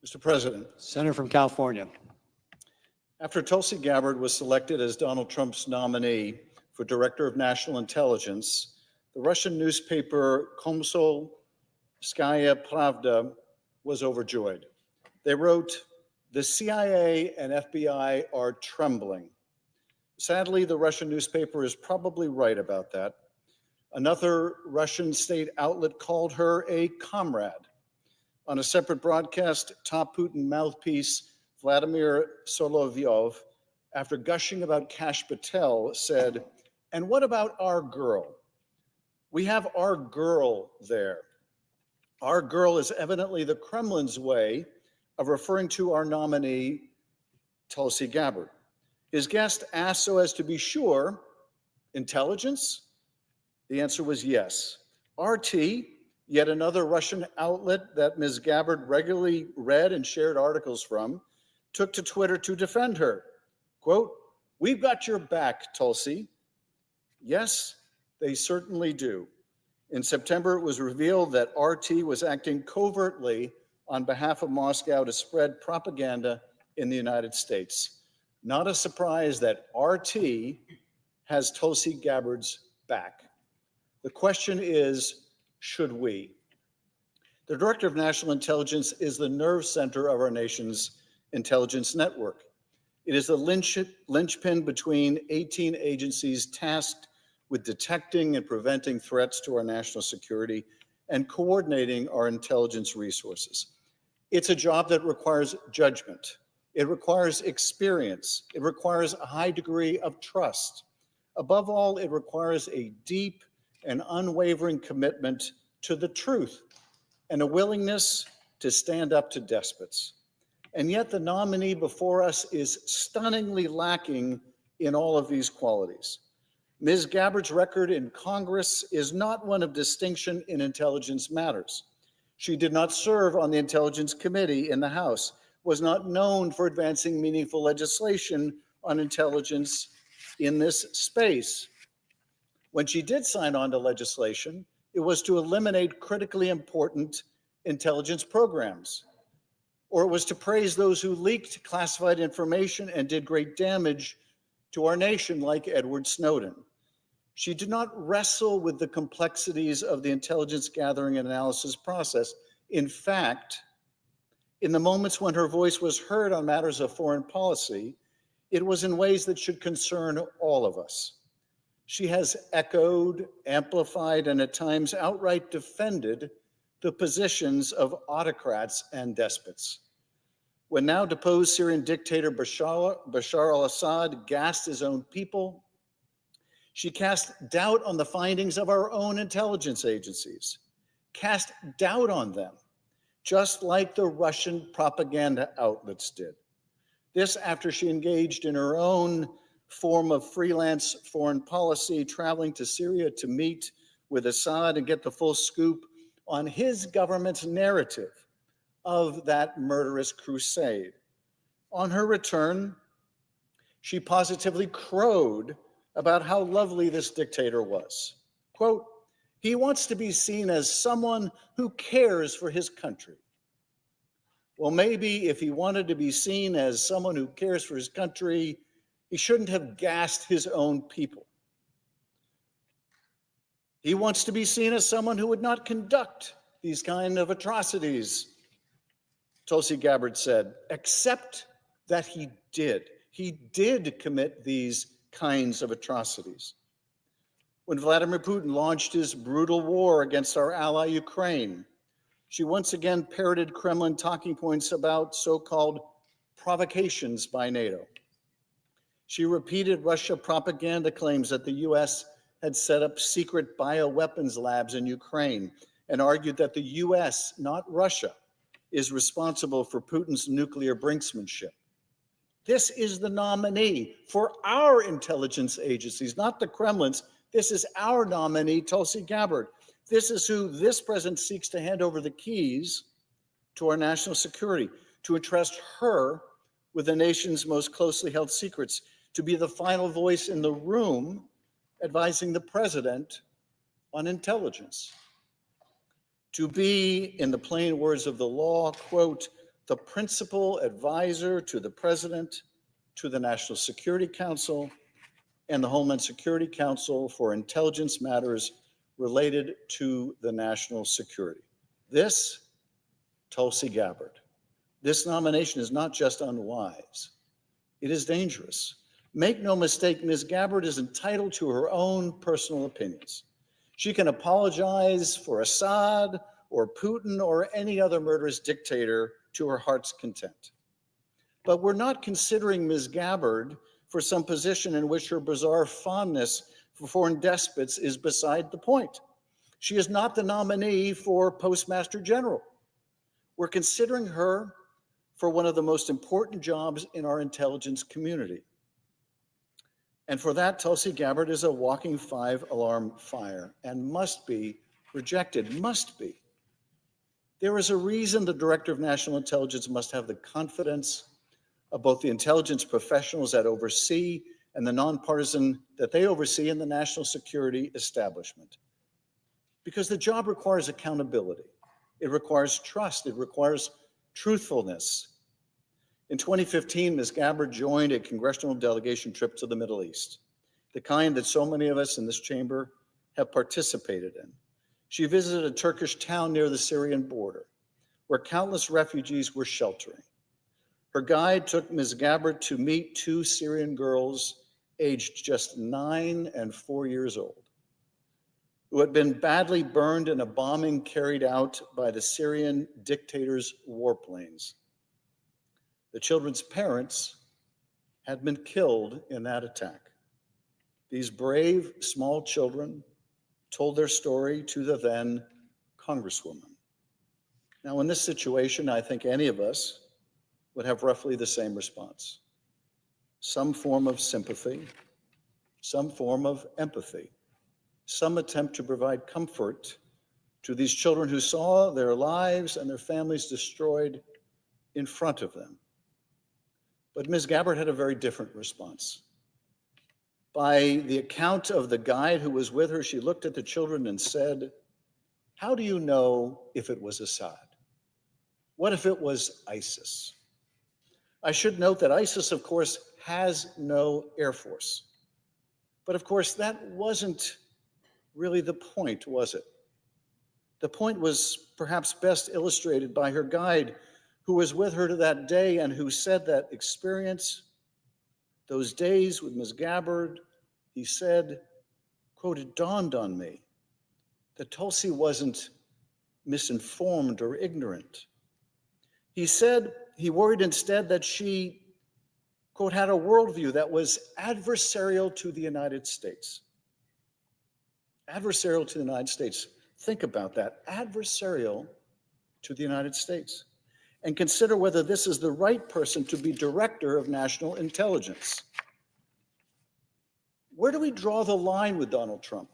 Mr. President, Senator from California. after Tulsi Gabbard was selected as Donald Trump's nominee for Director of National Intelligence, the Russian newspaper Komsomolskaya Pravda was overjoyed. They wrote, "The CIA and FBI are trembling." Sadly, the Russian newspaper is probably right about that. Another Russian state outlet called her a comrade. On a separate broadcast, top Putin mouthpiece Vladimir Solovyov, after gushing about Kash Patel, said, "And what about our girl? We have our girl there." Our girl is evidently the Kremlin's way of referring to our nominee, Tulsi Gabbard. His guest asked so as to be sure, intelligence? The answer was yes. RT, yet another Russian outlet that Ms. Gabbard regularly read and shared articles from, took to Twitter to defend her. Quote, "We've got your back, Tulsi." Yes, they certainly do. In September, it was revealed that RT was acting covertly on behalf of Moscow to spread propaganda in the United States. Not a surprise that RT has Tulsi Gabbard's back. The question is, should we? The Director of National Intelligence is the nerve center of our nation's intelligence network. It is the linchpin between 18 agencies tasked with detecting and preventing threats to our national security and coordinating our intelligence resources. It's a job that requires judgment. It requires experience. It requires a high degree of trust. Above all, it requires a deep and unwavering commitment to the truth and a willingness to stand up to despots. And yet the nominee before us is stunningly lacking in all of these qualities. Ms. Gabbard's record in Congress is not one of distinction in intelligence matters. She did not serve on the Intelligence Committee in the House, was not known for advancing meaningful legislation on intelligence in this space. When she did sign on to legislation, it was to eliminate critically important intelligence programs, or it was to praise those who leaked classified information and did great damage to our nation, like Edward Snowden. She did not wrestle with the complexities of the intelligence gathering and analysis process. In fact, in the moments when her voice was heard on matters of foreign policy, it was in ways that should concern all of us. She has echoed, amplified, and at times outright defended the positions of autocrats and despots. When now deposed Syrian dictator Bashar al-Assad gassed his own people, she cast doubt on the findings of our own intelligence agencies, cast doubt on them, just like the Russian propaganda outlets did. This after she engaged in her own form of freelance foreign policy, traveling to Syria to meet with Assad and get the full scoop on his government's narrative of that murderous crusade. On her return, she positively crowed about how lovely this dictator was. Quote, "He wants to be seen as someone who cares for his country." Well, maybe if he wanted to be seen as someone who cares for his country, he shouldn't have gassed his own people. He wants to be seen as someone who would not conduct these kind of atrocities, Tulsi Gabbard said, except that he did. He did commit these kinds of atrocities. When Vladimir Putin launched his brutal war against our ally Ukraine, she once again parroted Kremlin talking points about so-called provocations by NATO. She repeated Russia propaganda claims that the US had set up secret bioweapons labs in Ukraine and argued that the US, not Russia, is responsible for Putin's nuclear brinksmanship. This is the nominee for our intelligence agencies, not the Kremlin's. This is our nominee, Tulsi Gabbard. This is who this president seeks to hand over the keys to our national security, to entrust her with the nation's most closely held secrets, to be the final voice in the room advising the president on intelligence, to be, in the plain words of the law, quote, the principal advisor to the president, to the National Security Council, and the Homeland Security Council for intelligence matters related to the national security. This, Tulsi Gabbard, this nomination is not just unwise, it is dangerous. Make no mistake, Ms. Gabbard is entitled to her own personal opinions. She can apologize for Assad or Putin or any other murderous dictator to her heart's content. But we're not considering Ms. Gabbard for some position in which her bizarre fondness for foreign despots is beside the point. She is not the nominee for Postmaster General. We're considering her for one of the most important jobs in our intelligence community. And for that, Tulsi Gabbard is a walking five-alarm fire and must be rejected, must be. There is a reason the Director of National Intelligence must have the confidence of both the intelligence professionals that oversee and the nonpartisan that they oversee in the national security establishment. Because the job requires accountability. It requires trust. It requires truthfulness. In 2015, Ms. Gabbard joined a congressional delegation trip to the Middle East, the kind that so many of us in this chamber have participated in. She visited a Turkish town near the Syrian border, where countless refugees were sheltering. Her guide took Ms. Gabbard to meet two Syrian girls aged just 9 and 4 years old, who had been badly burned in a bombing carried out by the Syrian dictator's warplanes. The children's parents had been killed in that attack. These brave small children told their story to the then Congresswoman. Now, in this situation, I think any of us would have roughly the same response. Some form of sympathy, some form of empathy, some attempt to provide comfort to these children who saw their lives and their families destroyed in front of them. But Ms. Gabbard had a very different response. By the account of the guide who was with her, she looked at the children and said, "How do you know if it was Assad? What if it was ISIS?" I should note that ISIS, of course, has no air force. But of course, that wasn't really the point, was it? The point was perhaps best illustrated by her guide who was with her to that day and who said that experience, those days with Ms. Gabbard, he said, quote, "It dawned on me that Tulsi wasn't misinformed or ignorant." He said he worried instead that she, quote, "had a worldview that was adversarial to the United States." Adversarial to the United States. Think about that. Adversarial to the United States. And consider whether this is the right person to be director of national intelligence. Where do we draw the line with Donald Trump?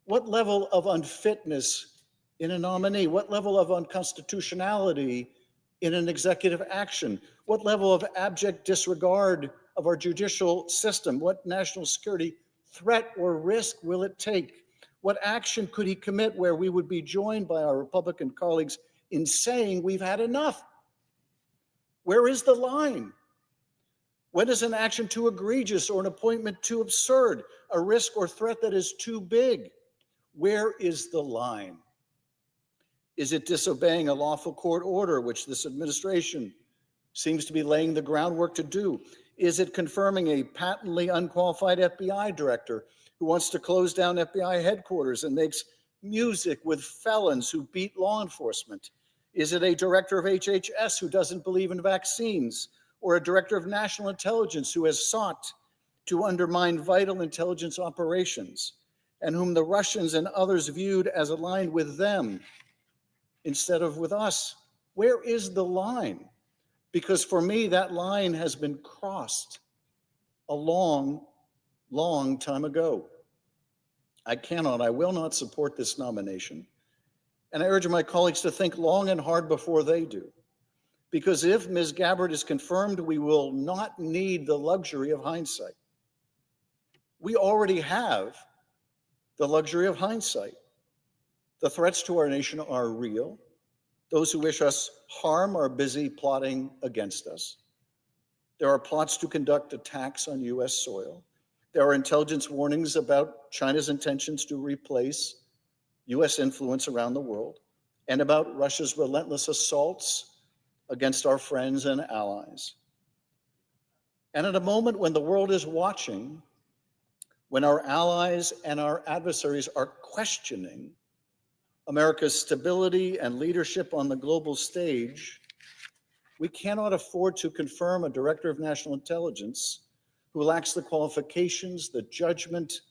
What level of unfitness in a nominee? What level of unconstitutionality in an executive action? What level of abject disregard of our judicial system? What national security threat or risk will it take? What action could he commit where we would be joined by our Republican colleagues in saying we've had enough? Where is the line? When is an action too egregious or an appointment too absurd, a risk or threat that is too big? Where is the line? Is it disobeying a lawful court order, which this administration seems to be laying the groundwork to do? Is it confirming a patently unqualified FBI director who wants to close down FBI headquarters and makes music with felons who beat law enforcement? Is it a director of HHS who doesn't believe in vaccines, or a director of national intelligence who has sought to undermine vital intelligence operations and whom the Russians and others viewed as aligned with them instead of with us? Where is the line? Because for me, that line has been crossed a long, long time ago. I will not support this nomination. And I urge my colleagues to think long and hard before they do. Because if Ms. Gabbard is confirmed, we will not need the luxury of hindsight. We already have the luxury of hindsight. The threats to our nation are real. Those who wish us harm are busy plotting against us. There are plots to conduct attacks on U.S. soil. There are intelligence warnings about China's intentions to replace U.S. influence around the world, and about Russia's relentless assaults against our friends and allies. And at a moment when the world is watching, when our allies and our adversaries are questioning America's stability and leadership on the global stage, we cannot afford to confirm a director of national intelligence who lacks the qualifications, the judgment,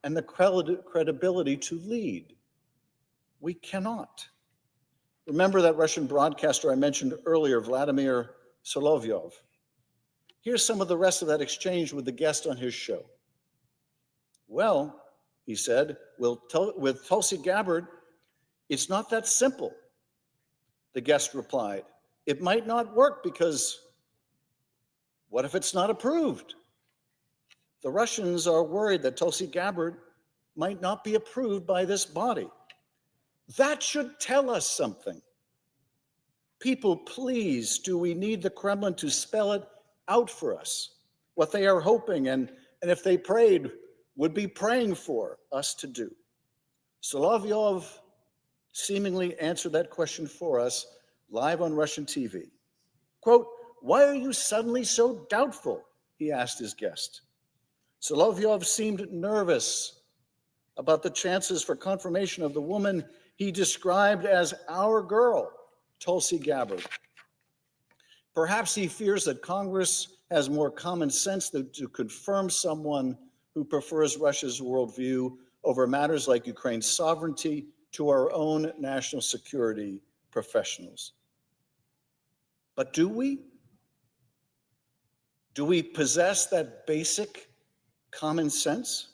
and the credibility to lead. We cannot. Remember that Russian broadcaster I mentioned earlier, Vladimir Solovyov. Here's some of the rest of that exchange with the guest on his show. "Well," he said, with Tulsi Gabbard, it's not that simple." The guest replied, "It might not work because what if it's not approved? The Russians are worried that Tulsi Gabbard might not be approved by this body." That should tell us something. People, please, do we need the Kremlin to spell it out for us, what they are hoping and if they prayed, would be praying for us to do? Solovyov seemingly answered that question for us live on Russian TV. Quote, "Why are you suddenly so doubtful?" he asked his guest. Solovyov seemed nervous about the chances for confirmation of the woman he described as our girl, Tulsi Gabbard. Perhaps he fears that Congress has more common sense than to confirm someone who prefers Russia's worldview over matters like Ukraine's sovereignty to our own national security professionals. But do we? Do we possess that basic common sense,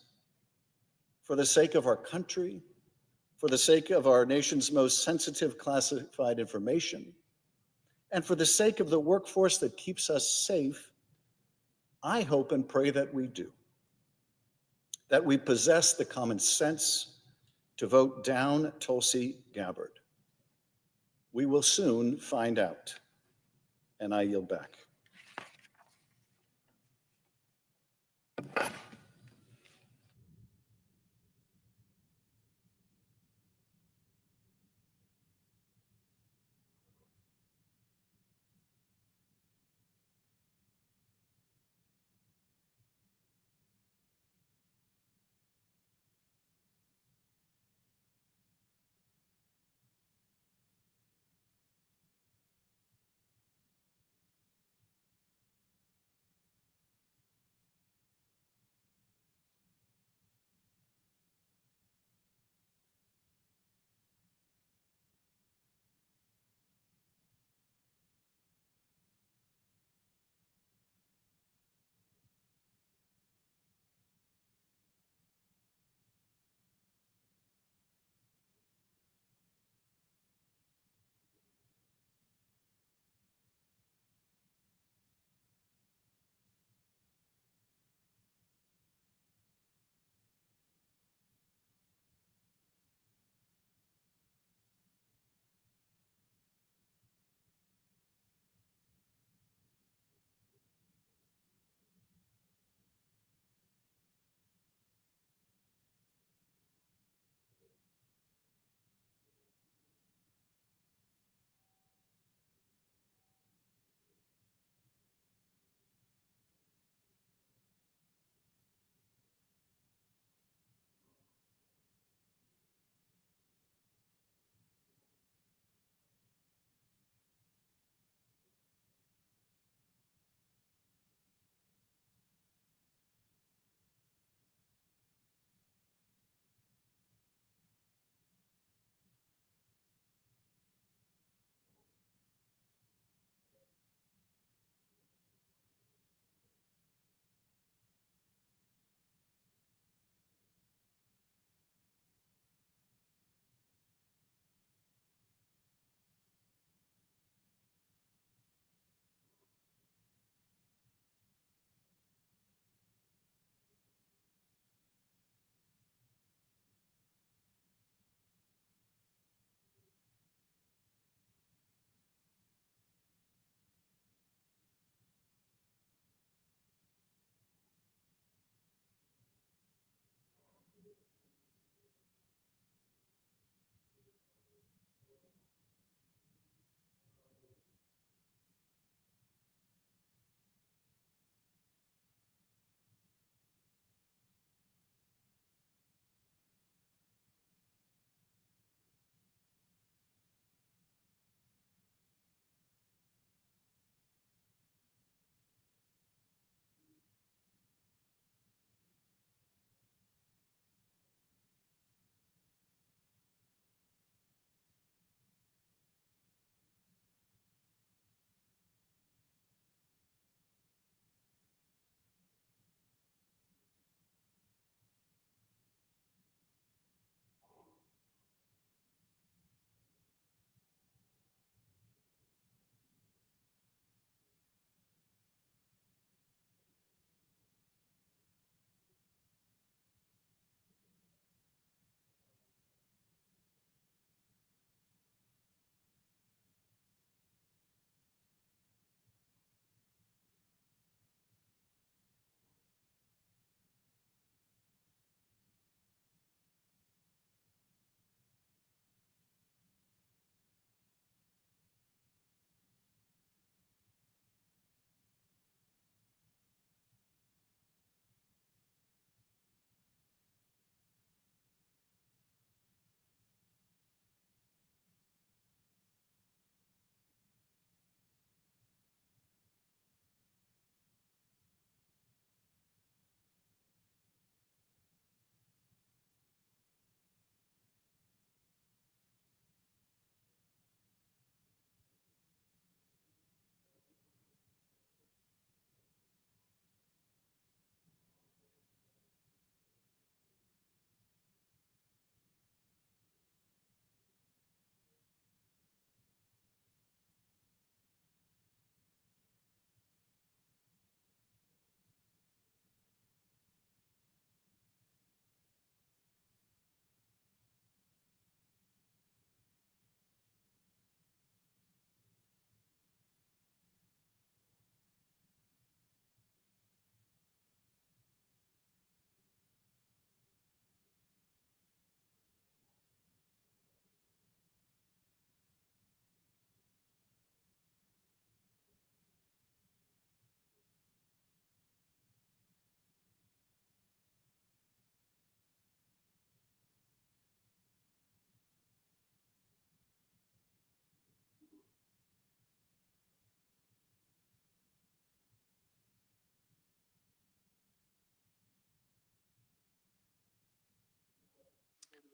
for the sake of our country, for the sake of our nation's most sensitive classified information, and for the sake of the workforce that keeps us safe, I hope and pray that we do. That we possess the common sense to vote down Tulsi Gabbard. We will soon find out. And I yield back.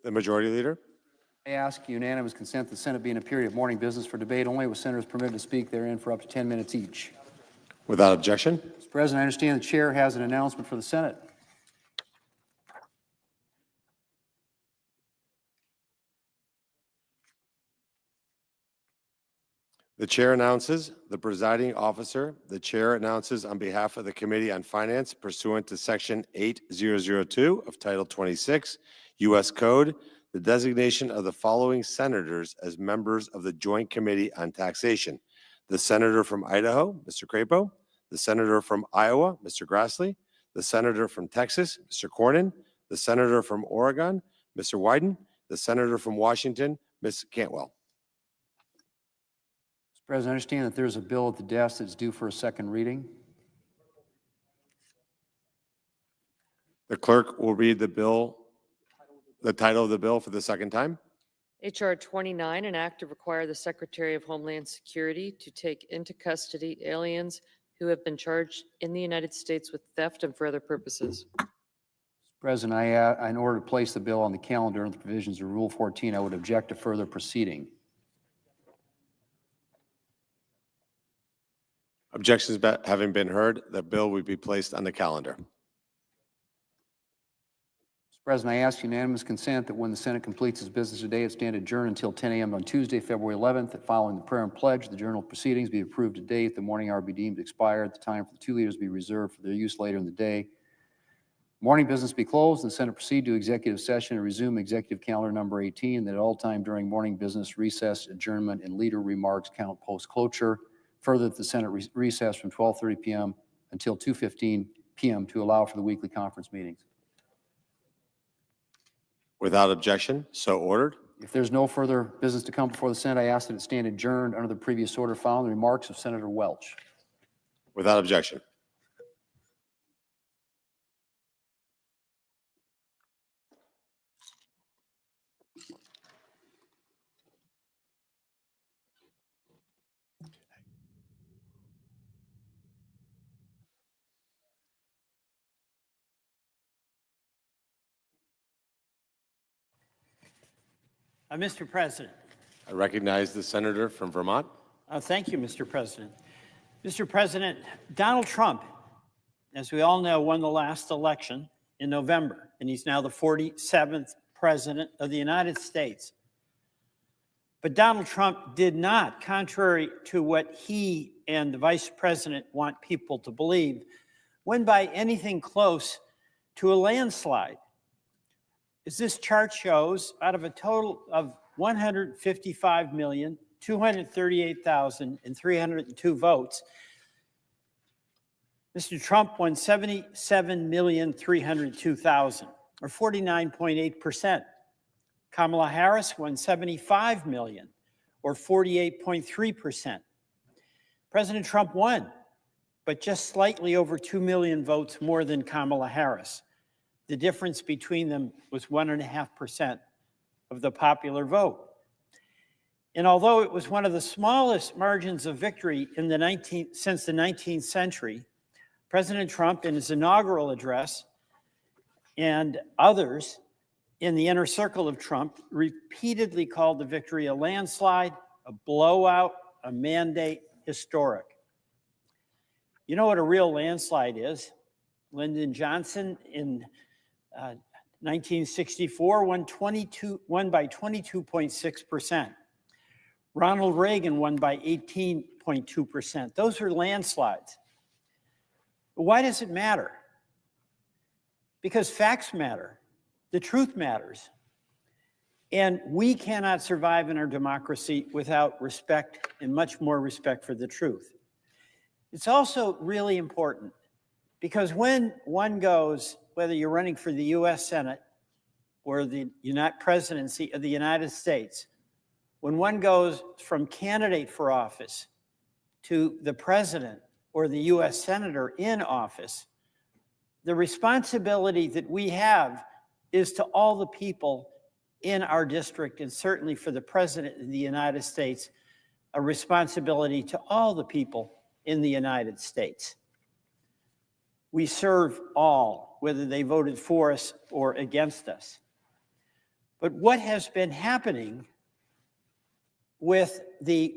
The Majority Leader. I ask unanimous consent the Senate be in a period of morning business for debate only, with senators permitted to speak therein for up to 10 minutes each. Without objection. Mr. President, I understand the chair has an announcement for the Senate. The chair announces, the presiding officer, the chair announces on behalf of the Committee on Finance pursuant to Section 8002 of Title 26 U.S. Code, the designation of the following senators as members of the Joint Committee on Taxation. The senator from Idaho, Mr. Crapo, the senator from Iowa, Mr. Grassley, the senator from Texas, Mr. Cornyn, the senator from Oregon, Mr. Wyden, the senator from Washington, Ms. Cantwell. Mr. President, I understand that there's a bill at the desk that's due for a second reading. The clerk will read the title of the bill for the second time. H.R. 29, an act to require the Secretary of Homeland Security to take into custody aliens who have been charged in the United States with theft and for other purposes. Mr. President, in order to place the bill on the calendar under the provisions of Rule 14, I would object to further proceeding. Objections having been heard, the bill will be placed on the calendar. Mr. President, I ask unanimous consent that when the Senate completes its business today, it stand adjourned until 10 a.m. on Tuesday, February 11th, that following the prayer and pledge, the journal of proceedings be approved today, at the morning hour be deemed expired, the time for the two leaders be reserved for their use later in the day. Morning business be closed, and the Senate proceed to executive session and resume executive calendar number 18, that at all time during morning business, recess, adjournment, and leader remarks count post-cloture. Further, that the Senate recess from 12:30 p.m. until 2:15 p.m. to allow for the weekly conference meetings. Without objection, so ordered. If there's no further business to come before the Senate, I ask that it stand adjourned under the previous order following the remarks of Senator Welch. Without objection. Mr. President. I recognize the senator from Vermont. Thank you, Mr. President. Mr. President, Donald Trump, as we all know, won the last election in November, and he's now the 47th president of the United States. But Donald Trump did not, contrary to what he and the vice president want people to believe, win by anything close to a landslide. As this chart shows, out of a total of 155,238,302 votes, Mr. Trump won 77,302,000, or 49.8%. Kamala Harris won 75 million, or 48.3%. President Trump won, but just slightly over 2 million votes more than Kamala Harris. The difference between them was 1.5% of the popular vote. And although it was one of the smallest margins of victory in since the 19th century, President Trump, in his inaugural address, and others in the inner circle of Trump, repeatedly called the victory a landslide, a blowout, a mandate, historic. You know what a real landslide is? Lyndon Johnson in 1964 won by 22.6%. Ronald Reagan won by 18.2%. Those are landslides. Why does it matter? Because facts matter. The truth matters. And we cannot survive in our democracy without respect, and much more respect for the truth. It's also really important because when one goes, whether you're running for the U.S. Senate or the presidency of the United States, when one goes from candidate for office to the president or the U.S. senator in office, the responsibility that we have is to all the people in our district, and certainly for the president of the United States, a responsibility to all the people in the United States. We serve all, whether they voted for us or against us. But what has been happening with the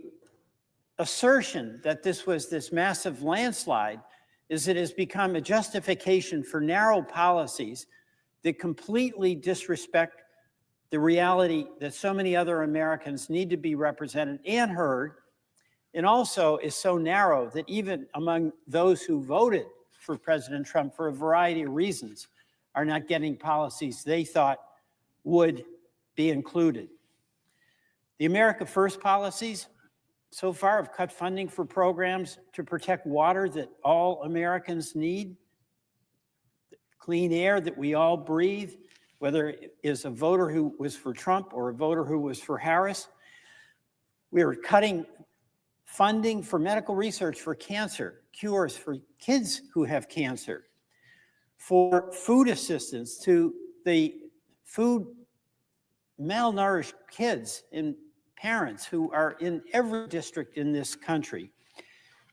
assertion that this was this massive landslide is it has become a justification for narrow policies that completely disrespect the reality that so many other Americans need to be represented and heard, and also is so narrow that even among those who voted for President Trump for a variety of reasons are not getting policies they thought would be included. The America First policies so far have cut funding for programs to protect water that all Americans need, clean air that we all breathe, whether it is a voter who was for Trump or a voter who was for Harris. We are cutting funding for medical research for cancer, cures for kids who have cancer, for food assistance to the food malnourished kids and parents who are in every district in this country.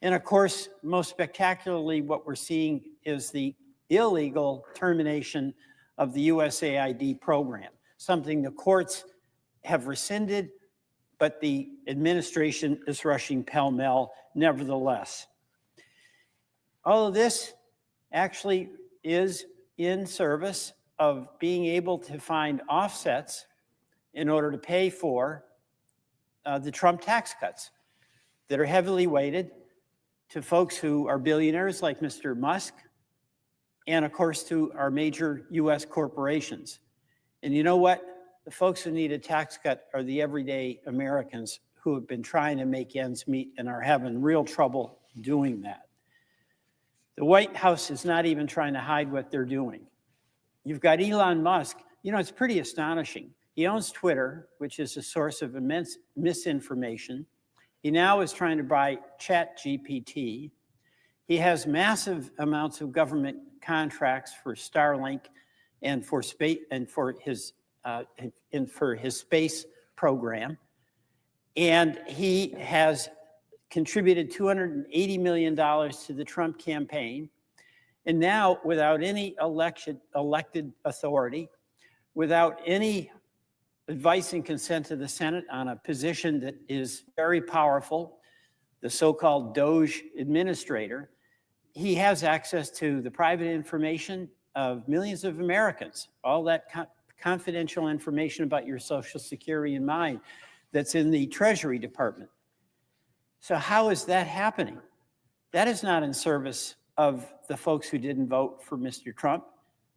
And of course, most spectacularly, what we're seeing is the illegal termination of the USAID program, something the courts have rescinded, but the administration is rushing pell-mell nevertheless. All of this actually is in service of being able to find offsets in order to pay for the Trump tax cuts that are heavily weighted to folks who are billionaires like Mr. Musk, and of course to our major US corporations. And you know what? The folks who need a tax cut are the everyday Americans who have been trying to make ends meet and are having real trouble doing that. The White House is not even trying to hide what they're doing. You've got Elon Musk. You know, it's pretty astonishing. He owns Twitter, which is a source of immense misinformation. He now is trying to buy ChatGPT. He has massive amounts of government contracts for Starlink and for space and for his space program. And he has contributed $280 million to the Trump campaign. And now, without any elected authority, without any advice and consent of the Senate on a position that is very powerful, the so-called Doge administrator, he has access to the private information of millions of Americans, all that confidential information about your Social Security and mine that's in the Treasury Department. So how is that happening? That is not in service of the folks who didn't vote for Mr. Trump.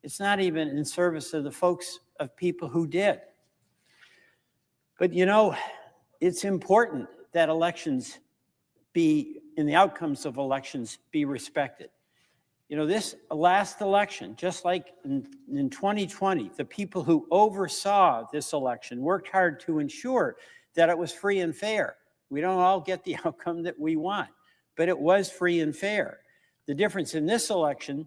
It's not even in service of the folks of people who did. But you know, it's important that elections be, and the outcomes of elections be respected. You know, this last election, just like in 2020, the people who oversaw this election worked hard to ensure that it was free and fair. We don't all get the outcome that we want, but it was free and fair. The difference in this election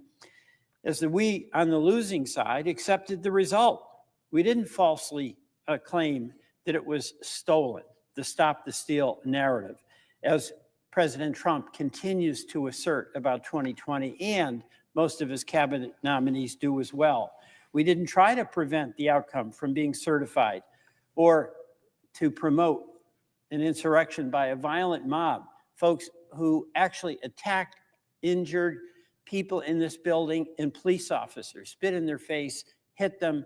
is that we, on the losing side, accepted the result. We didn't falsely claim that it was stolen, the stop the steal narrative, as President Trump continues to assert about 2020, and most of his cabinet nominees do as well. We didn't try to prevent the outcome from being certified or to promote an insurrection by a violent mob, folks who actually attacked, injured people in this building and police officers, spit in their face, hit them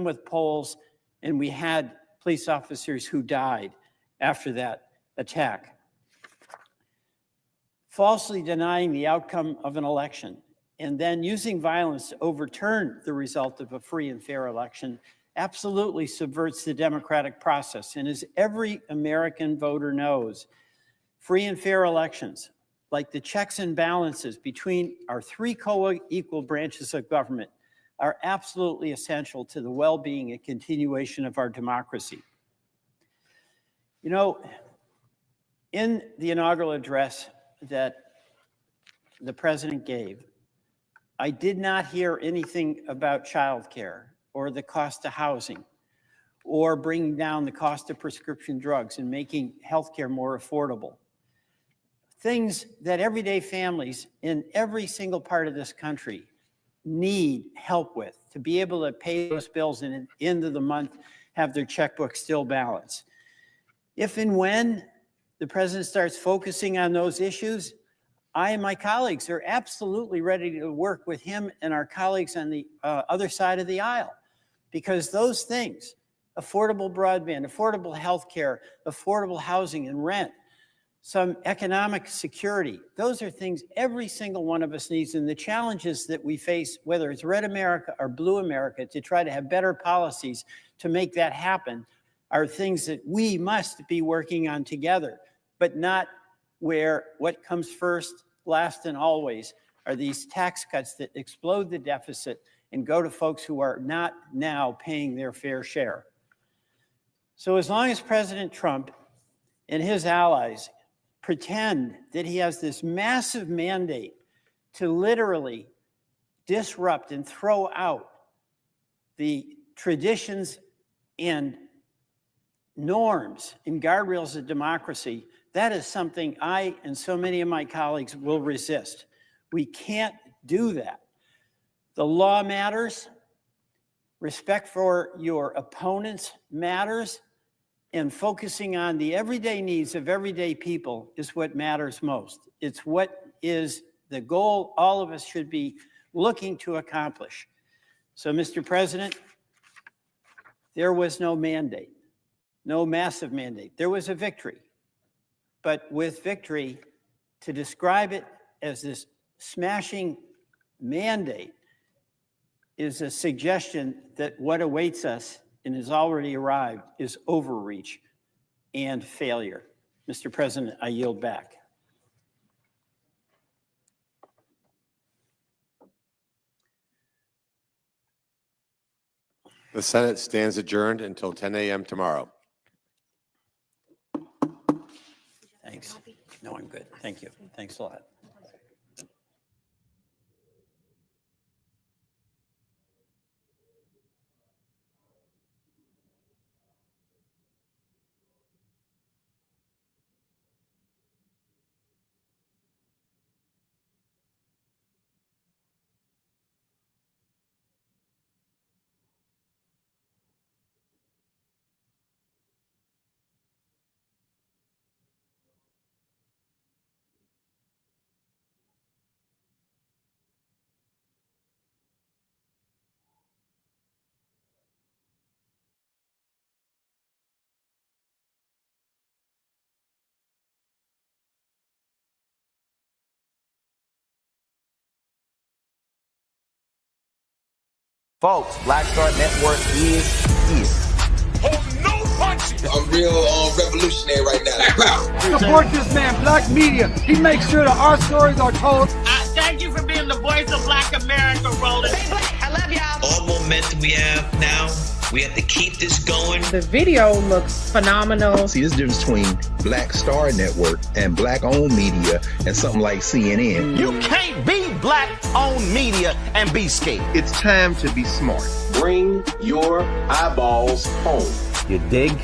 with poles, and we had police officers who died after that attack. Falsely denying the outcome of an election and then using violence to overturn the result of a free and fair election absolutely subverts the democratic process. And as every American voter knows, free and fair elections, like the checks and balances between our three co-equal branches of government, are absolutely essential to the well-being and continuation of our democracy. You know, in the inaugural address that the president gave, I did not hear anything about childcare or the cost of housing or bringing down the cost of prescription drugs and making healthcare more affordable. Things that everyday families in every single part of this country need help with, to be able to pay those bills in the end of the month have their checkbook still balanced. If and when the president starts focusing on those issues, I and my colleagues are absolutely ready to work with him and our colleagues on the other side of the aisle, because those things, affordable broadband, affordable health care, affordable housing and rent, some economic security, those are things every single one of us needs. And the challenges that we face, whether it's Red America or Blue America, to try to have better policies to make that happen, are things that we must be working on together, but not where what comes first, last, and always are these tax cuts that explode the deficit and go to folks who are not now paying their fair share. So as long as President Trump and his allies pretend that he has this massive mandate to literally disrupt and throw out the traditions and norms and guardrails of democracy, that is something I and so many of my colleagues will resist. We can't do that. The law matters. Respect for your opponents matters. And focusing on the everyday needs of everyday people is what matters most. It's what is the goal all of us should be looking to accomplish. So, Mr. President, there was no mandate, no massive mandate. There was a victory. But with victory, to describe it as this smashing mandate is a suggestion that what awaits us and has already arrived is overreach and failure. Mr. President, I yield back. The Senate stands adjourned until 10 a.m. tomorrow. Thanks. No, I'm good. Thank you. Thanks a lot. Folks, Black Star Network is here. Oh, no punches! I'm real revolutionary right now. Support this man, Black Media. He makes sure that our stories are told. Thank you for being the voice of Black America, Roland. Stay black. I love y'all. All momentum we have now, we have to keep this going. The video looks phenomenal. See, there's a difference between Black Star Network and Black-owned media and something like CNN. You can't be Black-owned media and be scared. It's time to be smart. Bring your eyeballs home. You dig?